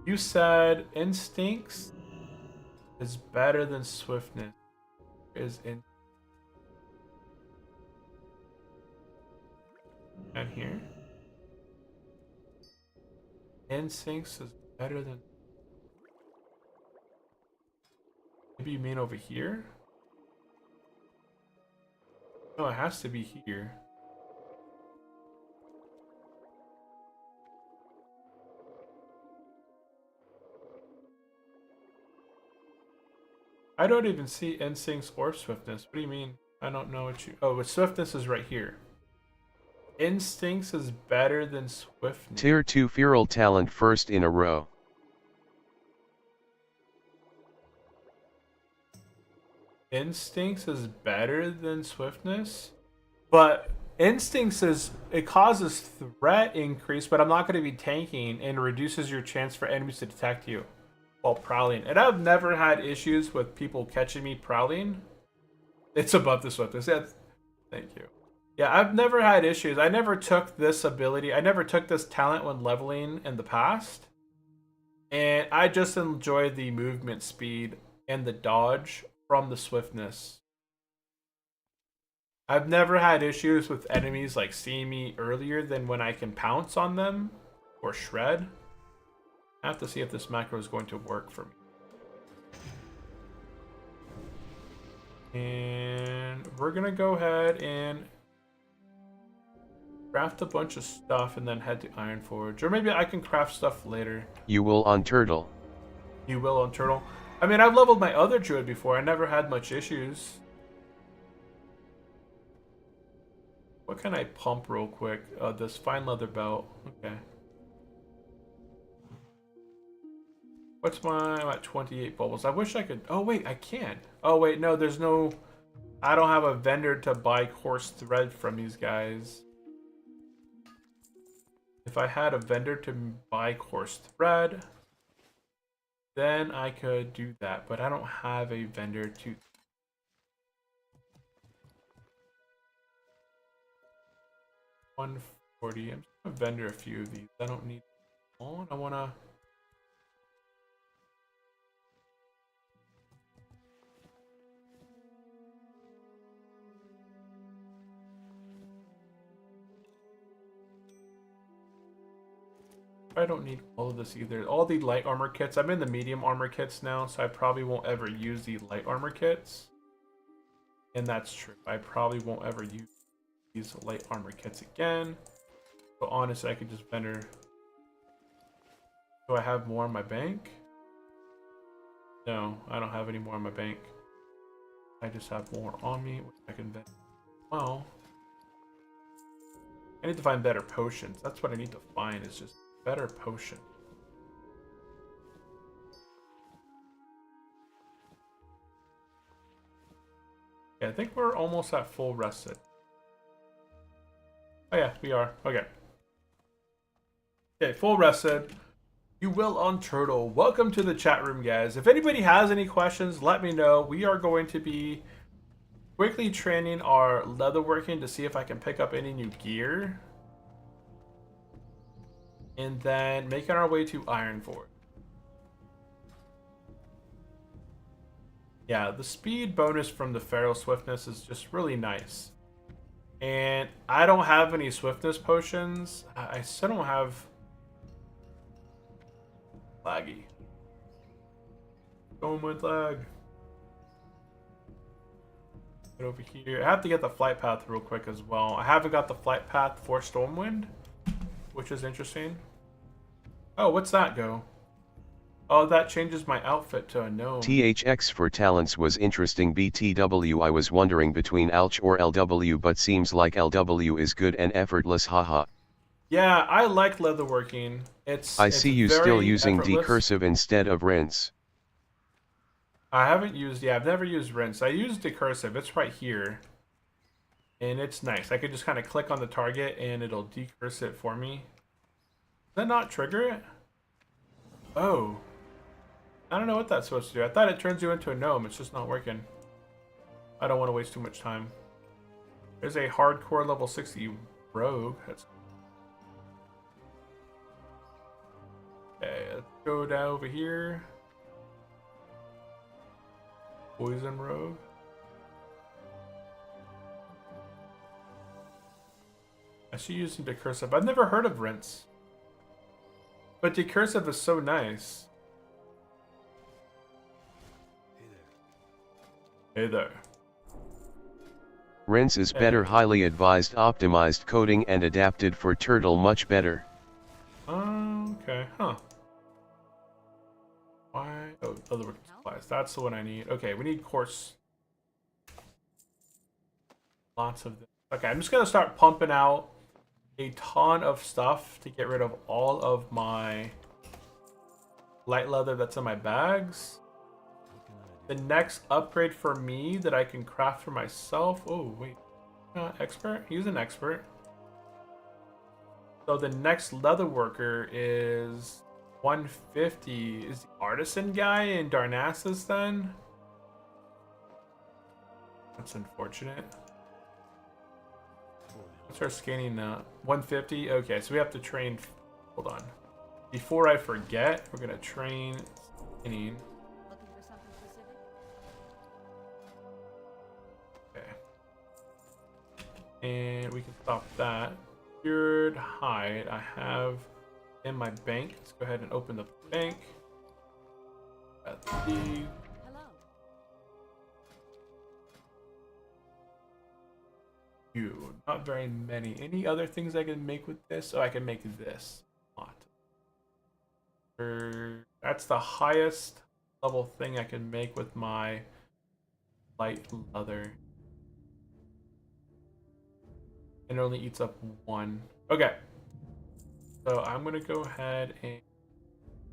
You said instincts is better than swiftness. Is in and here. Instincts is better than... maybe you mean over here? No, it has to be here. I don't even see instincts or swiftness. What do you mean? I don't know what you... oh, but swiftness is right here. Instincts is better than swiftness. Tier 2 feral talent first in a row. Instincts is better than swiftness? But instincts is... it causes threat increase, but I'm not going to be tanking, and reduces your chance for enemies to detect you while prowling. And I've never had issues with people catching me prowling. It's above the swiftness. Yeah, thank you. Yeah, I've never had issues. I never took this ability. I never took this talent when leveling in the past. And I just enjoy the movement speed and the dodge from the swiftness. I've never had issues with enemies like seeing me earlier than when I can pounce on them or shred. I have to see if this macro is going to work for me. And we're going to go ahead and craft a bunch of stuff and then head to Ironforge. Or maybe I can craft stuff later. You will on turtle. You will on turtle. I mean, I've leveled my other druid before. I never had much issues. What can I pump real quick? This fine leather belt. Okay. What's I'm at 28 bubbles. I wish I could. Oh, wait, I can. Oh, wait, no, there's no. I don't have a vendor to buy coarse thread from these guys. If I had a vendor to buy coarse thread, then I could do that. But I don't have a vendor to. 140. I'm just gonna vendor a few of these. I don't need all. I wanna. I don't need all of this either. All the light armor kits. I'm in the medium armor kits now, so I probably won't ever use the light armor kits. And that's true. I probably won't ever use these light armor kits again. But honestly, I could just vendor. Do I have more in my bank? No, I don't have any more in my bank. I just have more on me, which I can vendor. Well, I need to find better potions. That's what I need to find, is just better potion. Yeah, I think we're almost at full rested. Oh yeah, we are. Okay. Okay, full rested. You will on Turtle. Welcome to the chat room, guys. If anybody has any questions, let me know. We are going to be quickly training our leatherworking to see if I can pick up any new gear. And then making our way to Ironforge. Yeah, the speed bonus from the Feral Swiftness is just really nice. And I don't have any Swiftness potions. I still don't have... Laggy. Going with lag. Get over here. I have to get the flight path real quick as well. I haven't got the flight path for Stormwind, which is interesting. Oh, what's that go? Oh, that changes my outfit to a gnome. THX for talents was interesting. BTW, I was wondering between ALCH or LW, but seems like LW is good and effortless, haha. Yeah, I like leatherworking. I see you still using effortless. decursive instead of rinse. I haven't used, yeah, I've never used rinse. I used decursive, it's right here. And it's nice. I could just kind of click on the target and it'll decurse it for me. Does that not trigger it? Oh. I don't know what that's supposed to do. I thought it turns you into a gnome. It's just not working. I don't want to waste too much time. There's a hardcore level 60 rogue. That's... Okay, let's go down over here. Poison rogue. I should use some decursive. I've never heard of rinse. But decursive is so nice. Hey there. Rinse is better, highly advised, optimized coding and adapted for turtle, much better. Okay, huh. Why? Oh, other working supplies. That's the one I need. Okay, we need course. Lots of this. Okay, I'm just gonna start pumping out a ton of stuff to get rid of all of my light leather that's in my bags. The next upgrade for me that I can craft for myself. Oh, wait. Expert? He's an expert. So the next leather worker is 150. Is the artisan guy in Darnassus then? That's unfortunate. What's our scanning now? 150? Okay, so we have to train. Hold on. Before I forget, we're going to train scanning. Looking for something specific? Okay. And we can stop that. Cured hide I have in my bank. Let's go ahead and open the bank. Got the Hello. few. Not very many. Any other things I can make with this? Oh, I can make this. A lot. That's the highest level thing I can make with my light leather. And it only eats up 1. Okay. So I'm gonna go ahead and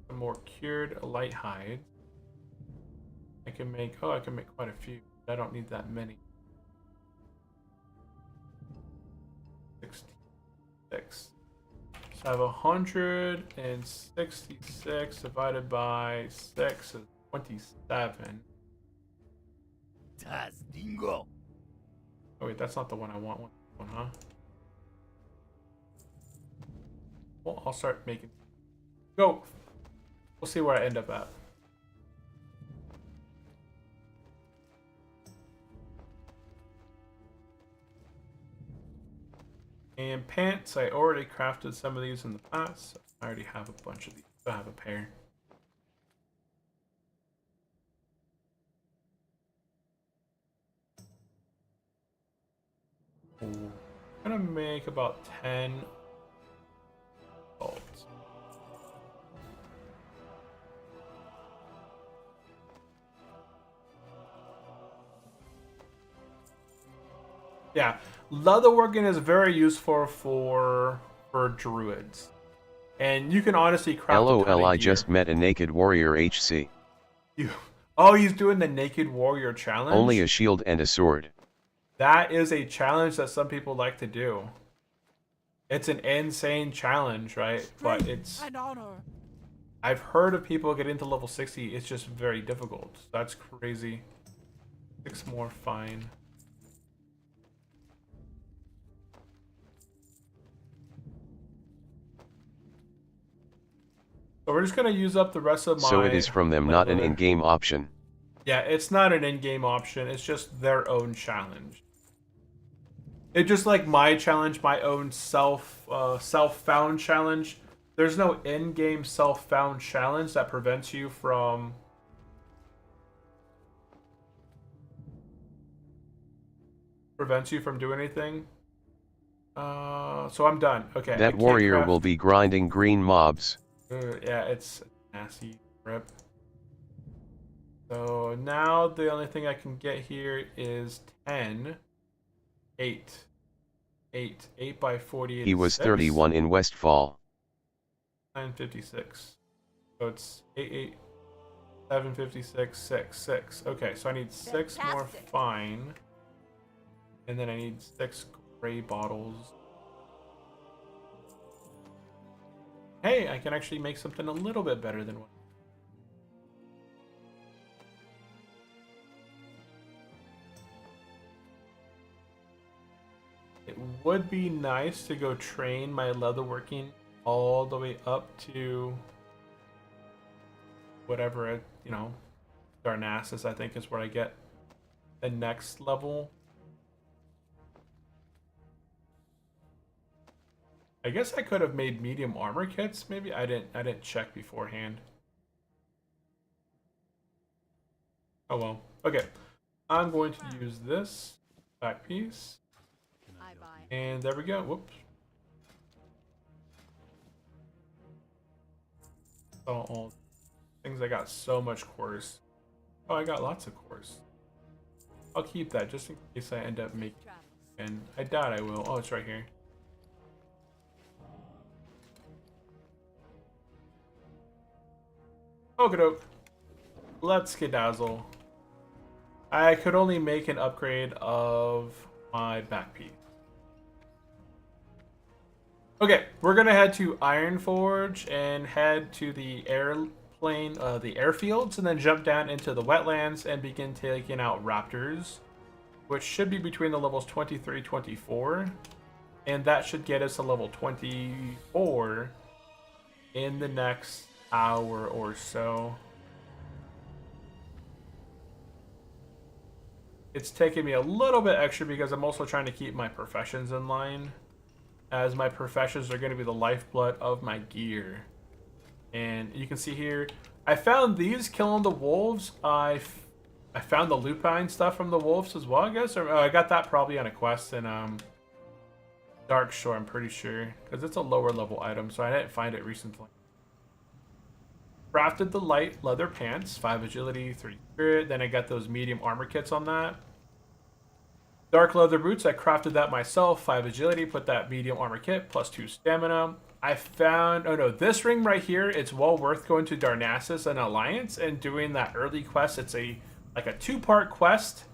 some more cured light hide. I can make quite a few. I don't need that many. 66. So I have 166 divided by 6 is 27. Tas dingo. Oh wait, that's not the one I want. One, huh? Well, I'll start making. Go. We'll see where I end up at. And pants, I already crafted some of these in the past. So I already have a bunch of these. I have a pair. I'm gonna make about 10 bolts. Yeah, leatherworking is very useful for druids, and you can honestly craft. LOL, I just met a naked warrior HC. Oh, he's doing the naked warrior challenge. Only a shield and a sword. That is a challenge that some people like to do. It's an insane challenge, right? But it's. And honor. I've heard of people getting to level 60. It's just very difficult. That's crazy. 6 more, fine. So we're just gonna use up the rest of my. So it is from them, not an in-game option. Yeah, it's not an in-game option. It's just their own challenge. It's just like my challenge, my own self-found challenge. There's no in-game self-found challenge that prevents you from doing anything. So I'm done. Okay. That warrior will be grinding green mobs. Yeah, it's nasty rip. So now the only thing I can get here is 10. 8 by 48. He was 31 in Westfall. 956. So it's 8, 756, 6. Okay, so I need 6 more Fantastic. fine. And then I need 6 gray bottles. Hey, I can actually make something a little bit better than what. It would be nice to go train my leatherworking all the way up to whatever, Darnassus, I think, is where I get the next level. I guess I could have made medium armor kits, maybe. I didn't check beforehand. Oh well. Okay. I'm going to use this back piece. I buy. And there we go. Whoops. All things. I got so much cores. Oh, I got lots of cores. I'll keep that just in case I end up making. And I doubt I will. Oh, it's right here. Okie-doke. Let's skedazzle. I could only make an upgrade of my back piece. Okay, we're gonna head to Ironforge and head to the airplane, the airfields, and then jump down into the wetlands and begin taking out raptors, which should be between the levels 23, 24, and that should get us to level 24 in the next hour or so. It's taking me a little bit extra because I'm also trying to keep my professions in line, as my professions are going to be the lifeblood of my gear. And you can see here, I found these killing the wolves. I found the lupine stuff from the wolves as well, I guess. Or I got that probably on a quest in Darkshore, I'm pretty sure, because it's a lower level item, so I didn't find it recently. crafted the light leather pants, 5 agility, 3 spirit. Then I got those medium armor kits on that. Dark leather boots, I crafted that myself, 5 agility, put that medium armor kit, plus 2 stamina. I found, oh no, this ring right here, it's well worth going to Darnassus and Alliance and doing that early quest. It's like a 2-part quest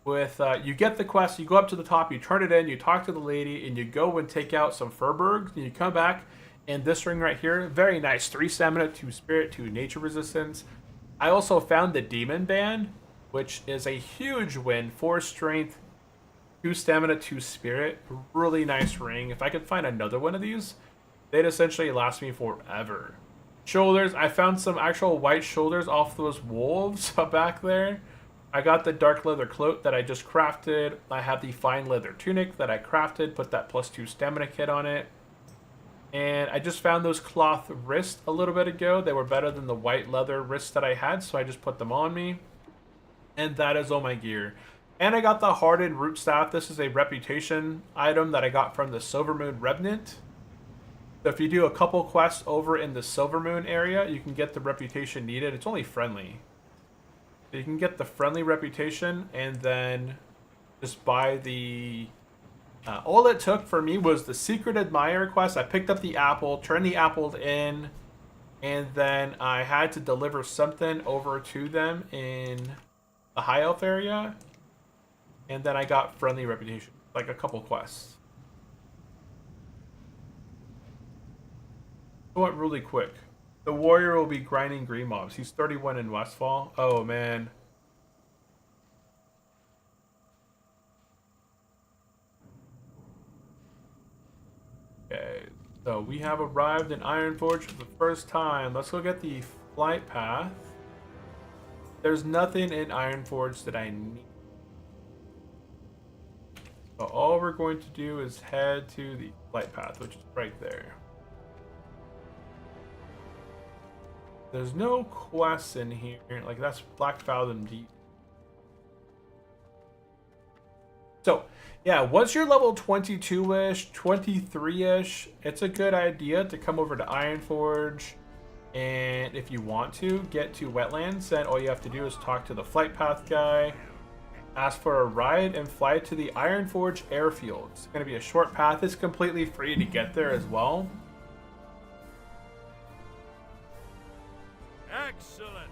with, you get the quest, you go up to the top, you turn it in, you talk to the lady, and you go and take out some Furbergs, and you come back, and this ring right here, very nice, 3 stamina, 2 spirit, 2 nature resistance. I also found the Demon Band, which is a huge win, 4 strength, 2 stamina, 2 spirit, really nice ring. If I could find another one of these, they'd essentially last me forever. Shoulders, I found some actual white shoulders off those wolves back there. I got the dark leather cloak that I just crafted. I have the fine leather tunic that I crafted, put that plus 2 stamina kit on it. And I just found those cloth wrists a little bit ago. They were better than the white leather wrists that I had, so I just put them on me. And that is all my gear. And I got the hardened root staff. This is a reputation item that I got from the Silvermoon Revenant. So if you do a couple quests over in the Silvermoon area, you can get the reputation needed. It's only friendly. So you can get the friendly reputation and then just buy the... all it took for me was the Secret Admirer quest. I picked up the apple, turned the apple in, and then I had to deliver something over to them in the High Elf area. And then I got friendly reputation, like a couple quests. I went really quick. The warrior will be grinding green mobs. He's 31 in Westfall. Oh man. Okay, so we have arrived in Ironforge for the first time. Let's go get the flight path. There's nothing in Ironforge that I need. So all we're going to do is head to the flight path, which is right there. There's no quests in here. Like, that's Black Fathom Deep. So, yeah, once you're level 22-ish, 23-ish, it's a good idea to come over to Ironforge. And if you want to get to Wetlands, then all you have to do is talk to the flight path guy. Ask for a ride and fly to the Ironforge airfield. It's going to be a short path. It's completely free to get there as well. Excellent.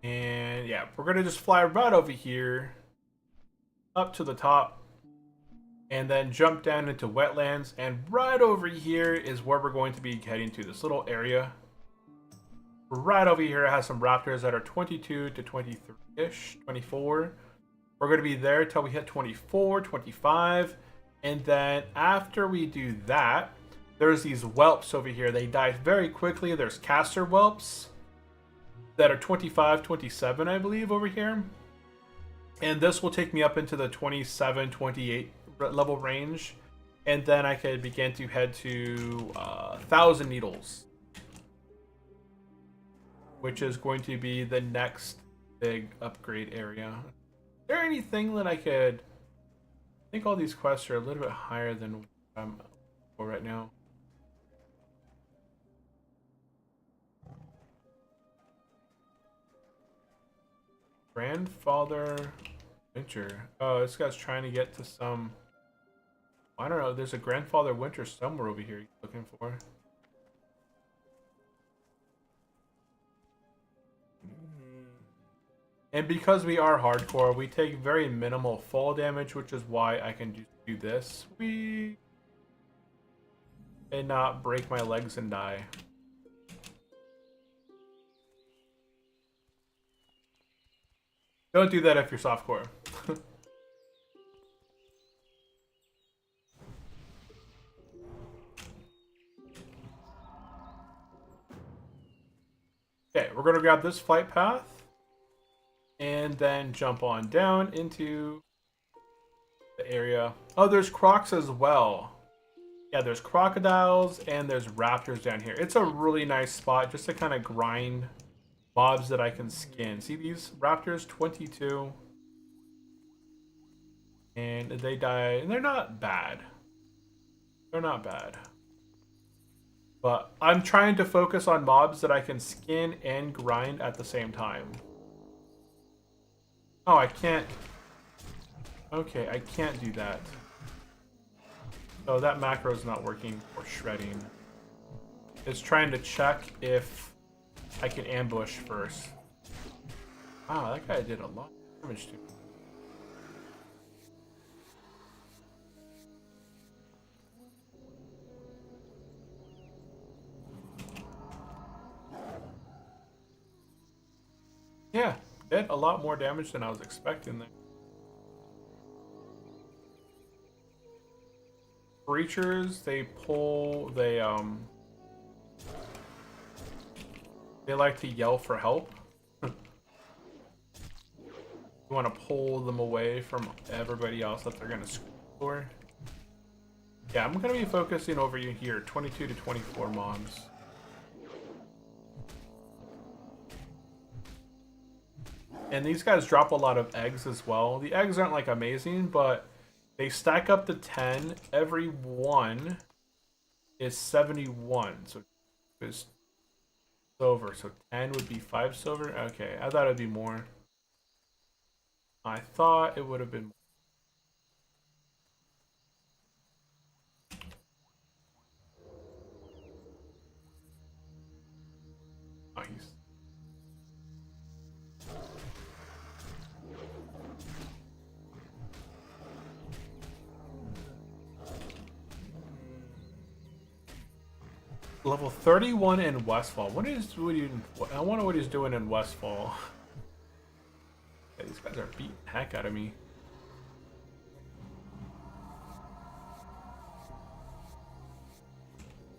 And yeah, we're gonna just fly right over here up to the top and then jump down into Wetlands, and right over here is where we're going to be heading to, this little area. Right over here it has some raptors that are 22 to 23-ish, 24. We're going to be there till we hit 24, 25, and then after we do that, there's these whelps over here. They die very quickly. There's caster whelps that are 25, 27, I believe, over here. And this will take me up into the 27, 28 level range. And then I could begin to head to 1,000 Needles, which is going to be the next big upgrade area. Is there anything that I could... I think all these quests are a little bit higher than what I'm for right now. Grandfather Winter. Oh, this guy's trying to get to some... I don't know, there's a Grandfather Winter somewhere over here he's looking for. And because we are hardcore, we take very minimal fall damage, which is why I can do this. And not break my legs and die. Don't do that if you're softcore. gonna grab this flight path and then jump on down into the area. Oh, there's crocs as well. Yeah, there's crocodiles and there's raptors down here. It's a really nice spot just to kind of grind mobs that I can skin. See these raptors? 22. And they die, and they're not bad. They're not bad. But I'm trying to focus on mobs that I can skin and grind at the same time. Oh, I can't. Okay, I can't do that. So that macro is not working for shredding. It's trying to check if I can ambush first. Wow, that guy did a lot of damage to me. Yeah, did a lot more damage than I was expecting there. Creatures, they like to yell for help. You want to pull them away from everybody else that they're gonna scream for. Yeah, I'm gonna be focusing over here, 22 to 24 mobs. And these guys drop a lot of eggs as well. The eggs aren't like amazing, but they stack up to 10. Every one is 71. So it's silver. So 10 would be 5 silver. Okay, I thought it'd be more. I thought it would have been more. Nice. Level 31 in Westfall. I wonder what he's doing in Westfall. Yeah, these guys are beating the heck out of me.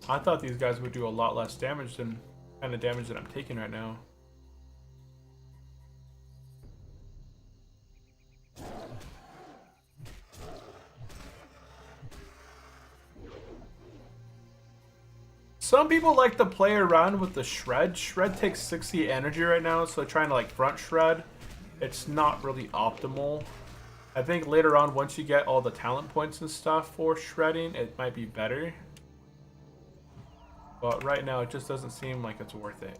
I thought these guys would do a lot less damage than kind of damage that I'm taking right now. Some people like to play around with the shred. Shred takes 60 energy right now, so trying to like front shred, it's not really optimal. I think later on, once you get all the talent points and stuff for shredding, it might be better. But right now, it just doesn't seem like it's worth it.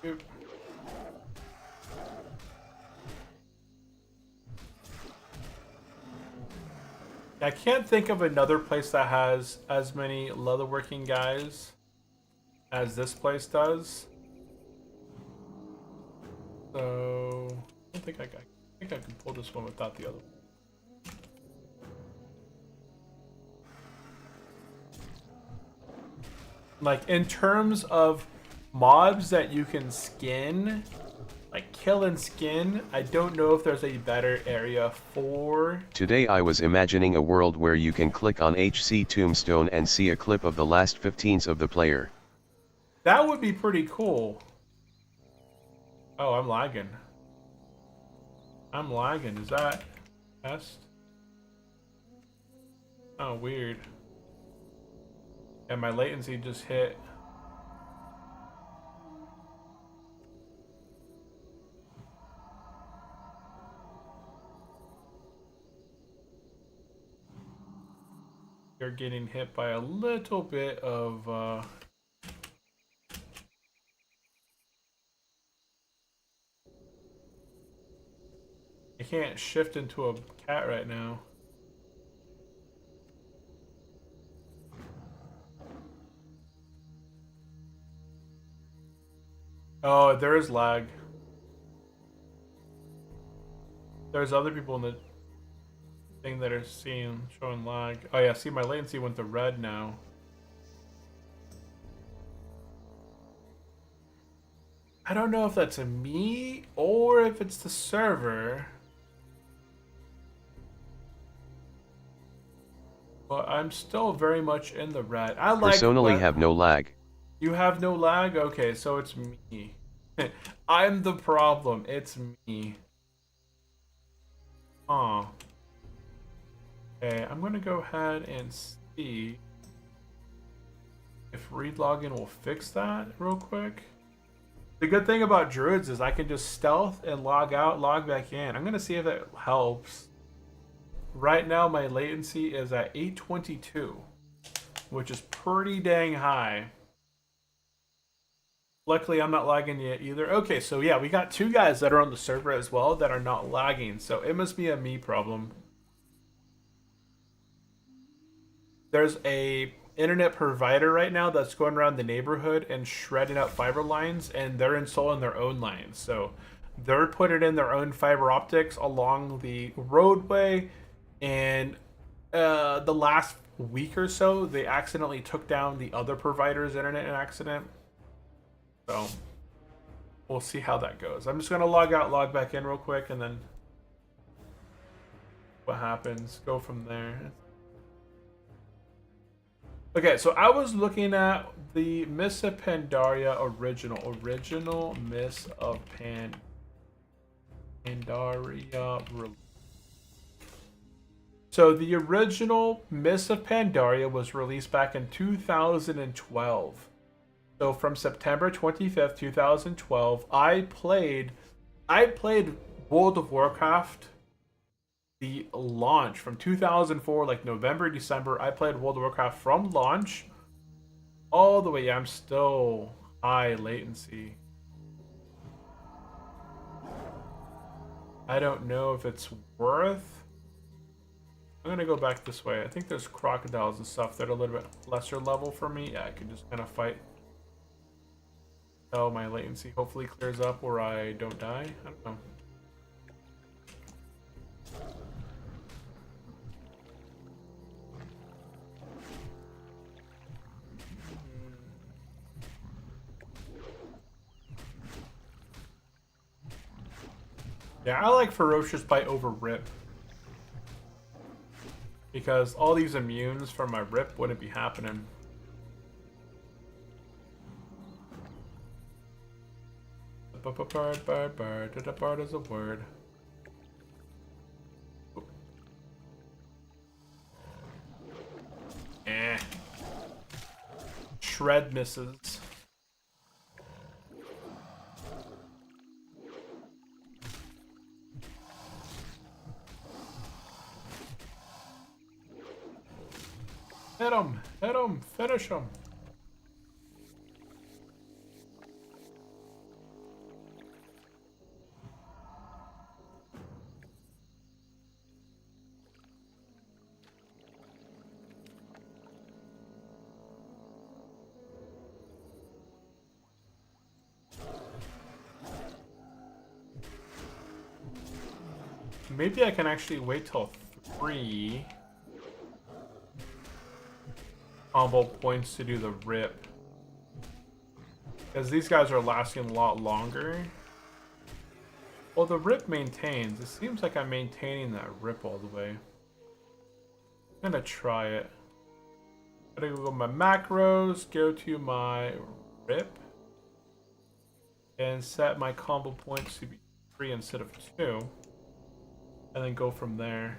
Oop. I can't think of another place that has as many leatherworking guys as this place does. So I think I can pull this one without the other one. Like in terms of mobs that you can skin, like kill and skin, I don't know if there's a better area for. Today I was imagining a world where you can click on HC Tombstone and see a clip of the last 15s of the player. That would be pretty cool. Oh, I'm lagging. I'm lagging. Is that test? Oh, weird. Yeah, my latency just hit. You're getting hit by a little bit of I can't shift into a cat right now. Oh, there is lag. There's other people in the thing that is showing lag. Oh yeah, see my latency went to red now. I don't know if that's a me or if it's the server. But I'm still very much in the red. I like Personally red. have no lag. You have no lag? Okay, so it's me. I'm the problem. It's me. Huh. Okay, I'm gonna go ahead and see if read login will fix that real quick. The good thing about druids is I can just stealth and log out, log back in. I'm gonna see if that helps. Right now my latency is at 822, which is pretty dang high. Luckily I'm not lagging yet either. Okay, so yeah, we got two guys that are on the server as well that are not lagging, so it must be a me problem. There's a internet provider right now that's going around the neighborhood and shredding up fiber lines, and they're installing their own lines. So they're putting in their own fiber optics along the roadway, and the last week or so they accidentally took down the other provider's internet in accident. So we'll see how that goes. I'm just gonna log out, log back in real quick, and then what happens, go from there. Okay, so I was looking at the Miss of Pandaria original Miss of Pandaria. So the original Miss of Pandaria was released back in 2012. So from September 25th, 2012, I played World of Warcraft. The launch from 2004, like November, December, I played World of Warcraft from launch all the way. Yeah, I'm still high latency. I don't know if it's worth. I'm gonna go back this way. I think there's crocodiles and stuff that are a little bit lesser level for me. Yeah, I can just kind of fight. Oh, my latency hopefully clears up where I don't die. I don't know. Yeah, I like Ferocious Bite over Rip. Because all these immunes from my Rip wouldn't be happening. Bard is a word. Shred misses. Hit him, finish him. Maybe I can actually wait till 3 combo points to do the Rip. Because these guys are lasting a lot longer. Well, the Rip maintains. It seems like I'm maintaining that Rip all the way. I'm gonna try it. I'm gonna go to my macros, go to my Rip, and set my combo points to be 3 instead of 2. And then go from there.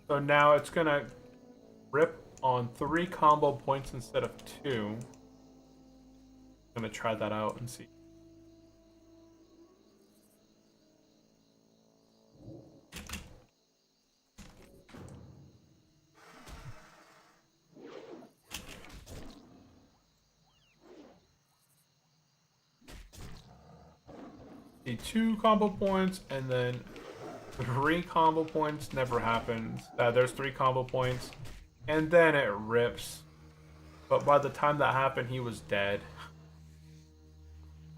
So now it's gonna Rip on 3 combo points instead of 2. I'm gonna try that out and see. See 2 combo points and then 3 combo points never happens. There's 3 combo points, and then it rips. But by the time that happened, he was dead.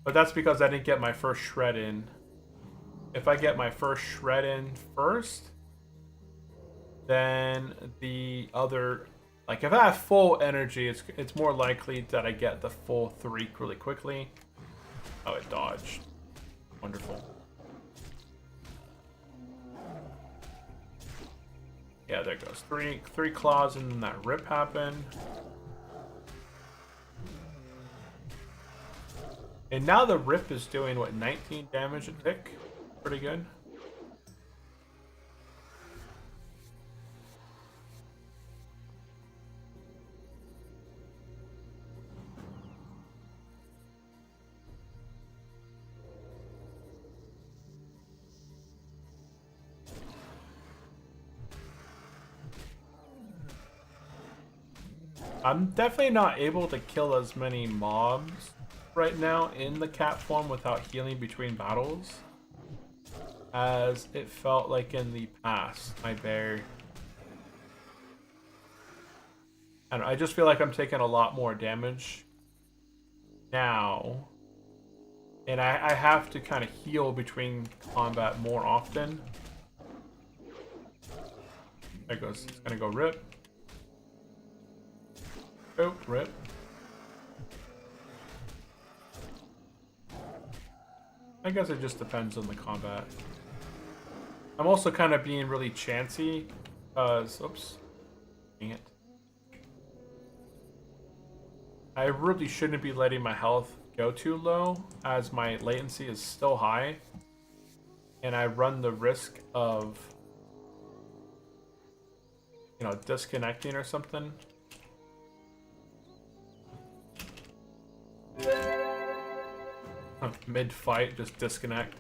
But that's because I didn't get my first shred in. if I get my first shred in first, then the other, like if I have full energy, it's more likely that I get the full 3 really quickly. Oh, it dodged. Wonderful. Yeah, there it goes. Three claws, and then that rip happened. And now the rip is doing, what, 19 damage a tick? Pretty good. I'm definitely not able to kill as many mobs right now in the cat form without healing between battles as it felt like in the past. My bear. I just feel like I'm taking a lot more damage now. And I have to kind of heal between combat more often. There it goes. It's gonna go rip. Oh, rip. I guess it just depends on the combat. I'm also kind of being really chancy because, oops, dang it. I really shouldn't be letting my health go too low as my latency is still high. And I run the risk of, you know, disconnecting or something. Mid-fight, just disconnect.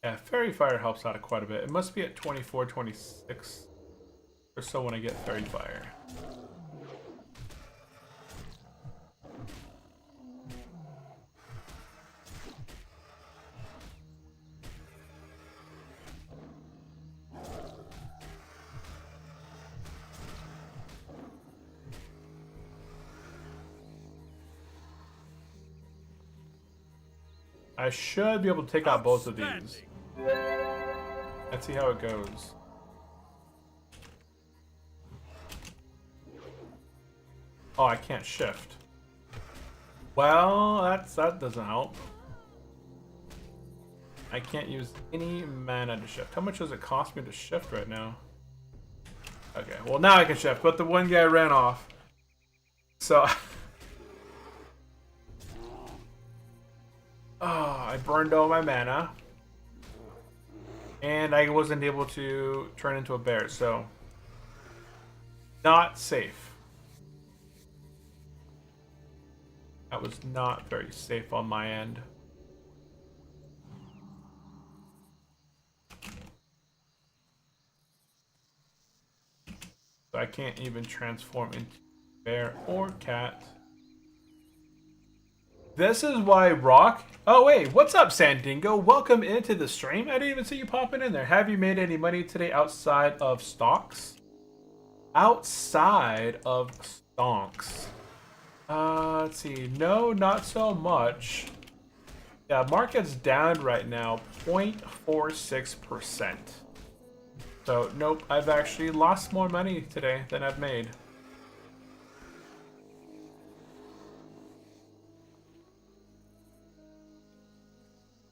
Yeah, Fairy Fire helps out quite a bit. It must be at 24, 26 or so when I get Fairy Fire. I should be able to take out both of these. Let's see how it goes. Oh, I can't shift. Well, that doesn't help. I can't use any mana to shift. How much does it cost me to shift right now? Okay, well now I can shift, but the one guy ran off. So... oh, I burned all my mana. And I wasn't able to turn into a bear, so... not safe. That was not very safe on my end. So I can't even transform into bear or cat. This is why Rock... oh wait, what's up, Sandingo? Welcome into the stream. I didn't even see you popping in there. Have you made any money today outside of stocks? Outside of stonks. Let's see. No, not so much. Yeah, market's down right now, 0.46%. So, nope, I've actually lost more money today than I've made.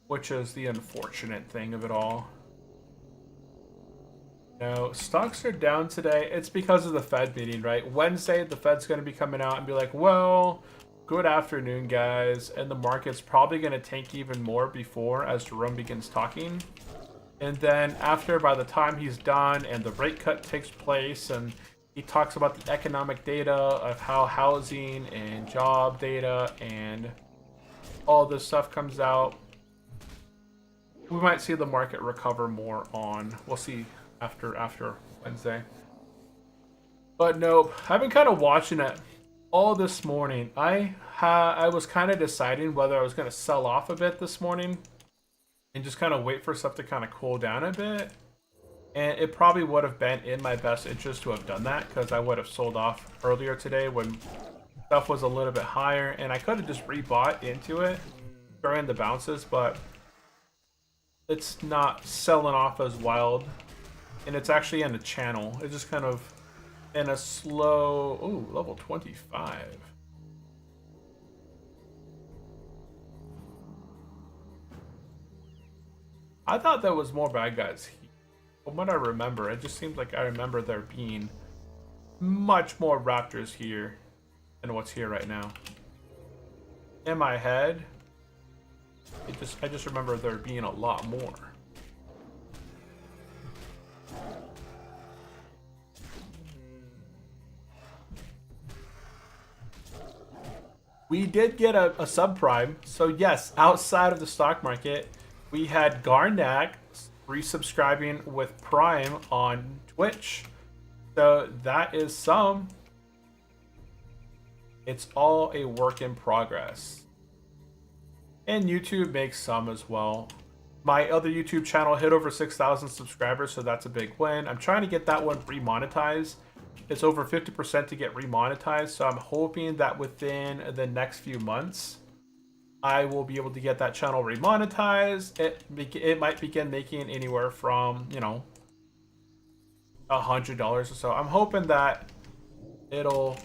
Which is the unfortunate thing of it all. No, stocks are down today. It's because of the Fed meeting, right? Wednesday, the Fed's going to be coming out and be like, well, good afternoon, guys. And the market's probably going to tank even more before as Jerome begins talking. And then after, by the time he's done and the rate cut takes place and he talks about the economic data of how housing and job data and all this stuff comes out, we might see the market recover more on, we'll see after Wednesday. But nope, I've been kind of watching it all this morning. I was kind of deciding whether I was going to sell off a bit this morning and just kind of wait for stuff to kind of cool down a bit. And it probably would have been in my best interest to have done that, because I would have sold off earlier today when stuff was a little bit higher, and I could have just rebought into it during the bounces, but it's not selling off as wild, and it's actually in the channel. It's just kind of in a slow... Ooh, level 25. I thought there was more bad guys here. From what I remember, it just seems like I remember there being much more raptors here than what's here right now. In my head, I just remember there being a lot more. We did get a subprime, so yes, outside of the stock market, we had Garnak resubscribing with Prime on Twitch. So that is some. It's all a work in progress. And YouTube makes some as well. My other YouTube channel hit over 6,000 subscribers, so that's a big win. I'm trying to get that one remonetized. It's over 50% to get remonetized, so I'm hoping that within the next few months, I will be able to get that channel remonetized. It might begin making anywhere from, you know, $100 or so. I'm hoping that it'll...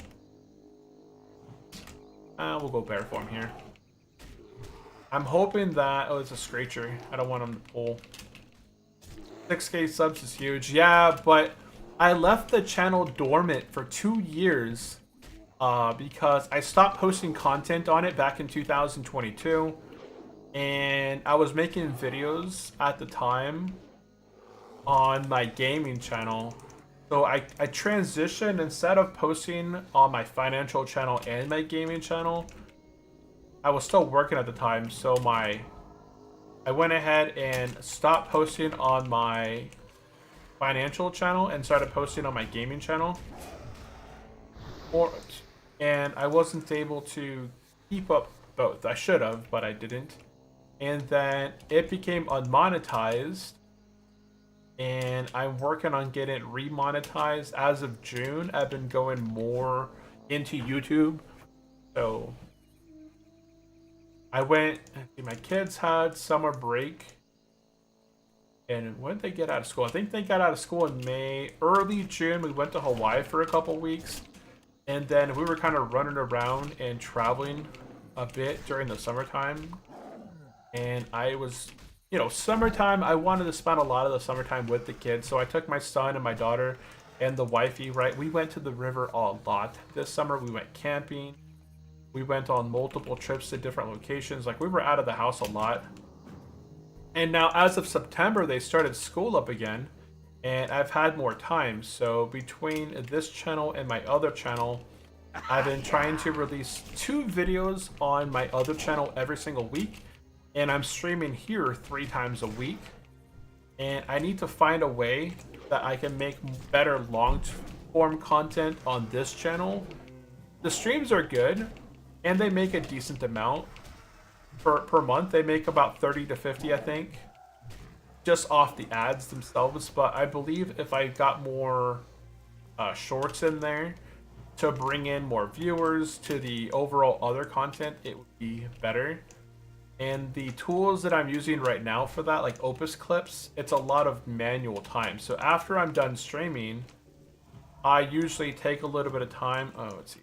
we'll go bear form here. I'm hoping that... Oh, it's a screecher. I don't want him to pull. 6K subs is huge. Yeah, but I left the channel dormant for 2 years because I stopped posting content on it back in 2022. And I was making videos at the time on my gaming channel. So I transitioned, instead of posting on my financial channel and my gaming channel, I was still working at the time, so I went ahead and stopped posting on my financial channel and started posting on my gaming channel. And I wasn't able to keep up both. I should have, but I didn't. And then it became unmonetized, and I'm working on getting it remonetized. As of June, I've been going more into YouTube. So my kids had summer break. And when did they get out of school? I think they got out of school in May. Early June, we went to Hawaii for a couple weeks. And then we were kind of running around and traveling a bit during the summertime. And I was, you know, summertime, I wanted to spend a lot of the summertime with the kids. So I took my son and my daughter and the wifey, right? We went to the river a lot. This summer, we went camping. We went on multiple trips to different locations. Like, we were out of the house a lot. And now, as of September, they started school up again. And I've had more time. So between this channel and my other channel, I've been trying to release 2 videos on my other channel every single week. And I'm streaming here 3 times a week. And I need to find a way that I can make better long-form content on this channel. The streams are good, and they make a decent amount per month. They make about 30 to 50, I think, just off the ads themselves. But I believe if I got more shorts in there to bring in more viewers to the overall other content, it would be better. And the tools that I'm using right now for that, like Opus Clips, it's a lot of manual time. So after I'm done streaming, I usually take a little bit of time. Oh, let's see.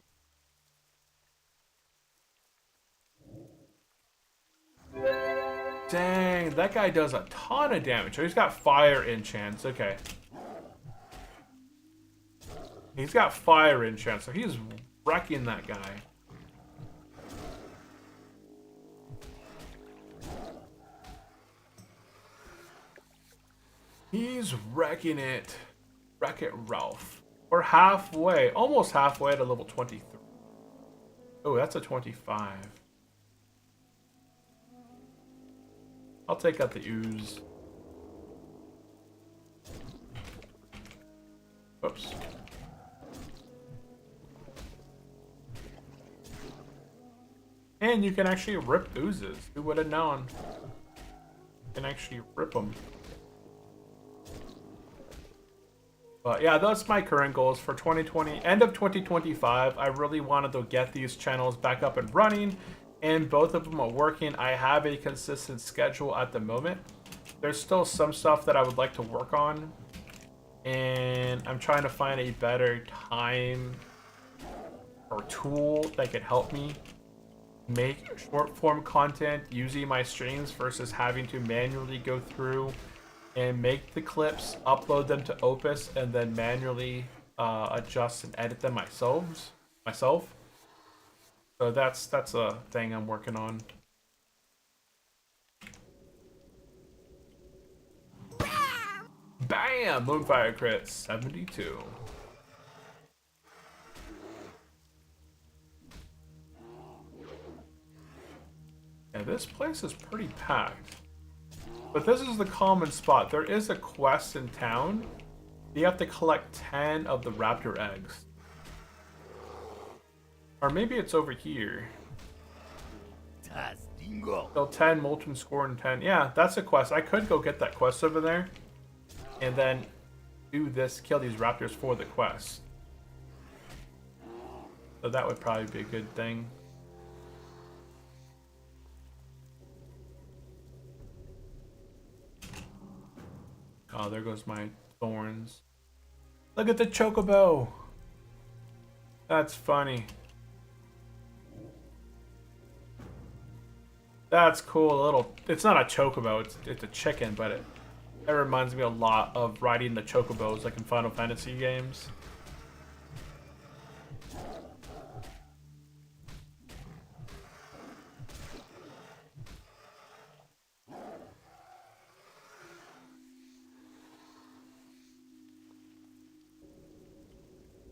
Dang, that guy does a ton of damage. Oh, he's got fire enchants. Okay. He's got fire enchants, so he's wrecking that guy. He's wrecking it. Wreck it, Ralph. We're halfway, almost halfway to level 23. Oh, that's a 25. I'll take out the ooze. Oops. And you can actually rip oozes. Who would have known? You can actually rip them. But yeah, that's my current goals for 2020. End of 2025, I really wanted to get these channels back up and running, and both of them are working. I have a consistent schedule at the moment. There's still some stuff that I would like to work on, and I'm trying to find a better time or tool that could help me make short form content using my streams versus having to manually go through and make the clips, upload them to Opus, and then manually adjust and edit them myself. So that's a thing I'm working on. Bam! Moonfire crit 72. Yeah, this place is pretty packed. But this is the common spot. There is a quest in town. You have to collect 10 of the raptor eggs. Or maybe it's over here. So 10 molten score and 10. Yeah, that's a quest. I could go get that quest over there. And then do this, kill these raptors for the quest. So that would probably be a good thing. Oh, there goes my thorns. Look at the chocobo. That's funny. That's cool. A little. It's not a chocobo. It's a chicken, but it reminds me a lot of riding the chocobos like in Final Fantasy games.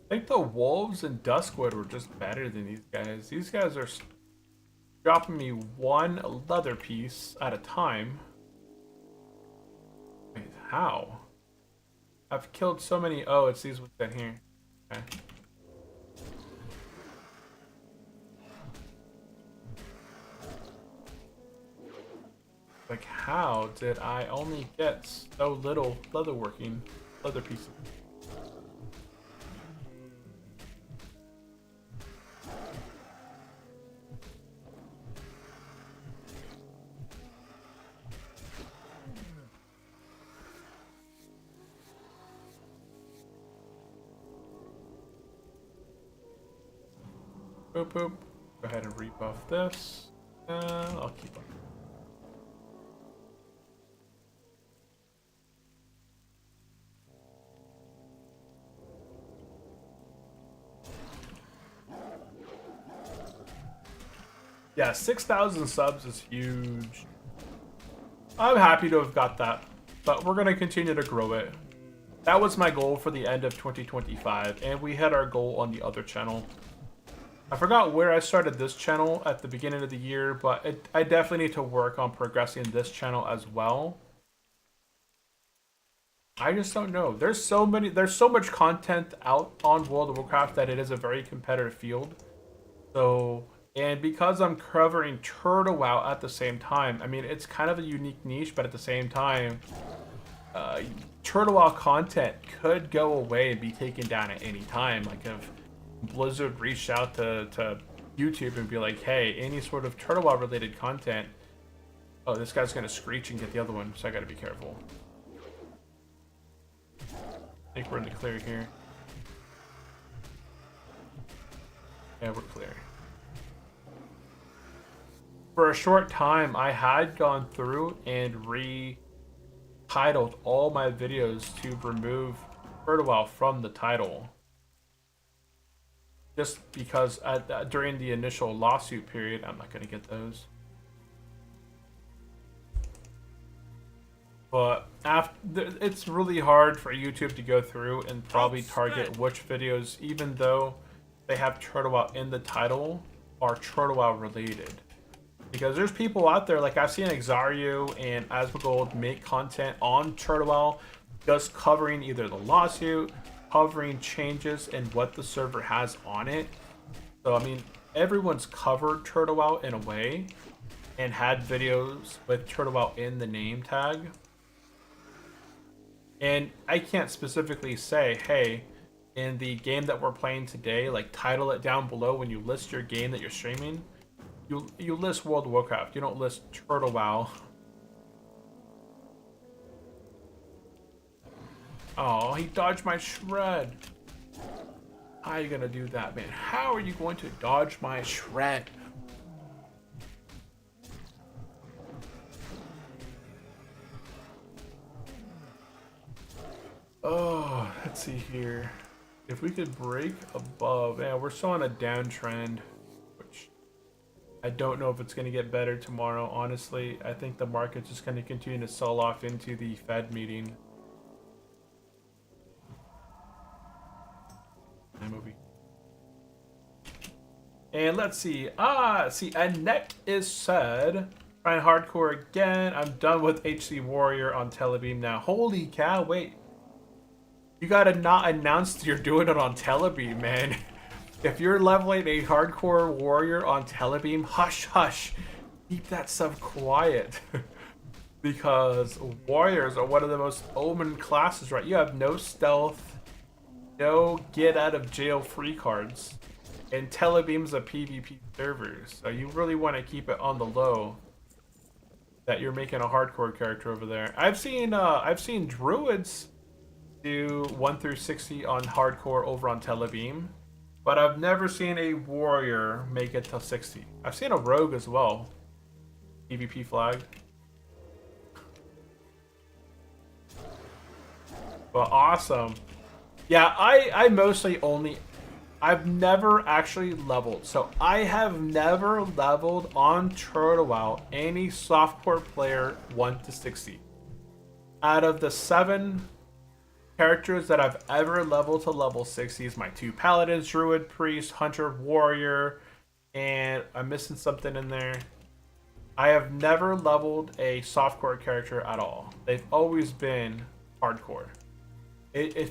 I think the wolves in Duskwood were just better than these guys. These guys are dropping me one leather piece at a time. Wait, how? I've killed so many. Oh, it's these ones down here. Okay. Like, how did I only get so little leather pieces? Boop, boop. Go ahead and rebuff this. I'll keep on. Yeah, 6,000 subs is huge. I'm happy to have got that, but we're going to continue to grow it. That was my goal for the end of 2025, and we hit our goal on the other channel. I forgot where I started this channel at the beginning of the year, but I definitely need to work on progressing this channel as well. I just don't know. There's so much content out on World of Warcraft that it is a very competitive field. So, and because I'm covering Turtle WoW at the same time, I mean, it's kind of a unique niche, but at the same time, Turtle WoW content could go away and be taken down at any time. Like if Blizzard reached out to YouTube and be like, hey, any sort of Turtle WoW related content. Oh, this guy's gonna screech and get the other one, so I gotta be careful. I think we're in the clear here. Yeah, we're clear. For a short time, I had gone through and re-titled all my videos to remove Turtle WoW from the title. Just because during the initial lawsuit period, I'm not going to get those. But it's really hard for YouTube to go through and probably target which videos, even though they have Turtle WoW in the title, are Turtle WoW related. Because there's people out there, like I've seen Exario and Asmongold make content on Turtle WoW just covering either the lawsuit, covering changes and what the server has on it. So I mean, everyone's covered Turtle Out in a way and had videos with Turtle Out in the name tag. And I can't specifically say, hey, in the game that we're playing today, like title it down below when you list your game that you're streaming. You list World of Warcraft. You don't list Turtle WoW. Oh, he dodged my shred. How are you gonna do that, man? How are you going to dodge my shred? Oh, let's see here. If we could break above, yeah, we're still on a downtrend, which I don't know if it's going to get better tomorrow. Honestly, I think the market's just going to continue to sell off into the Fed meeting. Movie. And let's see. See, Annette is said. Trying hardcore again. I'm done with HC Warrior on Telebeam now. Holy cow! Wait. You gotta not announce you're doing it on Telebeam, man. If you're leveling a hardcore warrior on Telebeam, hush, hush. Keep that stuff quiet. Because warriors are one of the most omen classes, right? You have no stealth, no get out of jail free cards. And Telebeam's a PvP server, so you really want to keep it on the low. That you're making a hardcore character over there. I've seen druids do 1 through 60 on hardcore over on Telebeam, but I've never seen a warrior make it to 60. I've seen a rogue as well. PvP flag. But awesome. Yeah, I mostly only... I've never actually leveled. So I have never leveled on Turtle Out any softcore player 1 to 60. Out of the 7 characters that I've ever leveled to level 60 is my 2 paladins, druid, priest, hunter, warrior, and I'm missing something in there. I have never leveled a softcore character at all. They've always been hardcore.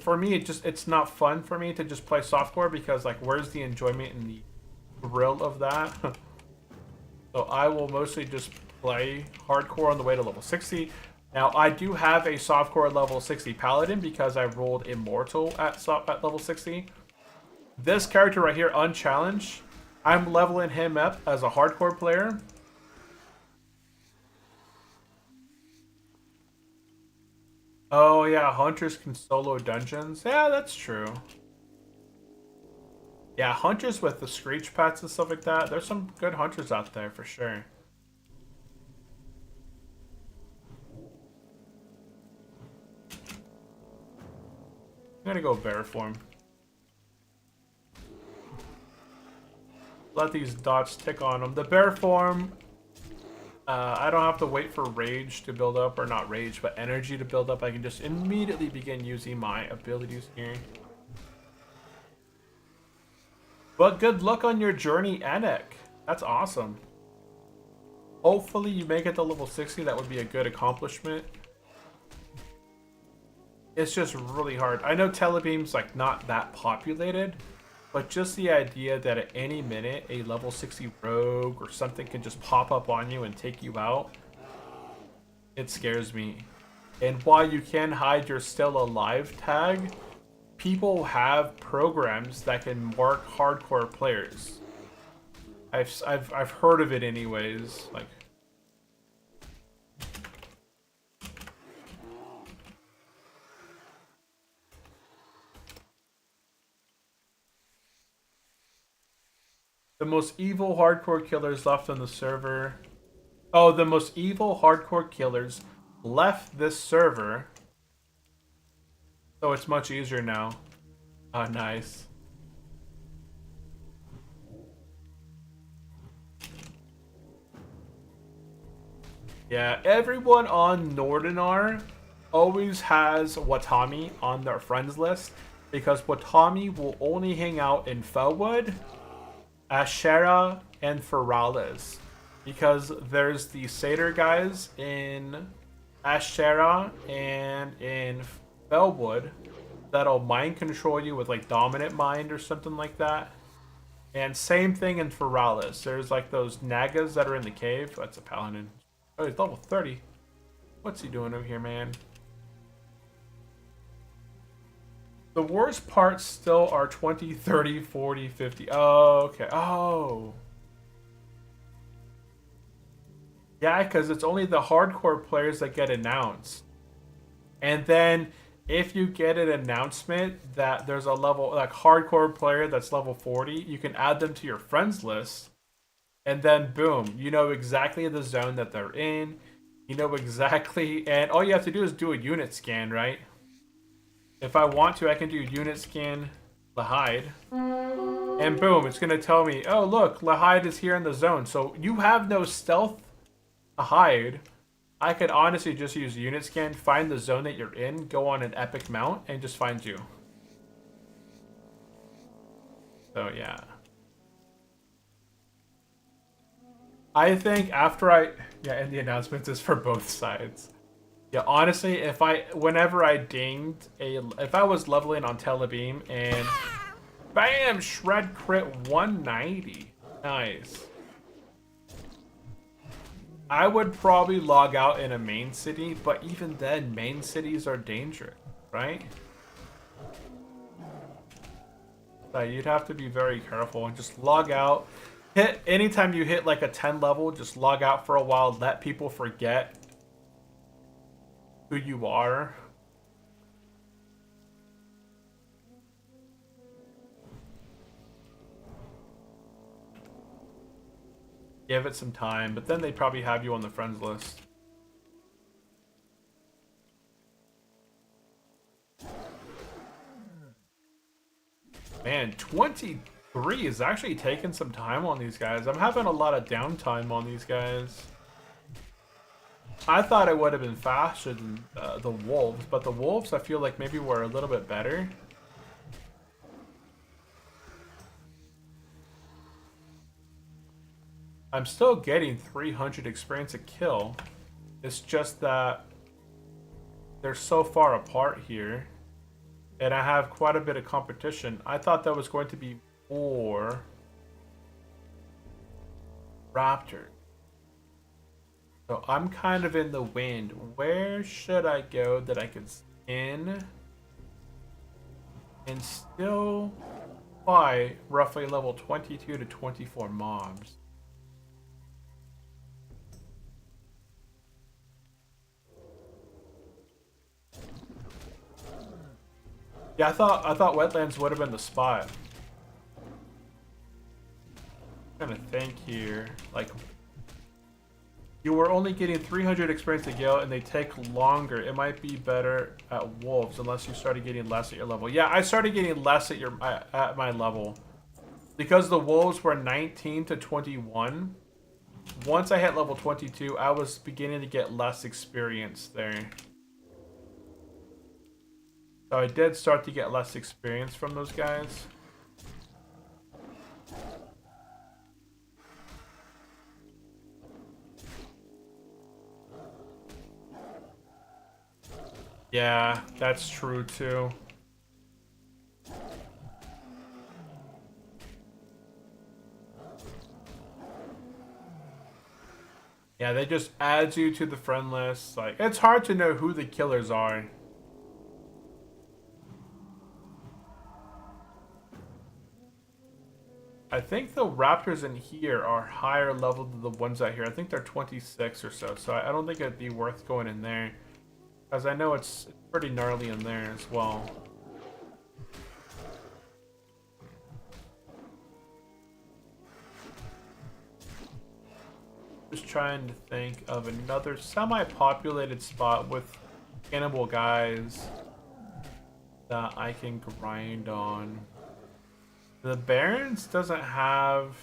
For me, it's not fun for me to just play softcore because, like, where's the enjoyment and the thrill of that? So I will mostly just play hardcore on the way to level 60. Now, I do have a softcore level 60 paladin because I rolled immortal at level 60. This character right here, unchallenged, I'm leveling him up as a hardcore player. Oh yeah, hunters can solo dungeons. Yeah, that's true. Yeah, hunters with the screech pets and stuff like that. There's some good hunters out there for sure. I'm gonna go bear form. Let these dots tick on them. The bear form, I don't have to wait for rage to build up, or not rage, but energy to build up. I can just immediately begin using my abilities here. But good luck on your journey, Anik. That's awesome. Hopefully you make it to level 60. That would be a good accomplishment. It's just really hard. I know Telebeam's like not that populated, but just the idea that at any minute a level 60 rogue or something can just pop up on you and take you out, it scares me. And while you can hide your still alive tag, people have programs that can mark hardcore players. I've heard of it anyways. Like, the most evil hardcore killers left on the server. Oh, the most evil hardcore killers left this server. So it's much easier now. Oh, nice. Yeah, everyone on Nordinar always has Watami on their friends list because Watami will only hang out in Felwood, Ashera, and Ferales, because there's the Satyr guys in Ashera and in Felwood that'll mind control you with like dominant mind or something like that. And same thing in Feralis. There's like those Nagas that are in the cave. That's a paladin. Oh, he's level 30. What's he doing over here, man? The worst parts still are 20, 30, 40, 50. Oh, okay. Oh. Yeah, because it's only the hardcore players that get announced. And then if you get an announcement that there's a level, like hardcore player that's level 40, you can add them to your friends list. And then boom, you know exactly the zone that they're in. You know exactly, and all you have to do is do a unit scan, right? If I want to, I can do unit scan Lahide. And boom, it's going to tell me, oh look, Lahide is here in the zone. So you have no stealth Lahide. I could honestly just use unit scan, find the zone that you're in, go on an epic mount, and just find you. So yeah. I think after and the announcements is for both sides. Yeah, honestly, whenever I dinged if I was leveling on Telebeam and bam, shred crit 190. Nice. I would probably log out in a main city, but even then, main cities are dangerous, right? So you'd have to be very careful and just log out. Anytime you hit like a 10 level, just log out for a while, let people forget who you are. Give it some time, but then they probably have you on the friends list. Man, 23 is actually taking some time on these guys. I'm having a lot of downtime on these guys. I thought it would have been faster than the wolves, but the wolves I feel like maybe were a little bit better. I'm still getting 300 experience a kill. It's just that they're so far apart here. And I have quite a bit of competition. I thought that was going to be more Raptor. So I'm kind of in the wind. Where should I go that I can skin and still fight roughly level 22 to 24 mobs? Yeah, I thought wetlands would have been the spot. I'm trying to think here. Like, you were only getting 300 experience a gale, and they take longer. It might be better at wolves unless you started getting less at your level. Yeah, I started getting less at my level because the wolves were 19 to 21. Once I hit level 22, I was beginning to get less experience there. So I did start to get less experience from those guys. Yeah, that's true too. Yeah, they just add you to the friend list. Like, it's hard to know who the killers are. I think the raptors in here are higher level than the ones out here. I think they're 26 or so. So I don't think it'd be worth going in there. Because I know it's pretty gnarly in there as well. Just trying to think of another semi-populated spot with cannibal guys that I can grind on. The Barrens doesn't have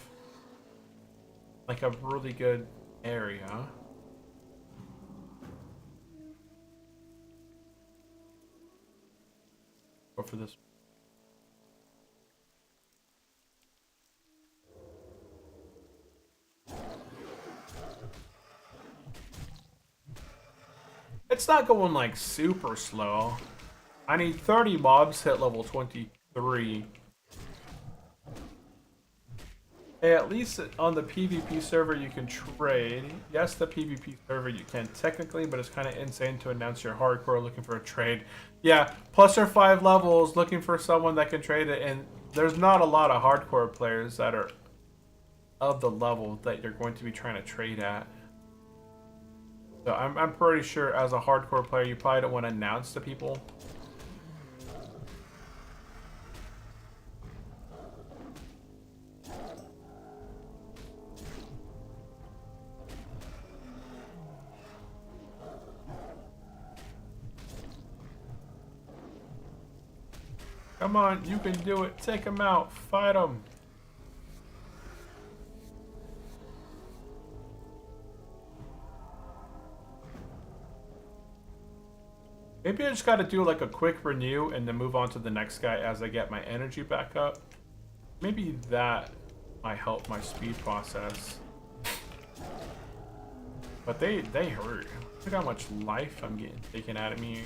like a really good area. Go for this. It's not going like super slow. I need 30 mobs hit level 23. Hey, at least on the PvP server you can trade. Yes, the PvP server you can technically, but it's kind of insane to announce you're hardcore looking for a trade. Yeah, plus or 5 levels looking for someone that can trade it, and there's not a lot of hardcore players that are of the level that you're going to be trying to trade at. So I'm pretty sure as a hardcore player you probably don't want to announce to people. Come on, you can do it. Take him out. Fight him. Maybe I just gotta do like a quick renew and then move on to the next guy as I get my energy back up. Maybe that might help my speed process. But they hurt. Look how much life I'm getting taken out of me.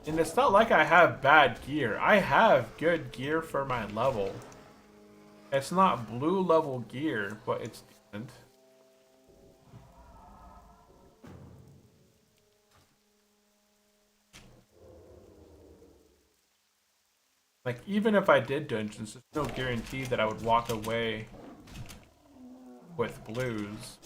And it's not like I have bad gear. I have good gear for my level. It's not blue level gear, but it's decent. Like, even if I did dungeons, there's no guarantee that I would walk away with blues.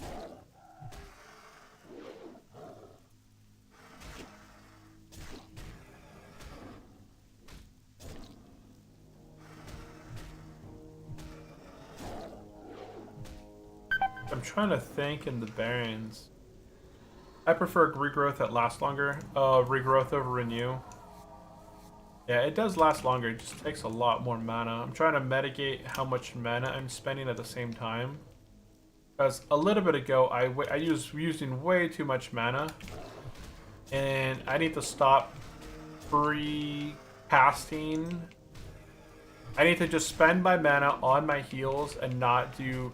I'm trying to think in the Barrens. I prefer regrowth that lasts longer. Regrowth over renew. Yeah, it does last longer. It just takes a lot more mana. I'm trying to mitigate how much mana I'm spending at the same time. Because a little bit ago, I was using way too much mana. And I need to stop pre-casting. I need to just spend my mana on my heals and not do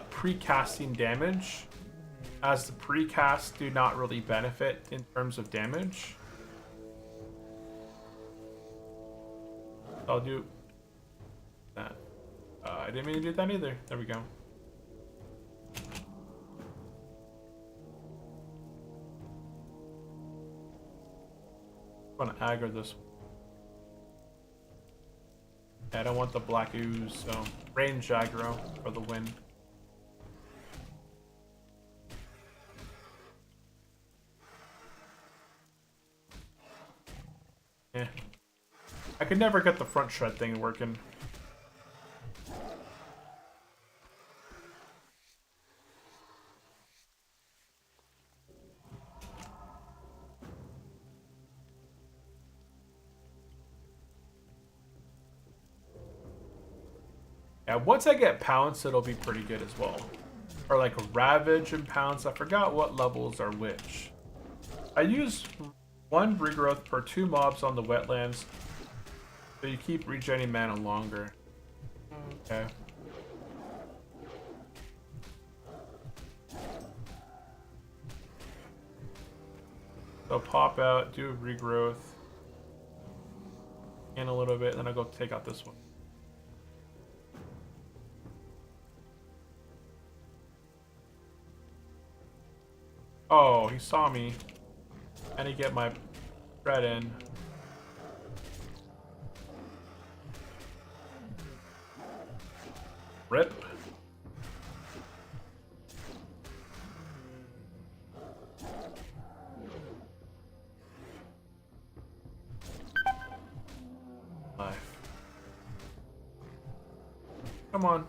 pre-casting damage. As the pre-casts do not really benefit in terms of damage. I'll do that. I didn't mean to do that either. There we go. I'm gonna aggro this one. Yeah, I don't want the black ooze, so range aggro for the win. Yeah. I could never get the front shred thing working. Yeah, once I get Pounce, it'll be pretty good as well. Or like Ravage and Pounce. I forgot what levels are which. I use 1 regrowth per 2 mobs on the wetlands. So you keep regenerating mana longer. Okay. So pop out, do a regrowth. And a little bit, then I'll go take out this one. Oh, he saw me. And he get my bread in. Rip. Life. Come on.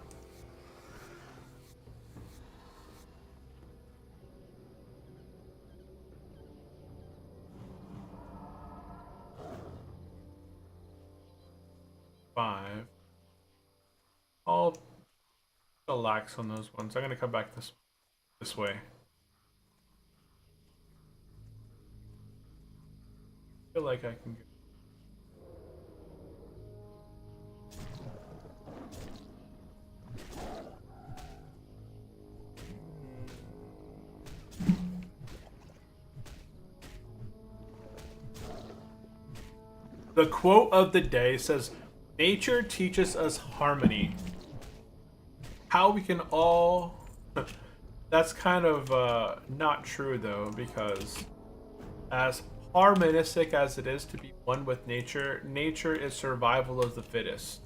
Five. I'll relax on those ones. I'm gonna come back this way. I feel like I can. The quote of the day says, Nature teaches us harmony. How we can all... That's kind of not true though, because as harmonistic as it is to be one with nature, nature is survival of the fittest.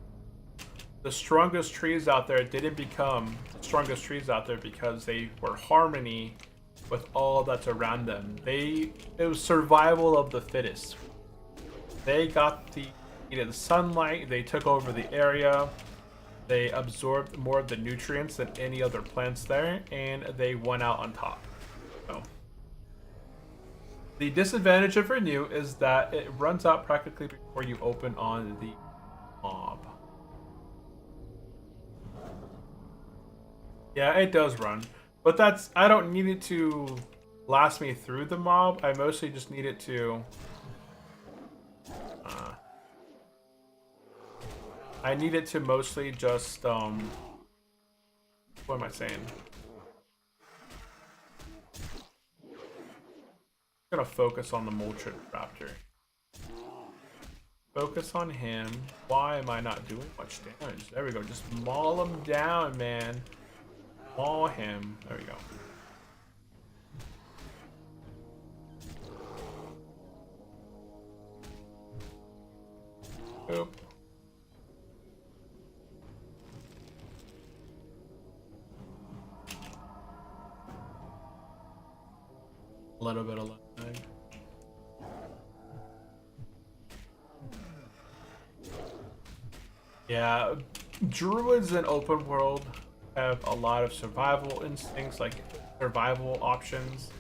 The strongest trees out there didn't become the strongest trees out there because they were harmony with all that's around them. It was survival of the fittest. They got the sunlight, they took over the area, they absorbed more of the nutrients than any other plants there, and they won out on top. So the disadvantage of Renew is that it runs out practically before you open on the mob. Yeah, it does run. But I don't need it to last me through the mob. I mostly just need it to... I need it to mostly just, what am I saying? I'm gonna focus on the Moltres Raptor. Focus on him. Why am I not doing much damage? There we go. Just maul him down, man. Maul him. There we go. Oop. A little bit of lag. Yeah, druids in open world have a lot of survival instincts, like survival options.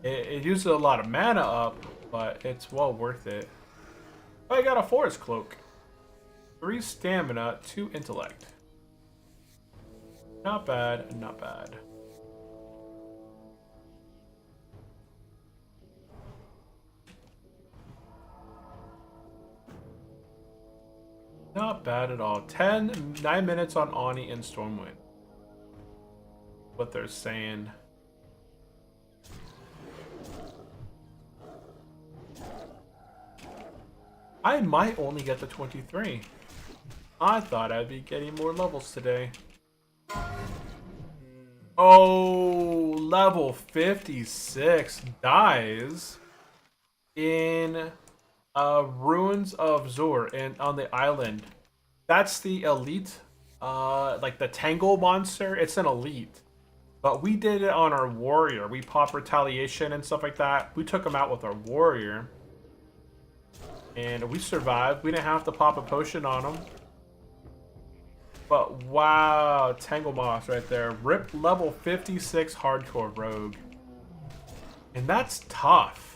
It uses a lot of mana up, but it's well worth it. I got a forest cloak. 3 stamina, 2 intellect. Not bad, not bad. Not bad at all. 9 minutes on Ani and Stormwind. What they're saying. I might only get the 23. I thought I'd be getting more levels today. Oh, level 56 dies in Ruins of Zur and on the island. That's the elite, like the Tangle monster. It's an elite, but we did it on our warrior. We popped retaliation and stuff like that. We took him out with our warrior, and we survived. We didn't have to pop a potion on him. But wow, Tangle Moss right there. Rip level 56 hardcore rogue, and that's tough.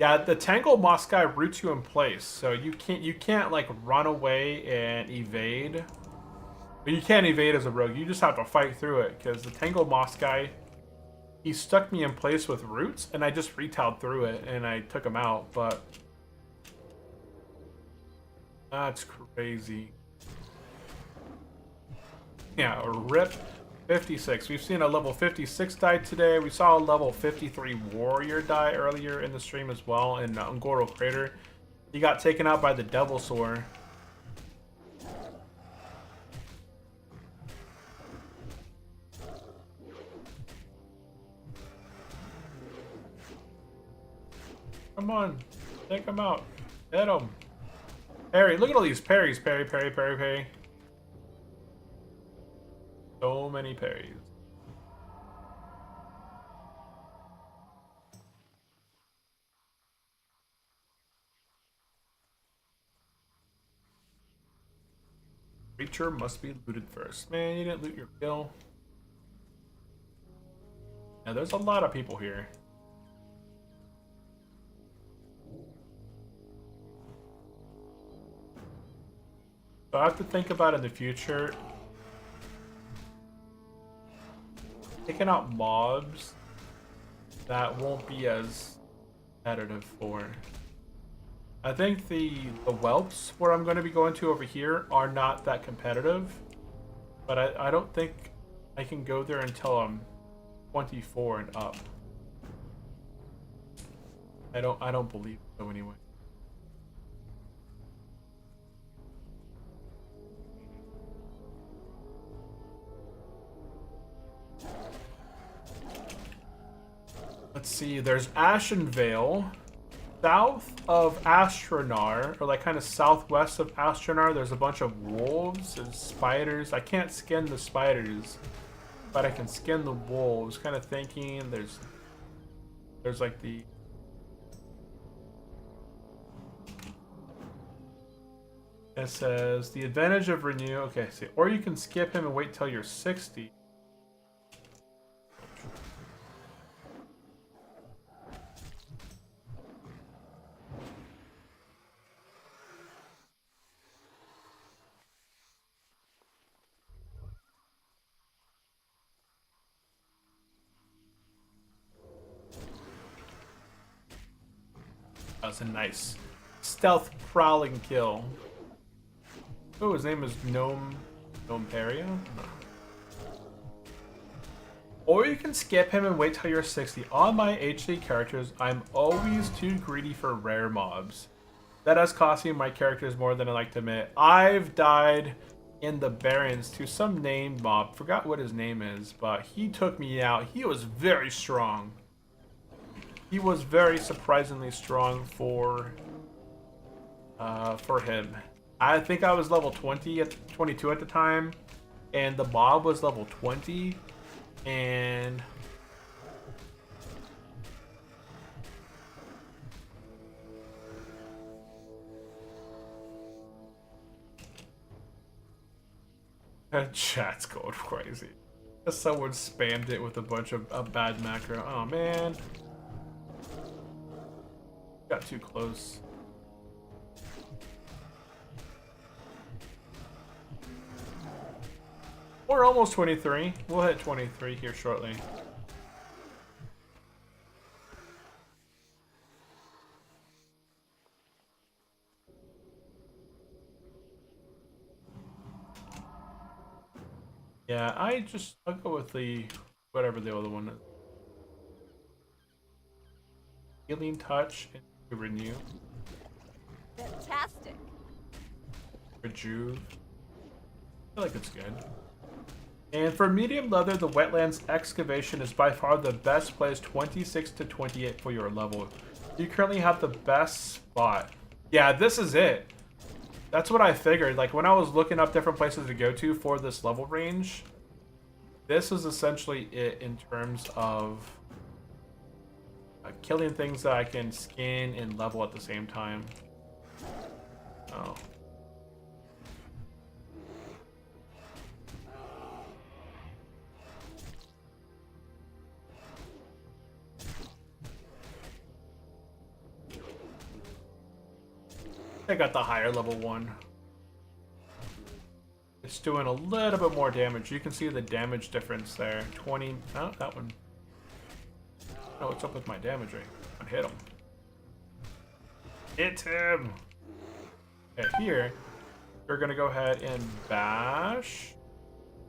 Yeah, the Tangle Moss guy roots you in place, so you can't like run away and evade. But you can't evade as a rogue. You just have to fight through it because the Tangle Moss guy, he stuck me in place with roots, and I just retailed through it and I took him out. But that's crazy. Yeah, rip 56. We've seen a level 56 die today. We saw a level 53 warrior die earlier in the stream as well in Ungoro Crater. He got taken out by the Devil Sword. Come on, take him out. Hit him. Parry, look at all these parries. Parry, parry, parry, parry. So many parries. Creature must be looted first. Man, you didn't loot your kill. Now there's a lot of people here. So I have to think about in the future. Taking out mobs that won't be as competitive for. I think the whelps where I'm going to be going to over here are not that competitive, but I don't think I can go there until I'm 24 and up. I don't believe so anyway. let's see. There's Ashenvale. South of Astronar, or like kind of southwest of Astronar, there's a bunch of wolves and spiders. I can't skin the spiders, but I can skin the wolves. Kind of thinking there's like the... It says, the advantage of renew. Okay, see, or you can skip him and wait till you're 60. That was a nice stealth prowling kill. Oh, his name is Gnomeperia? Or you can skip him and wait till you're 60. On my HD characters, I'm always too greedy for rare mobs. That has costing my characters more than I like to admit. I've died in the Barrens to some named mob. Forgot what his name is, but he took me out. He was very strong. He was very surprisingly strong for him. I think I was level 22 at the time, and the mob was level 20, and chat's going crazy. Someone spammed it with a bunch of bad macro. Oh man. Got too close. We're almost 23. We'll hit 23 here shortly. Yeah, I'll go with the whatever the other one is. Healing touch and renew. Fantastic. Rejuve. I feel like it's good. And for medium leather, the wetlands excavation is by far the best place, 26 to 28 for your level. You currently have the best spot. Yeah, this is it. That's what I figured. Like when I was looking up different places to go to for this level range, this is essentially it in terms of killing things that I can skin and level at the same time. Oh. I got the higher level one. It's doing a little bit more damage. You can see the damage difference there. 20. Oh, that one. Oh, what's up with my damage rate? I hit him. Hit him! Okay, here, we're gonna go ahead and bash.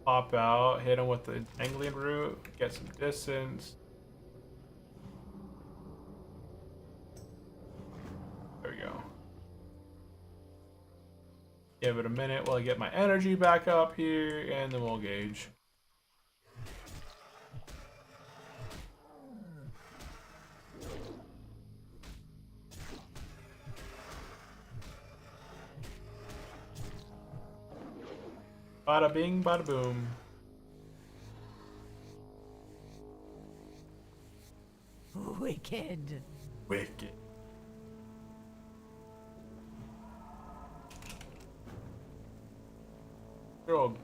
Pop out, hit him with the Angling Root, get some distance. There we go. Give it a minute while I get my energy back up here, and then we'll gauge. Bada bing, bada boom. Wicked. Wicked. Girl.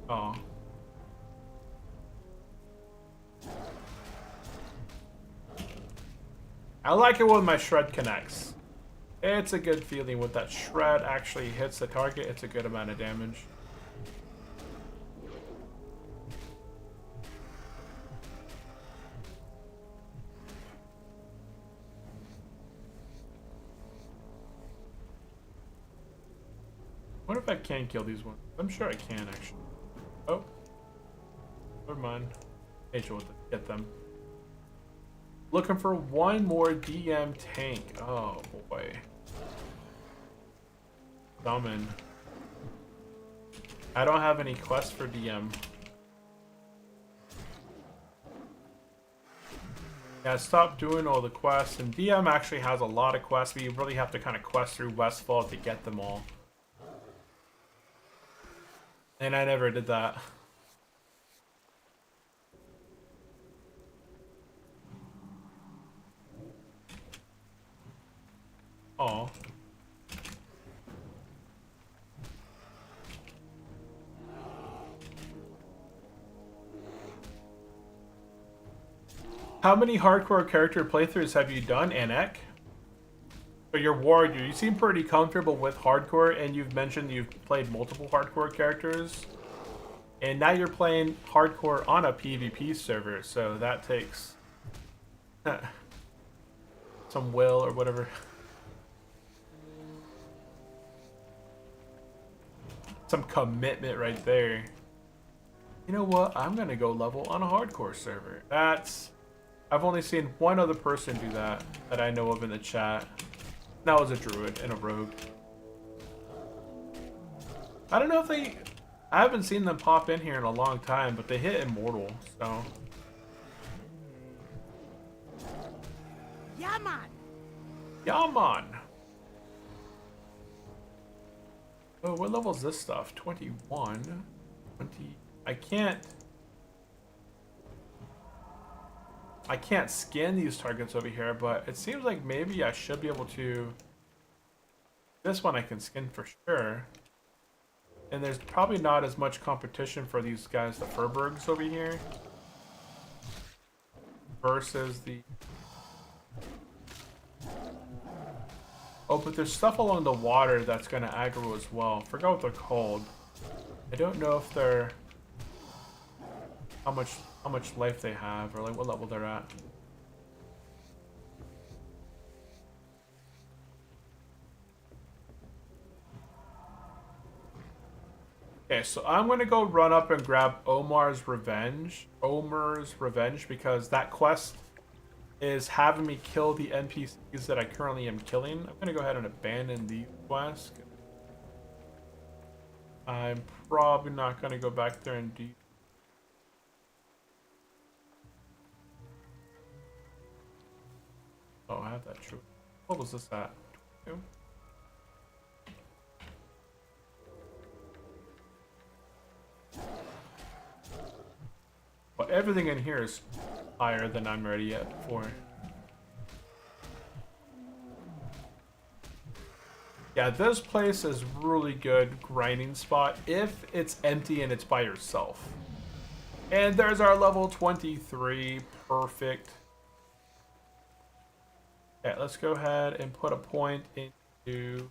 Oh. I like it when my shred connects. It's a good feeling when that shred actually hits the target. It's a good amount of damage. I wonder if I can kill these ones. I'm sure I can actually. Oh. Never mind. Angel will get them. Looking for one more DM tank. Oh boy. Summon. I don't have any quests for DM. Yeah, stop doing all the quests, and DM actually has a lot of quests, but you really have to kind of quest through Westfall to get them all. And I never did that. Oh. How many hardcore character playthroughs have you done, Anek? So you're warrior. You seem pretty comfortable with hardcore, and you've mentioned you've played multiple hardcore characters. And now you're playing hardcore on a PvP server, so that takes some will or whatever. Some commitment right there. You know what? I'm gonna go level on a hardcore server. I've only seen one other person do that I know of in the chat. That was a druid and a rogue. I don't know if I haven't seen them pop in here in a long time, but they hit immortal, so. Yeah, man. Yeah, man. Oh, what level is this stuff? 21. 20. I can't scan these targets over here, but it seems like maybe I should be able to. This one I can skin for sure. And there's probably not as much competition for these guys, the Furbergs over here, versus the. Oh, but there's stuff along the water that's gonna aggro as well. Forgot what they're called. I don't know if they're how much life they have or like what level they're at. Okay, so I'm gonna go run up and grab Omar's Revenge, because that quest is having me kill the NPCs that I currently am killing. I'm gonna go ahead and abandon these quests. I'm probably not gonna go back there and do. Oh, I have that true. What was this at? 22? But everything in here is higher than I'm ready yet for. Yeah, this place is really good grinding spot if it's empty and it's by yourself. And there's our level 23. Perfect. Okay, let's go ahead and put a point into.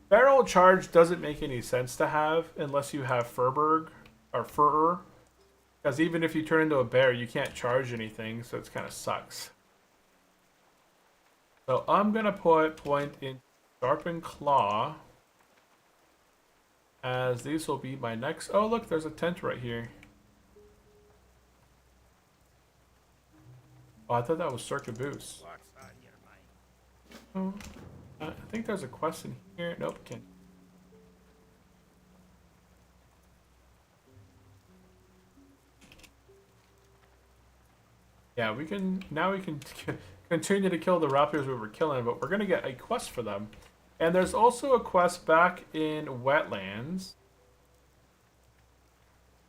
Barrel charge doesn't make any sense to have unless you have Furberg or Fur. Because even if you turn into a bear, you can't charge anything, so it kind of sucks. So I'm going to put point in Sharpen Claw, as these will be my next. Oh, look, there's a tent right here. Oh, I thought that was Circuit Boost. Oh, I think there's a quest in here. Nope, can't. Yeah, we can continue to kill the raptors we were killing, but we're gonna get a quest for them. And there's also a quest back in Wetlands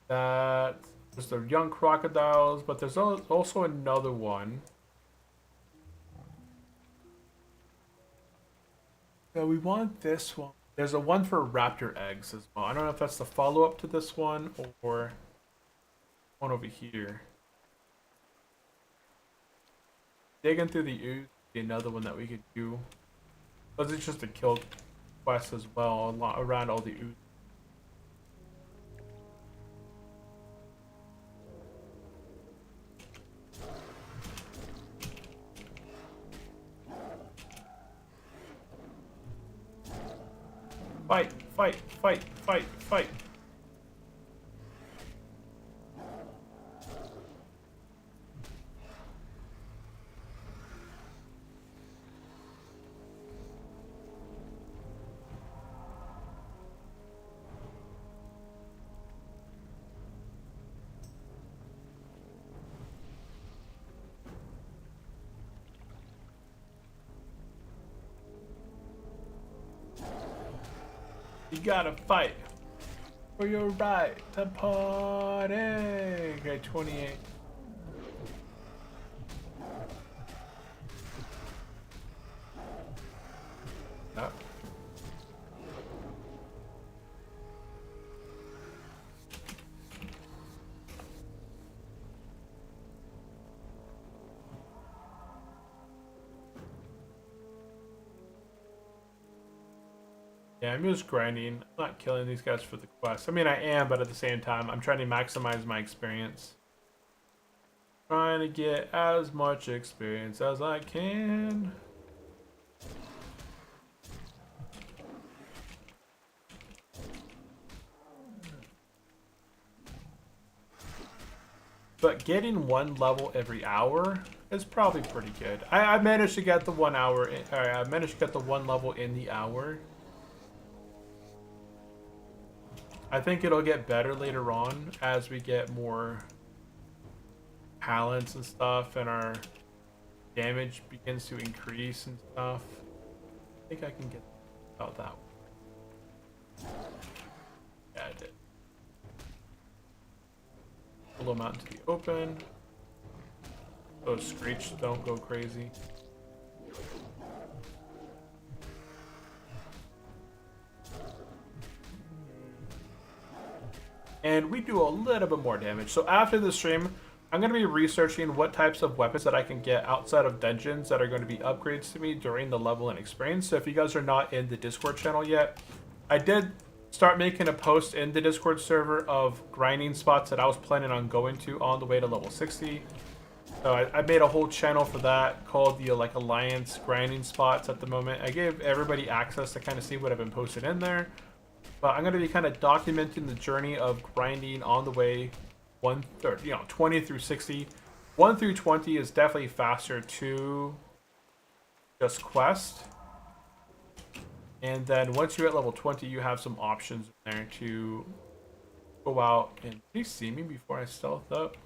that there's the young crocodiles, but there's also another one. So we want this one. There's a one for raptor eggs as well. I don't know if that's the follow-up to this one or one over here. Digging through the ooze would be another one that we could do. But it's just a kill quest as well, around all the ooze. Fight, fight, fight, fight, fight. You gotta fight for your right to party. Okay, 28. No. Yeah, I'm just grinding. I'm not killing these guys for the quest. I mean, I am, but at the same time, I'm trying to maximize my experience. Trying to get as much experience as I can. But getting one level every hour is probably pretty good. I managed to get the 1 hour. I managed to get the one level in the hour. I think it'll get better later on as we get more talents and stuff, and our damage begins to increase and stuff. I think I can get about that one. Yeah, I did. Pull them out into the open. Those screech don't go crazy. And we do a little bit more damage. So after the stream, I'm going to be researching what types of weapons that I can get outside of dungeons that are going to be upgrades to me during the level and experience. So if you guys are not in the Discord channel yet, I did start making a post in the Discord server of grinding spots that I was planning on going to on the way to level 60. So I made a whole channel for that called the Alliance grinding spots at the moment. I gave everybody access to kind of see what I've been posted in there. But I'm going to be kind of documenting the journey of grinding on the way 20 through 60. 1 through 20 is definitely faster to just quest. And then once you're at level 20, you have some options in there to go out and... Can you see me before I stealth up?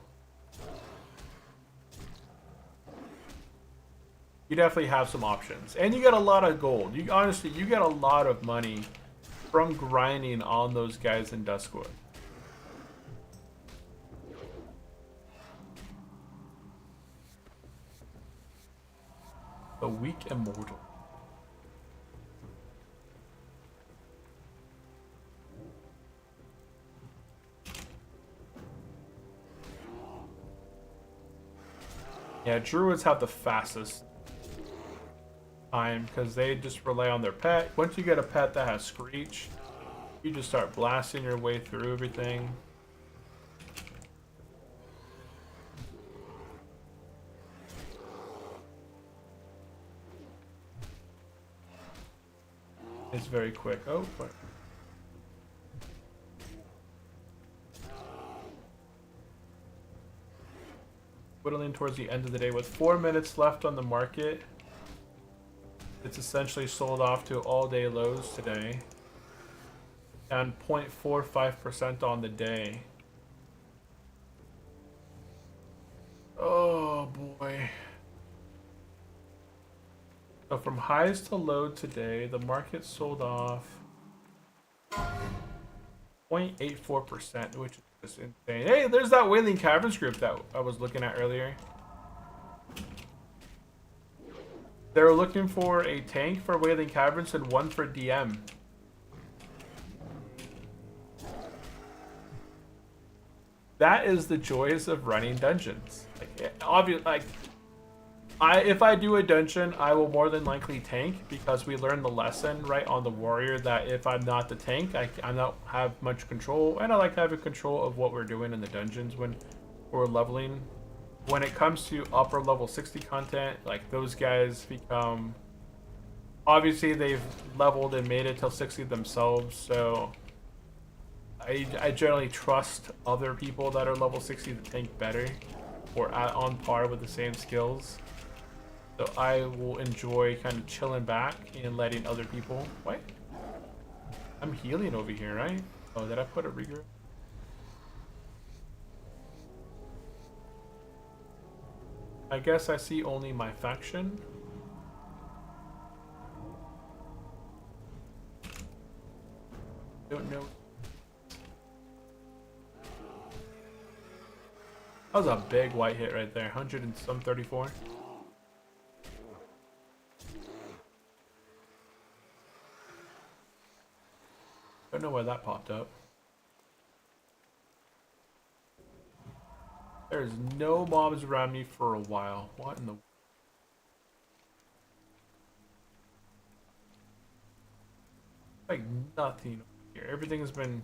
You definitely have some options. And you get a lot of gold. Honestly, you get a lot of money from grinding on those guys in Duskwood. The weak immortal. Yeah, druids have the fastest time because they just rely on their pet. Once you get a pet that has screech, you just start blasting your way through everything. It's very quick. Oh, but whittling towards the end of the day with 4 minutes left on the market. It's essentially sold off to all-day lows today. And 0.45% on the day. Oh boy. So from highs to low today, the market sold off 0.84%, which is just insane. Hey, there's that Wailing Caverns group that I was looking at earlier. They were looking for a tank for Wailing Caverns and one for DM. That is the joys of running dungeons. If I do a dungeon, I will more than likely tank because we learned the lesson right on the warrior that if I'm not the tank, I don't have much control, and I like having control of what we're doing in the dungeons when we're leveling. When it comes to upper level 60 content, like those guys become, obviously they've leveled and made it till 60 themselves, so I generally trust other people that are level 60 to tank better or on par with the same skills. So I will enjoy kind of chilling back and letting other people... What? I'm healing over here, right? Oh, did I put a regroup? I guess I see only my faction. Don't know. That was a big white hit right there. 100 and some 34. Don't know where that popped up. There's no mobs around me for a while. What in the... Like nothing here. Everything's been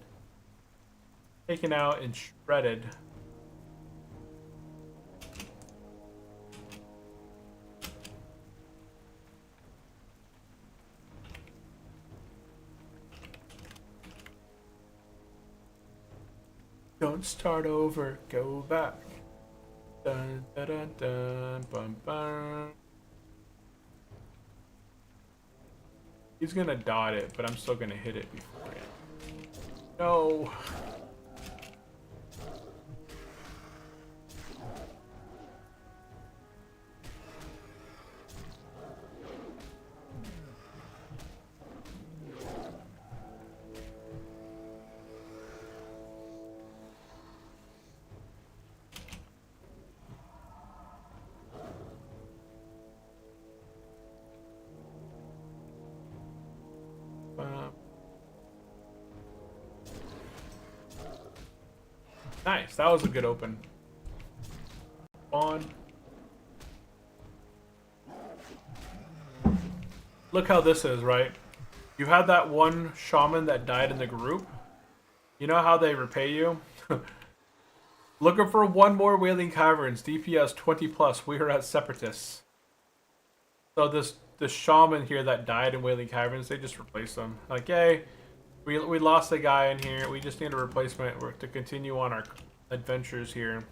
taken out and shredded. Don't start over, go back. Dun dun dun dun bum bum. He's gonna dot it, but I'm still gonna hit it beforehand. No. Nice, that was a good open. On. Look how this is, right? You had that one shaman that died in the group. You know how they repay you? Looking for one more Wailing Caverns, DPS 20 plus. We are at Separatists. So this shaman here that died in Wailing Caverns, they just replaced them. Like, yay, we lost a guy in here. We just need a replacement to continue on our adventures here.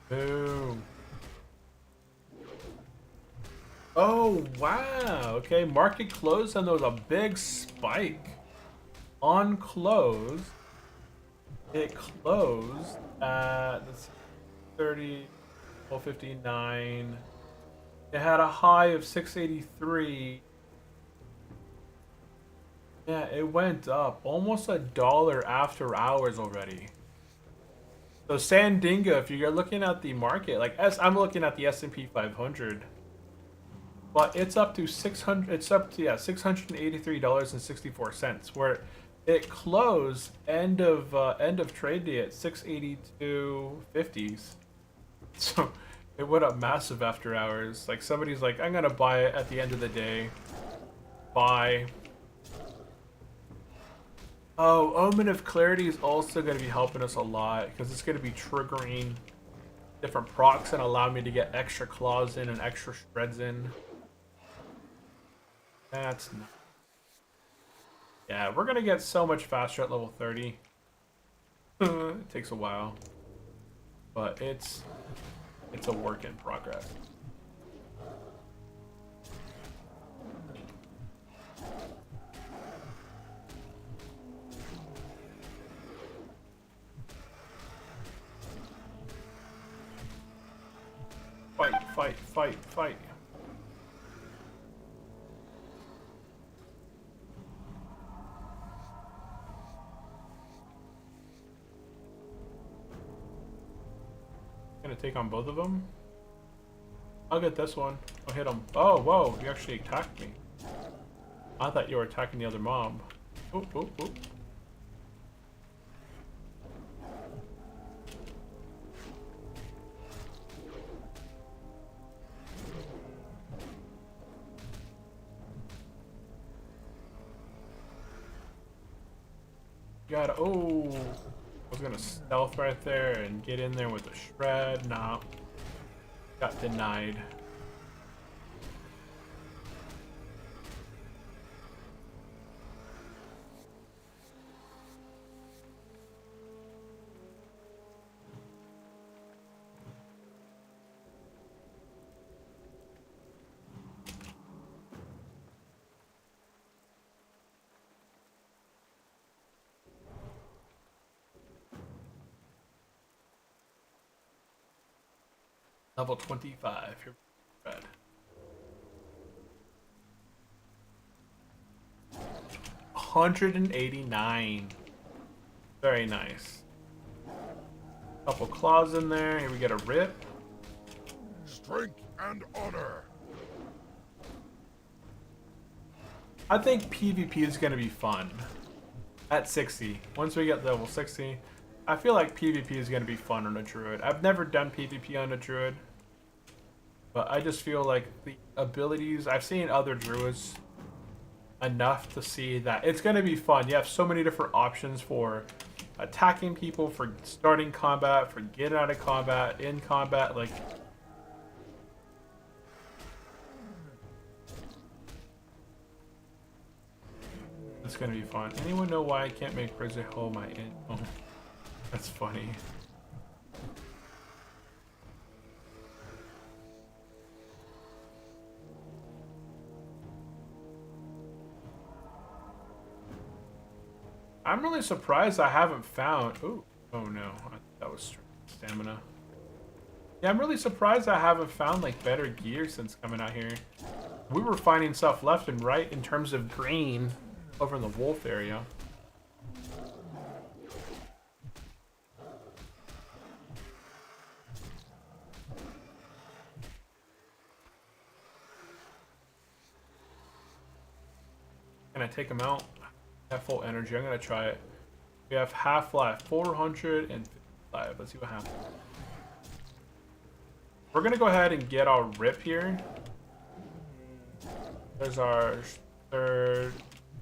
Boom. Oh, wow. Okay, market closed and there was a big spike. On close, it closed at 30, 1259. It had a high of 683. Yeah, it went up almost $1 after hours already. So Sandinga, if you're looking at the market, like I'm looking at the S&P 500, but it's up to 600. It's up to $683.64, where it closed end of trade day at 682.50s. So it went up massive after hours. Like somebody's like, I'm gonna buy it at the end of the day. Buy. Oh, Omen of Clarity is also going to be helping us a lot because it's going to be triggering different procs and allow me to get extra claws in and extra shreds in. That's not... Yeah, we're going to get so much faster at level 30. It takes a while, but it's a work in progress. Fight, fight, fight, fight. Gonna take on both of them? I'll get this one. I'll hit him. Oh, whoa, you actually attacked me. I thought you were attacking the other mob. Oop, oop, oop. Got oh, I was gonna stealth right there and get in there with a shred. Nah, got denied. Level 25. Here, red. 189. Very nice. Couple claws in there. Here we get a rip. Strength and honor. I think PvP is going to be fun. At 60. Once we get level 60, I feel like PvP is going to be fun on a druid. I've never done PvP on a druid. But I just feel like the abilities... I've seen other druids enough to see that it's going to be fun. You have so many different options for attacking people, for starting combat, for getting out of combat, in combat. Like... It's gonna be fun. Anyone know why I can't make Rizzo my in? Oh, that's funny. I'm really surprised I haven't found. Ooh, oh no, that was stamina. Yeah, I'm really surprised I haven't found like better gear since coming out here. We were finding stuff left and right in terms of green. Over in the wolf area. Can I take him out? I have full energy. I'm gonna try it. We have half life, 455. Let's see what happens. We're gonna go ahead and get our rip here. There's our third.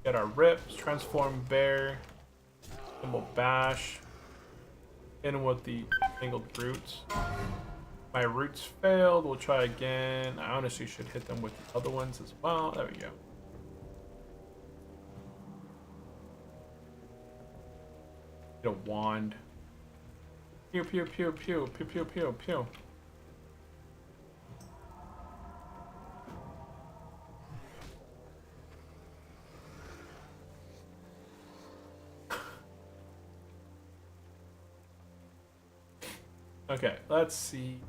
Get our rips, transform bear, and we'll bash in with the angled roots. My roots failed. We'll try again. I honestly should hit them with the other ones as well. There we go. Get a wand. Pew pew pew pew pew pew pew pew. Okay, let's see.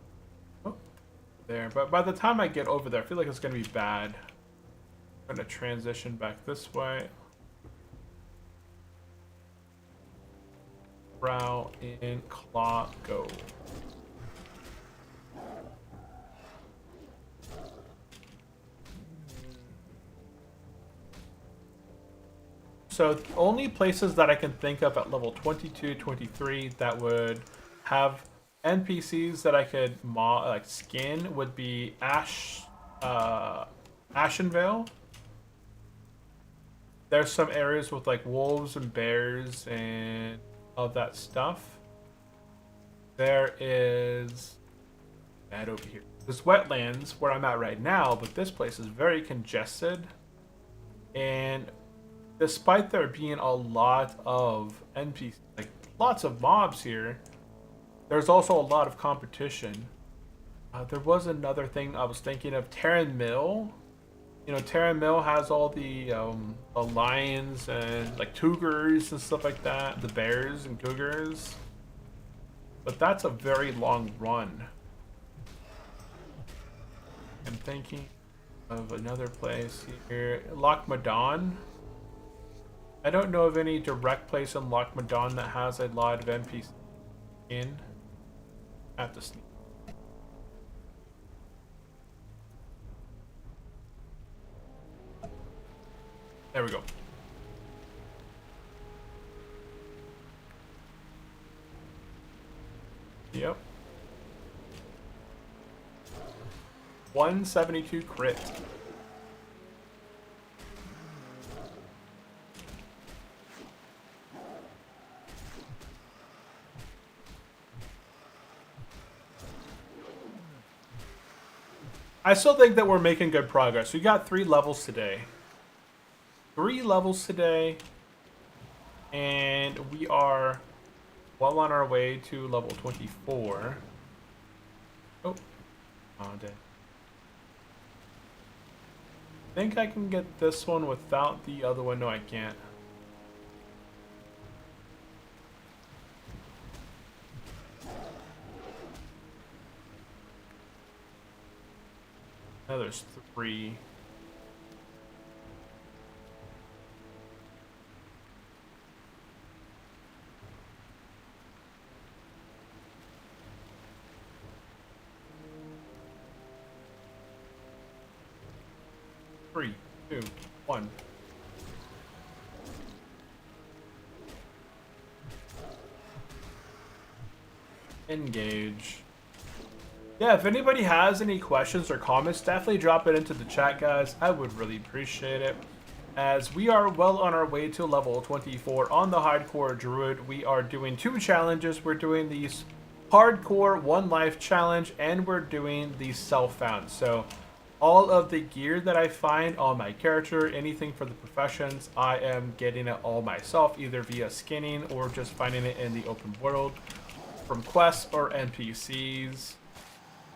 Oh, there. But by the time I get over there, I feel like it's going to be bad. I'm going to transition back this way. Brow in, claw, go. So the only places that I can think of at level 22, 23 that would have NPCs that I could skin would be Ashenvale. There's some areas with like wolves and bears and all that stuff. There is that over here. There's wetlands where I'm at right now, but this place is very congested. And despite there being a lot of NPCs, like lots of mobs here, there's also a lot of competition. There was another thing I was thinking of, Terran Mill. You know, Terran Mill has all the lions and like cougars and stuff like that, the bears and cougars. But that's a very long run. I'm thinking of another place here, Loch Madon. I don't know of any direct place in Loch Madon that has a lot of NPCs in. I have to sneak. There we go. Yep. 172 crit. I still think that we're making good progress. We got 3 levels today. 3 levels today. And we are well on our way to level 24. Oh. Oh, dang. I think I can get this one without the other one. No, I can't. know there's 3. Three, 2, 1. Engage. Yeah, if anybody has any questions or comments, definitely drop it into the chat, guys. I would really appreciate it. As we are well on our way to level 24 on the hardcore druid, we are doing 2 challenges. We're doing the hardcore 1 life challenge, and we're doing the self-found. So all of the gear that I find on my character, anything for the professions, I am getting it all myself, either via skinning or just finding it in the open world from quests or NPCs.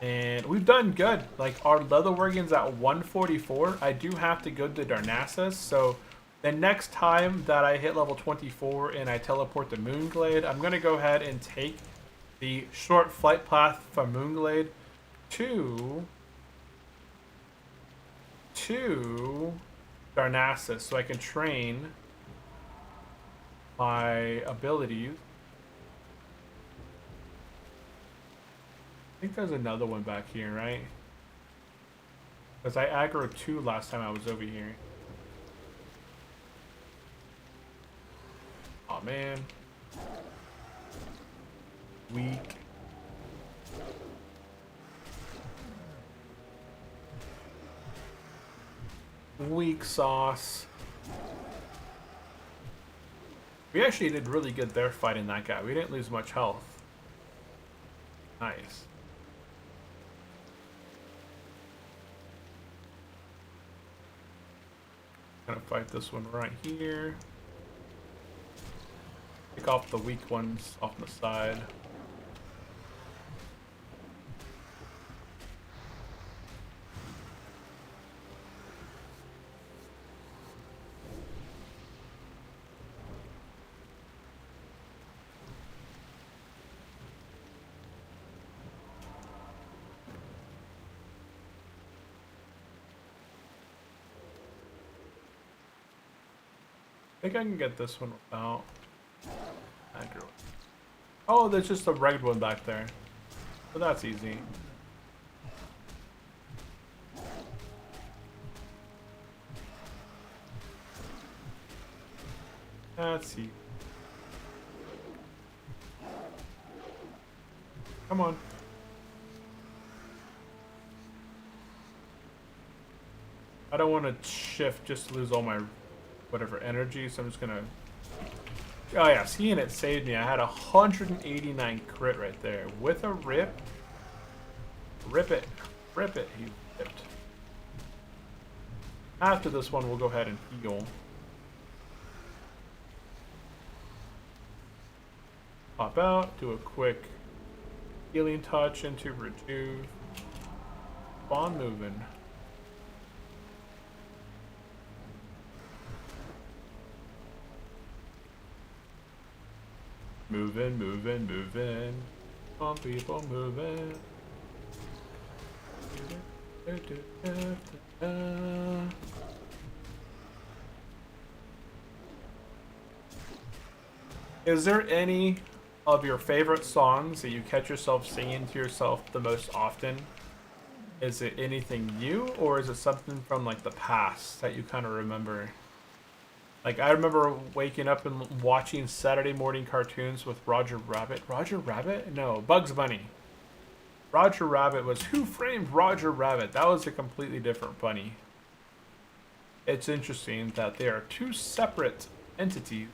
And we've done good. Like, our leatherworking's at 144. I do have to go to Darnassus, so the next time that I hit level 24 and I teleport to Moonglade, I'm going to go ahead and take the short flight path from Moonglade to Darnassus, so I can train my abilities. I think there's another one back here, right? Because I aggroed 2 last time I was over here. Oh man. Weak. Weak sauce. We actually did really good there fighting that guy. We didn't lose much health. Nice. Gonna fight this one right here. Pick off the weak ones off the side. I think I can get this one without aggro. Oh, there's just a red one back there. But that's easy. That's easy. Come on. I don't want to shift just to lose all my whatever energy, so I'm just gonna... Oh yeah, seeing it saved me. I had 189 crit right there. With a rip. Rip it. Rip it. He ripped. After this one, we'll go ahead and heal. Pop out, do a quick healing touch into rejuve. Spawn moving. Moving, moving, moving. Come on, people, moving. Is there any of your favorite songs that you catch yourself singing to yourself the most often? Is it anything new, or is it something from like the past that you kind of remember? Like, I remember waking up and watching Saturday morning cartoons with Roger Rabbit. Roger Rabbit? No, Bugs Bunny. Roger Rabbit was Who Framed Roger Rabbit? That was a completely different bunny. It's interesting that they are 2 separate entities.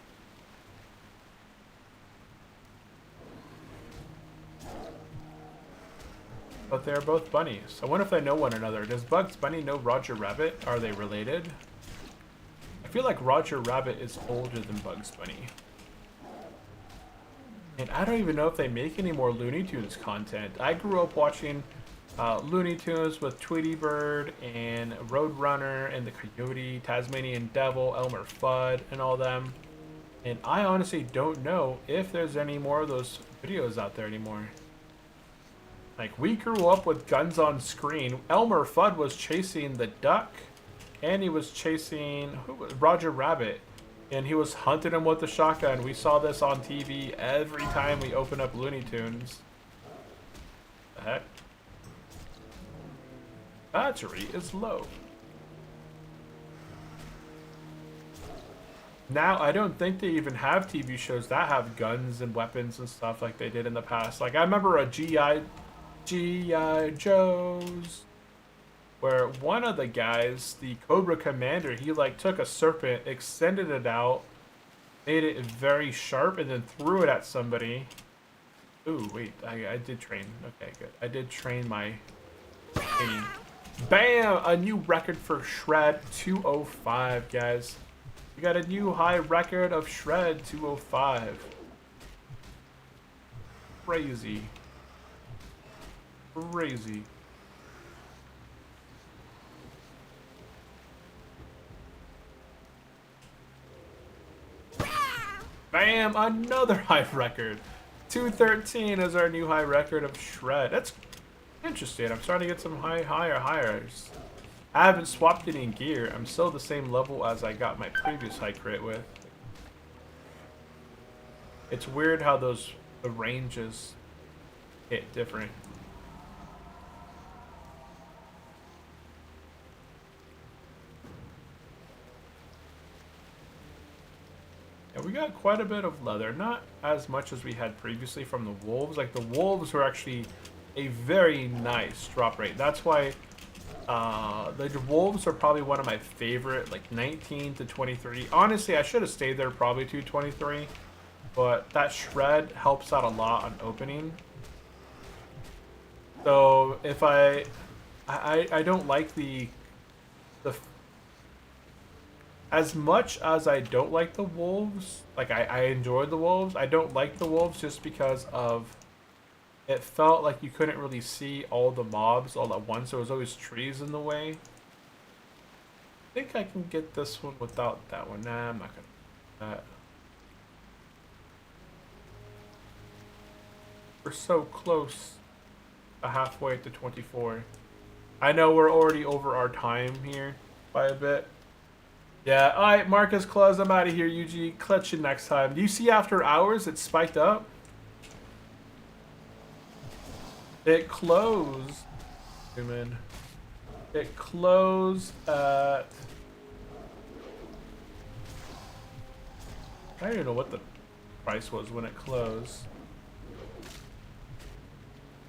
But they're both bunnies. I wonder if they know one another. Does Bugs Bunny know Roger Rabbit? Are they related? I feel like Roger Rabbit is older than Bugs Bunny. And I don't even know if they make any more Looney Tunes content. I grew up watching Looney Tunes with Tweety Bird and Roadrunner and the Coyote, Tasmanian Devil, Elmer Fudd, and all them. And I honestly don't know if there's any more of those videos out there anymore. Like, we grew up with guns on screen. Elmer Fudd was chasing the duck, and he was chasing Roger Rabbit, and he was hunting him with the shotgun. We saw this on TV every time we open up Looney Tunes. The heck? Battery is low. Now, I don't think they even have TV shows that have guns and weapons and stuff like they did in the past. Like, I remember a G.I. Joe's, where one of the guys, the Cobra Commander, he like took a serpent, extended it out, made it very sharp, and then threw it at somebody. Ooh, wait, I did train. Okay, good. I did train my training. Bam! A new record for Shred, 205, guys. We got a new high record of Shred, 205. Crazy. Crazy. Bam! Another high record. 213 is our new high record of Shred. That's interesting. I'm starting to get some highers. I haven't swapped any gear. I'm still the same level as I got my previous high crit with. It's weird how the ranges hit different. Yeah, we got quite a bit of leather. Not as much as we had previously from the wolves. Like, the wolves were actually a very nice drop rate. That's why the wolves are probably one of my favorite, like 19 to 23. Honestly, I should have stayed there probably to 23, but that shred helps out a lot on opening. So if I don't like the as much as I don't like the wolves, like I enjoyed the wolves, I don't like the wolves just because of it felt like you couldn't really see all the mobs all at once. There was always trees in the way. I think I can get this one without that one. Nah, I'm not gonna do that. We're so close to halfway to 24. I know we're already over our time here by a bit. Yeah, alright, Marcus Claus, I'm out of here, UG. Clutch you next time. Do you see after hours it spiked up? It closed. Zoom in. It closed at. I don't even know what the price was when it closed.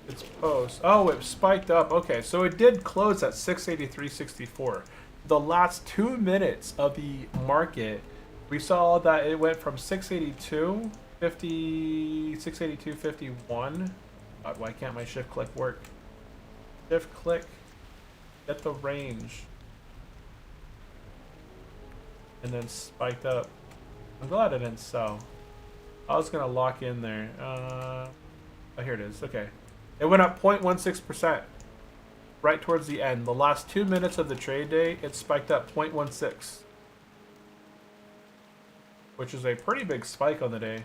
It's post. Oh, it spiked up. Okay, so it did close at 683.64. The last 2 minutes of the market, we saw that it went from 682.50, 682.51. God, why can't my shift click work? Shift click, get the range, and then spiked up. I'm glad I didn't sell. I was gonna lock in there. Oh, here it is. Okay, it went up 0.16%. Right towards the end, the last 2 minutes of the trade day, it spiked up 0.16, which is a pretty big spike on the day.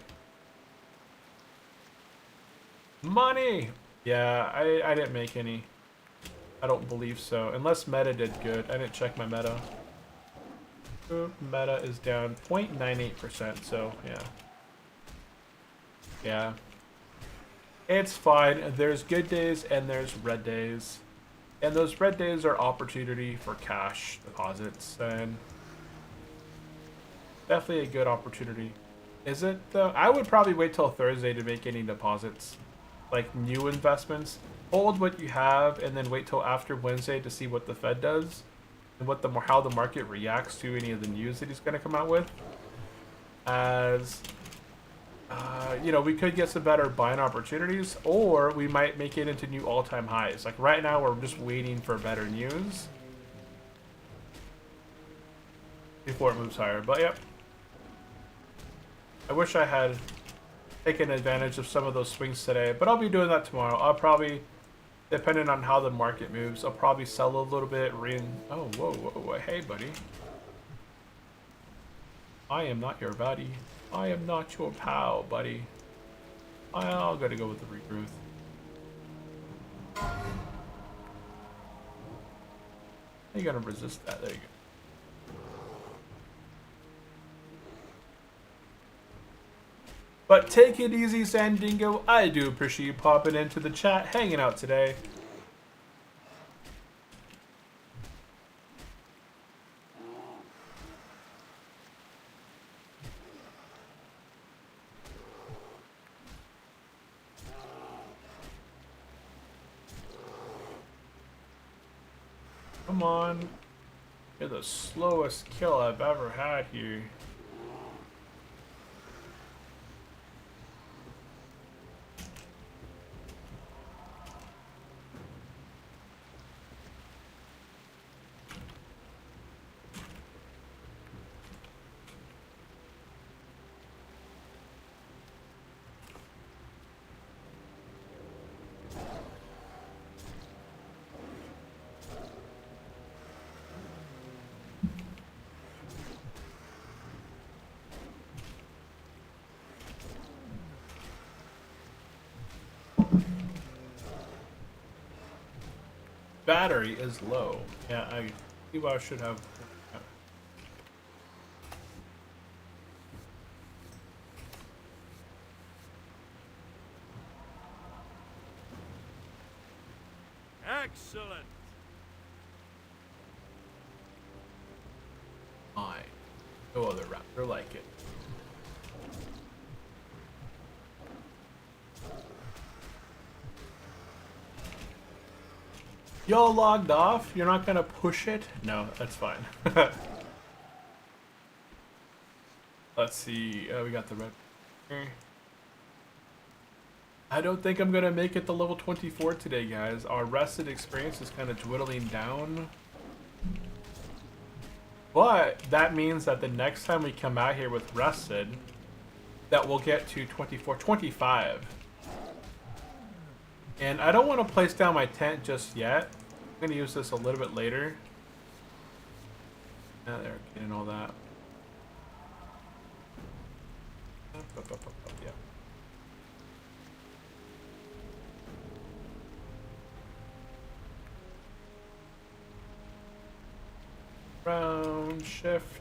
Money! Yeah, I didn't make any. I don't believe so. Unless meta did good. I didn't check my meta. Oop, meta is down 0.98%, so yeah. Yeah. It's fine. There's good days and there's red days. And those red days are opportunity for cash deposits, and definitely a good opportunity. Is it though? I would probably wait till Thursday to make any deposits. Like new investments. Hold what you have and then wait till after Wednesday to see what the Fed does and what how the market reacts to any of the news that he's going to come out with. As you know, we could get some better buying opportunities, or we might make it into new all-time highs. Like right now, we're just waiting for better news before it moves higher. But yep, I wish I had taken advantage of some of those swings today, but I'll be doing that tomorrow. I'll probably, depending on how the market moves, I'll probably sell a little bit. Oh, whoa, hey, buddy. I am not your buddy. I am not your pal, buddy. I'm gonna go with the regrowth. How you gonna resist that? There you go. But take it easy, Sandingo. I do appreciate you popping into the chat, hanging out today. Come on. You're the slowest kill I've ever had here. Battery is low. Yeah, I see what I should have. Excellent. No other raptor like it. Y'all logged off? You're not gonna push it? No, that's fine. Let's see. We got the red. I don't think I'm gonna make it to level 24 today, guys. Our rested experience is kind of dwindling down. But that means that the next time we come out here with rested, that we'll get to 24, 25. And I don't want to place down my tent just yet. I'm going to use this a little bit later. Yeah, they're getting all that. Yeah. Round shift.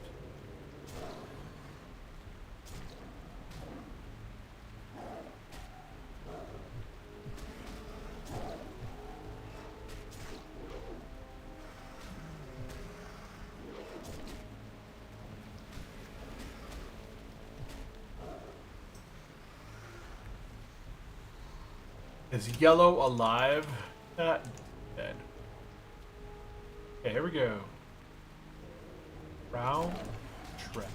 Is yellow alive? Dead. Okay, here we go. Round trip.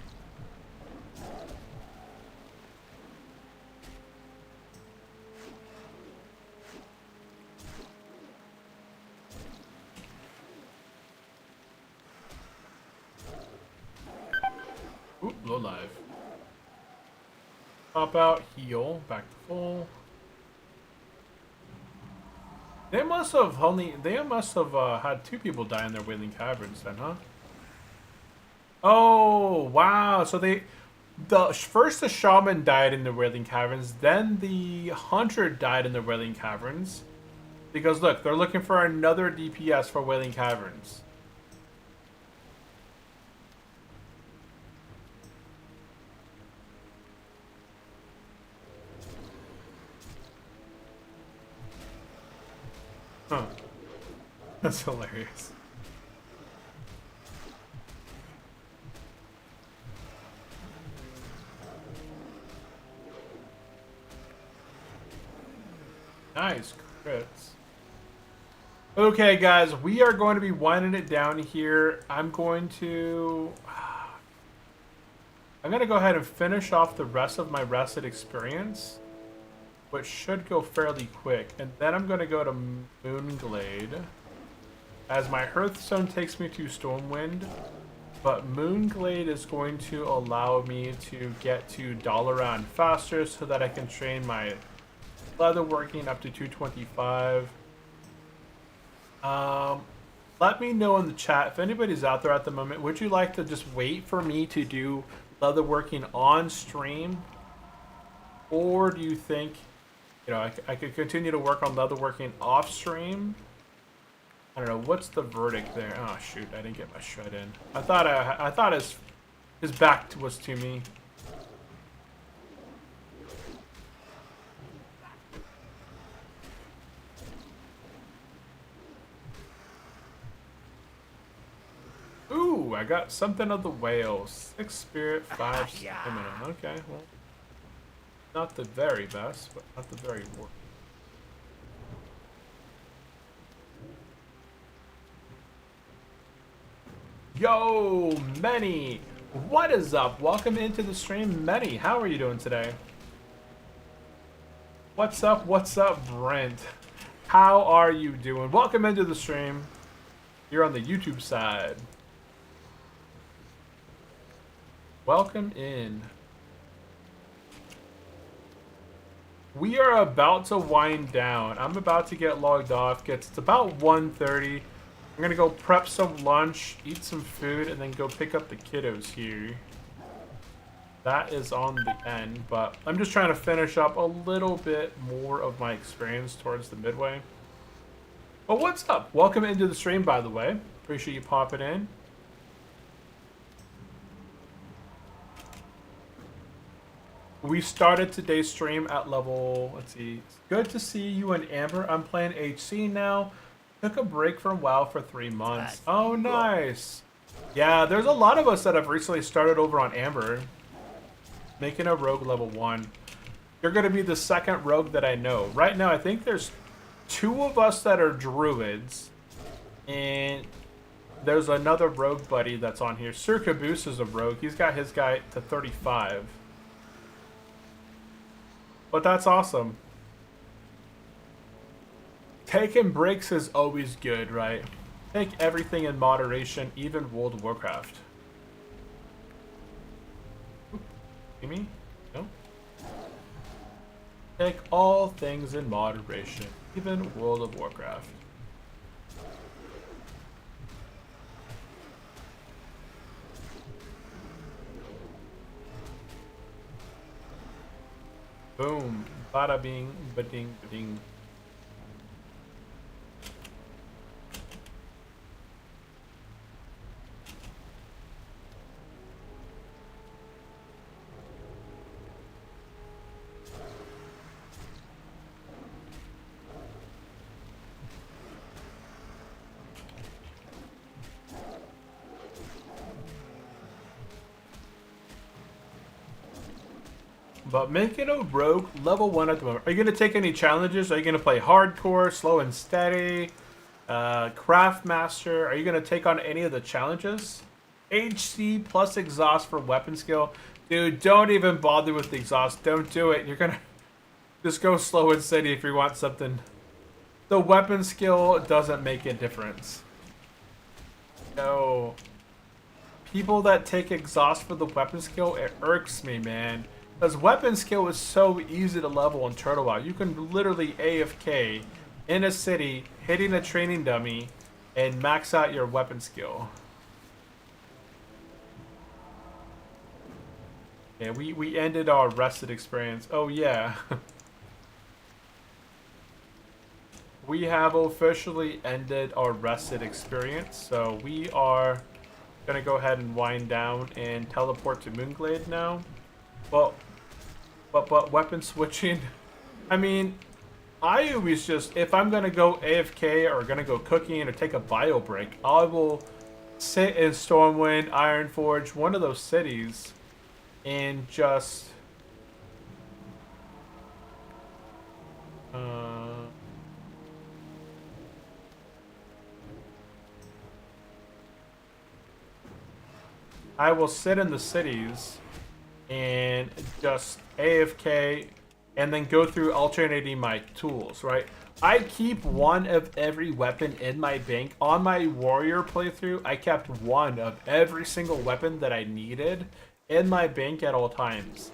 Oop, low life. Pop out, heal, back to full. They must have had 2 people die in their Wailing Caverns then, huh? Oh, wow. So first the shaman died in the Wailing Caverns, then the hunter died in the Wailing Caverns. Because look, they're looking for another DPS for Wailing Caverns. Huh. That's hilarious. Nice crits. Okay, guys, we are going to be winding it down here. I'm going to go ahead and finish off the rest of my rested experience, which should go fairly quick. And then I'm going to go to Moonglade, as my Hearthstone takes me to Stormwind. But Moonglade is going to allow me to get to Dalaran faster so that I can train my leatherworking up to 225. Let me know in the chat if anybody's out there at the moment. Would you like to just wait for me to do leatherworking on stream? Or do you think you know, I could continue to work on leatherworking off stream. I don't know, what's the verdict there? Oh shoot, I didn't get my shred in. I thought his back was to me. Ooh, I got something of the whale. 6 spirit, 5 stamina. Okay, well, not the very best, but not the very worst. Yo, Many! What is up? Welcome into the stream, Many. How are you doing today? What's up, Brent? How are you doing? Welcome into the stream. You're on the YouTube side. Welcome in. We are about to wind down. I'm about to get logged off. It's about 1:30. I'm gonna go prep some lunch, eat some food, and then go pick up the kiddos here. That is on the end, but I'm just trying to finish up a little bit more of my experience towards the midway. But what's up? Welcome into the stream, by the way. Appreciate you popping in. We started today's stream at level, let's see. It's good to see you and Amber. I'm playing HC now. Took a break from WoW for 3 months. Oh, nice. Yeah, there's a lot of us that have recently started over on Amber. Making a rogue level 1. You're going to be the second rogue that I know. Right now, I think there's 2 of us that are druids. And there's another rogue buddy that's on here. Sir Caboose is a rogue. He's got his guy to 35. But that's awesome. Taking breaks is always good, right? Take everything in moderation, even World of Warcraft. See me? No? Take all things in moderation, even World of Warcraft. Boom. Bada bing, ba-ding, ba-ding. But making a rogue level 1 at the moment. Are you going to take any challenges? Are you going to play hardcore, slow and steady, craft master? Are you going to take on any of the challenges? HC plus exhaust for weapon skill. Dude, don't even bother with the exhaust. Don't do it. You're going to just go slow and steady if you want something. The weapon skill doesn't make a difference. No. People that take exhaust for the weapon skill, it irks me, man. Because weapon skill is so easy to level in Turtle WoW. You can literally AFK in a city, hitting a training dummy, and max out your weapon skill. Yeah, we ended our rested experience. Oh yeah. We have officially ended our rested experience. So we are going to go ahead and wind down and teleport to Moonglade now. Well, but weapon switching, I mean, I always just, if I'm going to go AFK or going to go cooking or take a bio break, I will sit in Stormwind, Ironforge, one of those cities, and just... I will sit in the cities and just AFK and then go through alternating my tools, right? I keep one of every weapon in my bank. On my warrior playthrough, I kept one of every single weapon that I needed in my bank at all times.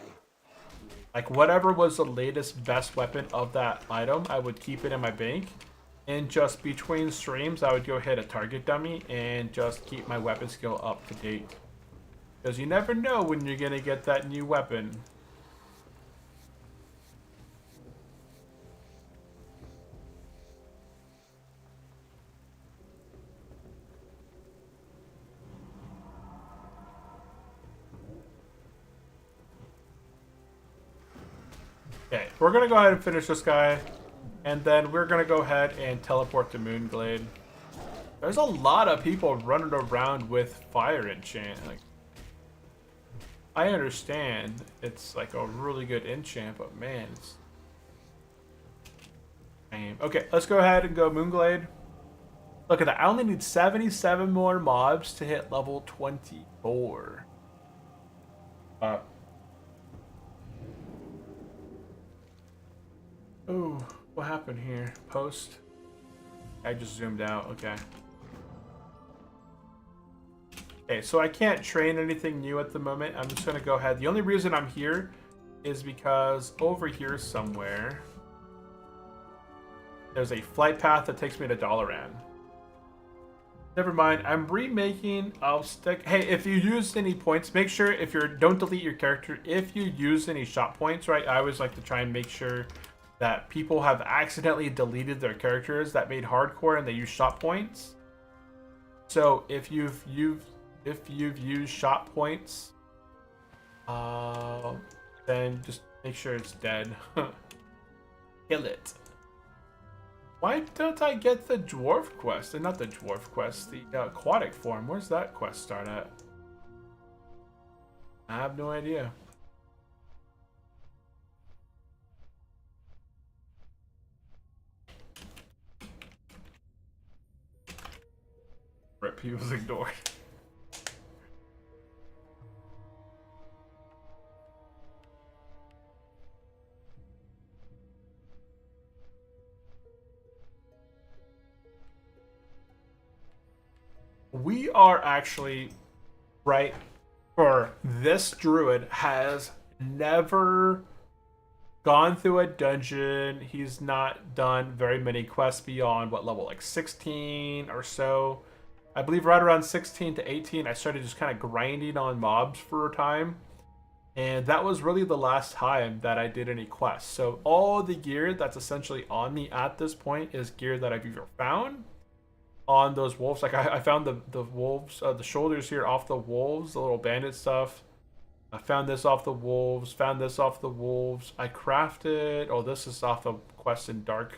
Like whatever was the latest best weapon of that item, I would keep it in my bank. And just between streams, I would go hit a target dummy and just keep my weapon skill up to date. Because you never know when you're going to get that new weapon. Okay, we're gonna go ahead and finish this guy, and then we're gonna go ahead and teleport to Moonglade. There's a lot of people running around with fire enchant. Like, I understand it's like a really good enchant, but man, it's lame. Okay, let's go ahead and go Moonglade. Look at that. I only need 77 more mobs to hit level 24. Oh, what happened here? Post? I just zoomed out. Okay. Okay, so I can't train anything new at the moment. I'm just going to go ahead. The only reason I'm here is because over here somewhere, there's a flight path that takes me to Dalaran. Never mind. I'm remaking. I'll stick. Hey, if you use any points, make sure if you're don't delete your character. If you use any shot points, right? I always like to try and make sure that people have accidentally deleted their characters that made hardcore and they use shot points. So if you've used shot points, then just make sure it's dead. Kill it. Why don't I get the dwarf quest? Not the dwarf quest, the aquatic form. Where's that quest start at? I have no idea. Rip, he was ignored. We are actually, right, for this druid has never gone through a dungeon. He's not done very many quests beyond, what level, like 16 or so. I believe right around 16 to 18, I started just kind of grinding on mobs for a time. And that was really the last time that I did any quests. So all the gear that's essentially on me at this point is gear that I've either found on those wolves. Like I found the wolves, the shoulders here off the wolves, the little bandit stuff. I found this off the wolves, found this off the wolves. I crafted, oh, this is off the quest in Dark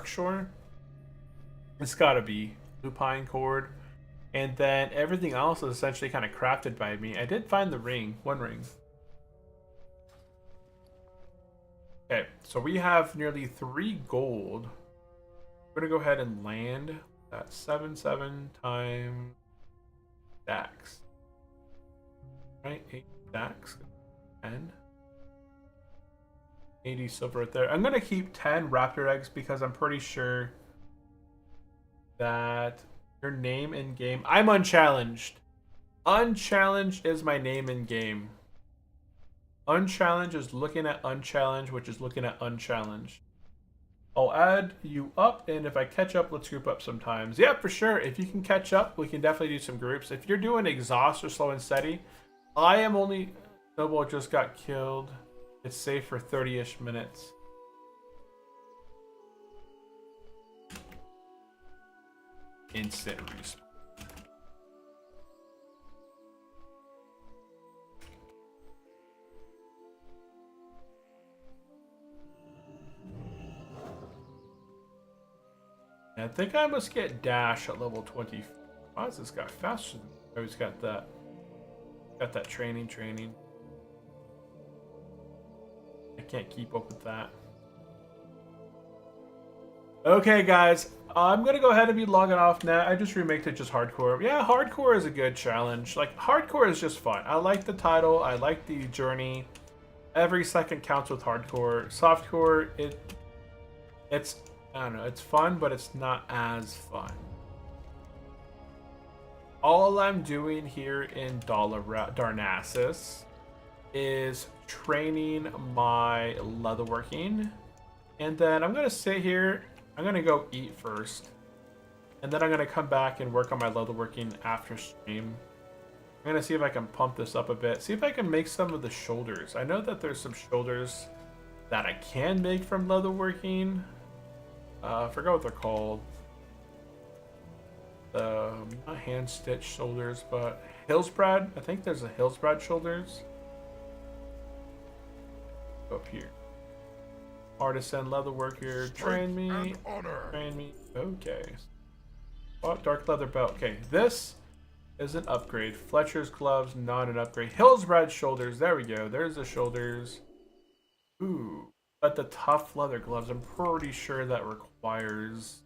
Shore. It's gotta be lupine cord. And then everything else is essentially kind of crafted by me. I did find the ring, one ring. Okay, so we have nearly 3 gold. We're gonna go ahead and land that 7 times stacks. Right, 8 stacks. 10. 80 silver right there. I'm gonna keep 10 raptor eggs because I'm pretty sure that your name in game. I'm unchallenged. Unchallenged is my name in game. Unchallenged is looking at unchallenged, which is looking at unchallenged. I'll add you up, and if I catch up, let's group up sometimes. Yeah, for sure. If you can catch up, we can definitely do some groups. If you're doing exhaust or slow and steady, I am only... Snowball just got killed. It's safe for 30-ish minutes. Instant respawn. I think I must get dash at level 20. Why is this guy faster than me? Oh, he's got that. Got that training. I can't keep up with that. Okay, guys. I'm gonna go ahead and be logging off now. I just remaked it just hardcore. Yeah, hardcore is a good challenge. Like, hardcore is just fun. I like the title. I like the journey. Every second counts with hardcore. Softcore, it's... I don't know, it's fun, but it's not as fun. All I'm doing here in Darnassus is training my leatherworking. And then I'm going to sit here. I'm going to go eat first. And then I'm going to come back and work on my leatherworking after stream. I'm going to see if I can pump this up a bit. See if I can make some of the shoulders. I know that there's some shoulders that I can make from leatherworking. I forgot what they're called. Not hand stitched shoulders, but Hillsbrad. I think there's a Hillsbrad shoulders. Up here. Artisan leatherworker, train me. And honor. Train me. Okay. Oh, dark leather belt. Okay, this is an upgrade. Fletcher's gloves, not an upgrade. Hill's red shoulders. There we go. There's the shoulders. Ooh. But the tough leather gloves, I'm pretty sure that requires...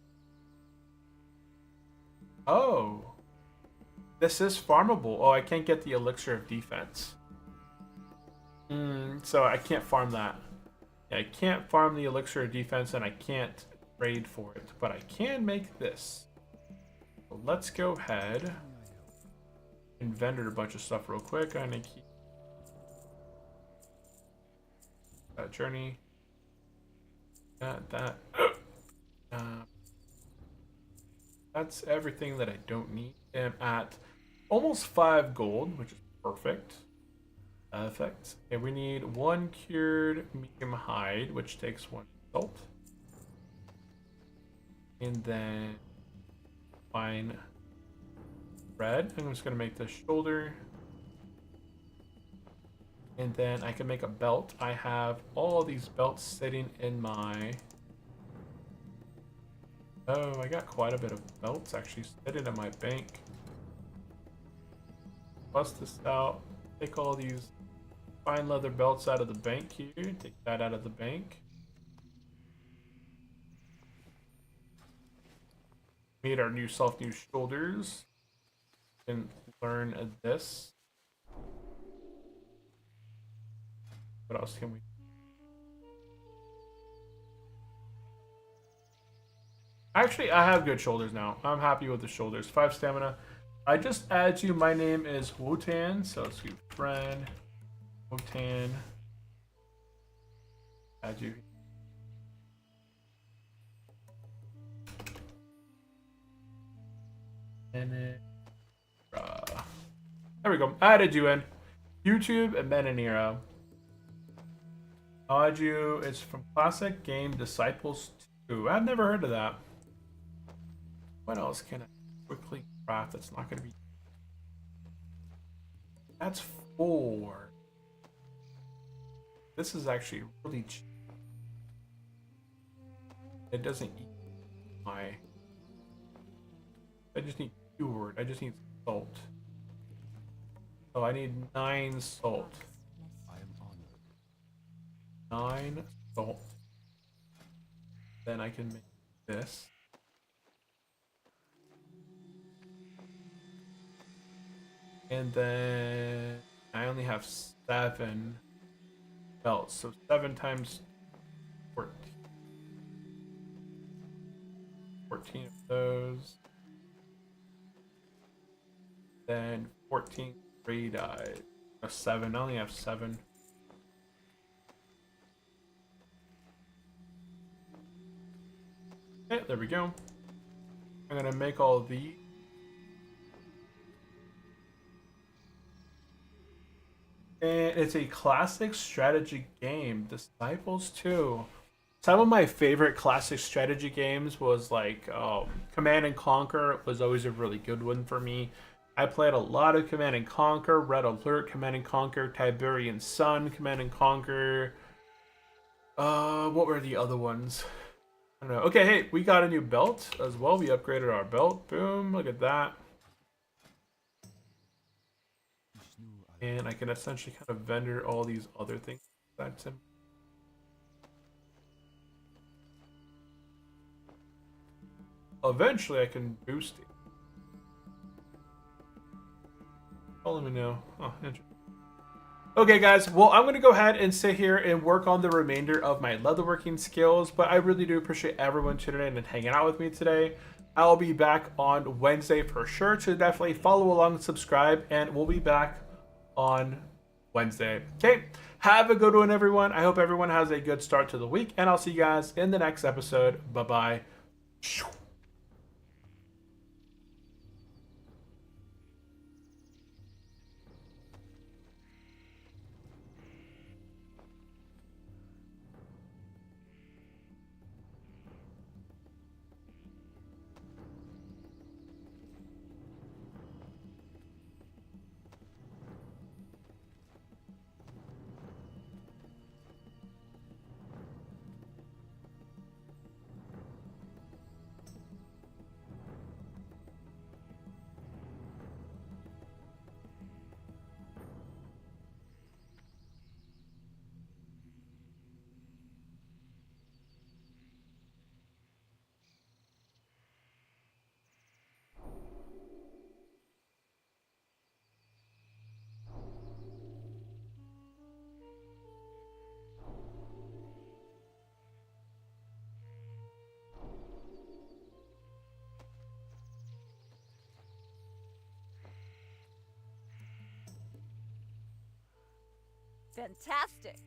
Oh. This is farmable. Oh, I can't get the elixir of defense. So I can't farm that. Yeah, I can't farm the elixir of defense and I can't trade for it. But I can make this. So let's go ahead and vendor a bunch of stuff real quick. I'm gonna keep that journey. That. That's everything that I don't need. I'm at almost 5 gold, which is perfect. Perfect. Okay, we need 1 cured medium hide, which takes 1 salt. And then fine red. I'm just gonna make the shoulder. And then I can make a belt. I have all these belts sitting in my... Oh, I got quite a bit of belts actually sitting in my bank. Bust this out. Take all these fine leather belts out of the bank here. Take that out of the bank. Made our new new shoulders. And learn this. What else can we... Actually, I have good shoulders now. I'm happy with the shoulders. 5 stamina. I just add you. My name is Wotan, so let's do friend. Wotan. Add you. And then, there we go. I added you in. YouTube and Menanira. Add you. It's from Classic Game Disciples 2. I've never heard of that. What else can I quickly craft that's not going to be... That's 4. This is actually really cheap. It doesn't eat my... I just need cured. I just need salt. So I need 9 salt. I am honored. 9 salt. Then I can make this. And then I only have 7 belts, so 7 times 14. 14 of those. Then 14 trade eyes. 7. I only have 7. Okay, there we go. I'm gonna make all these. And it's a classic strategy game, Disciples 2. Some of my favorite classic strategy games was like Command and Conquer was always a really good one for me. I played a lot of Command and Conquer, Red Alert, Command and Conquer, Tiberian Sun, Command and Conquer. What were the other ones? I don't know. Okay, hey, we got a new belt as well. We upgraded our belt. Boom, look at that. And I can essentially kind of vendor all these other things. That's him. Eventually I can boost it. Oh, let me know. Oh, interesting. Okay, guys. Well, I'm going to go ahead and sit here and work on the remainder of my leatherworking skills. But I really do appreciate everyone tuning in and hanging out with me today. I'll be back on Wednesday for sure. So definitely follow along, subscribe, and we'll be back on Wednesday. Okay, have a good one, everyone. I hope everyone has a good start to the week, and I'll see you guys in the next episode. Bye-bye. Fantastic!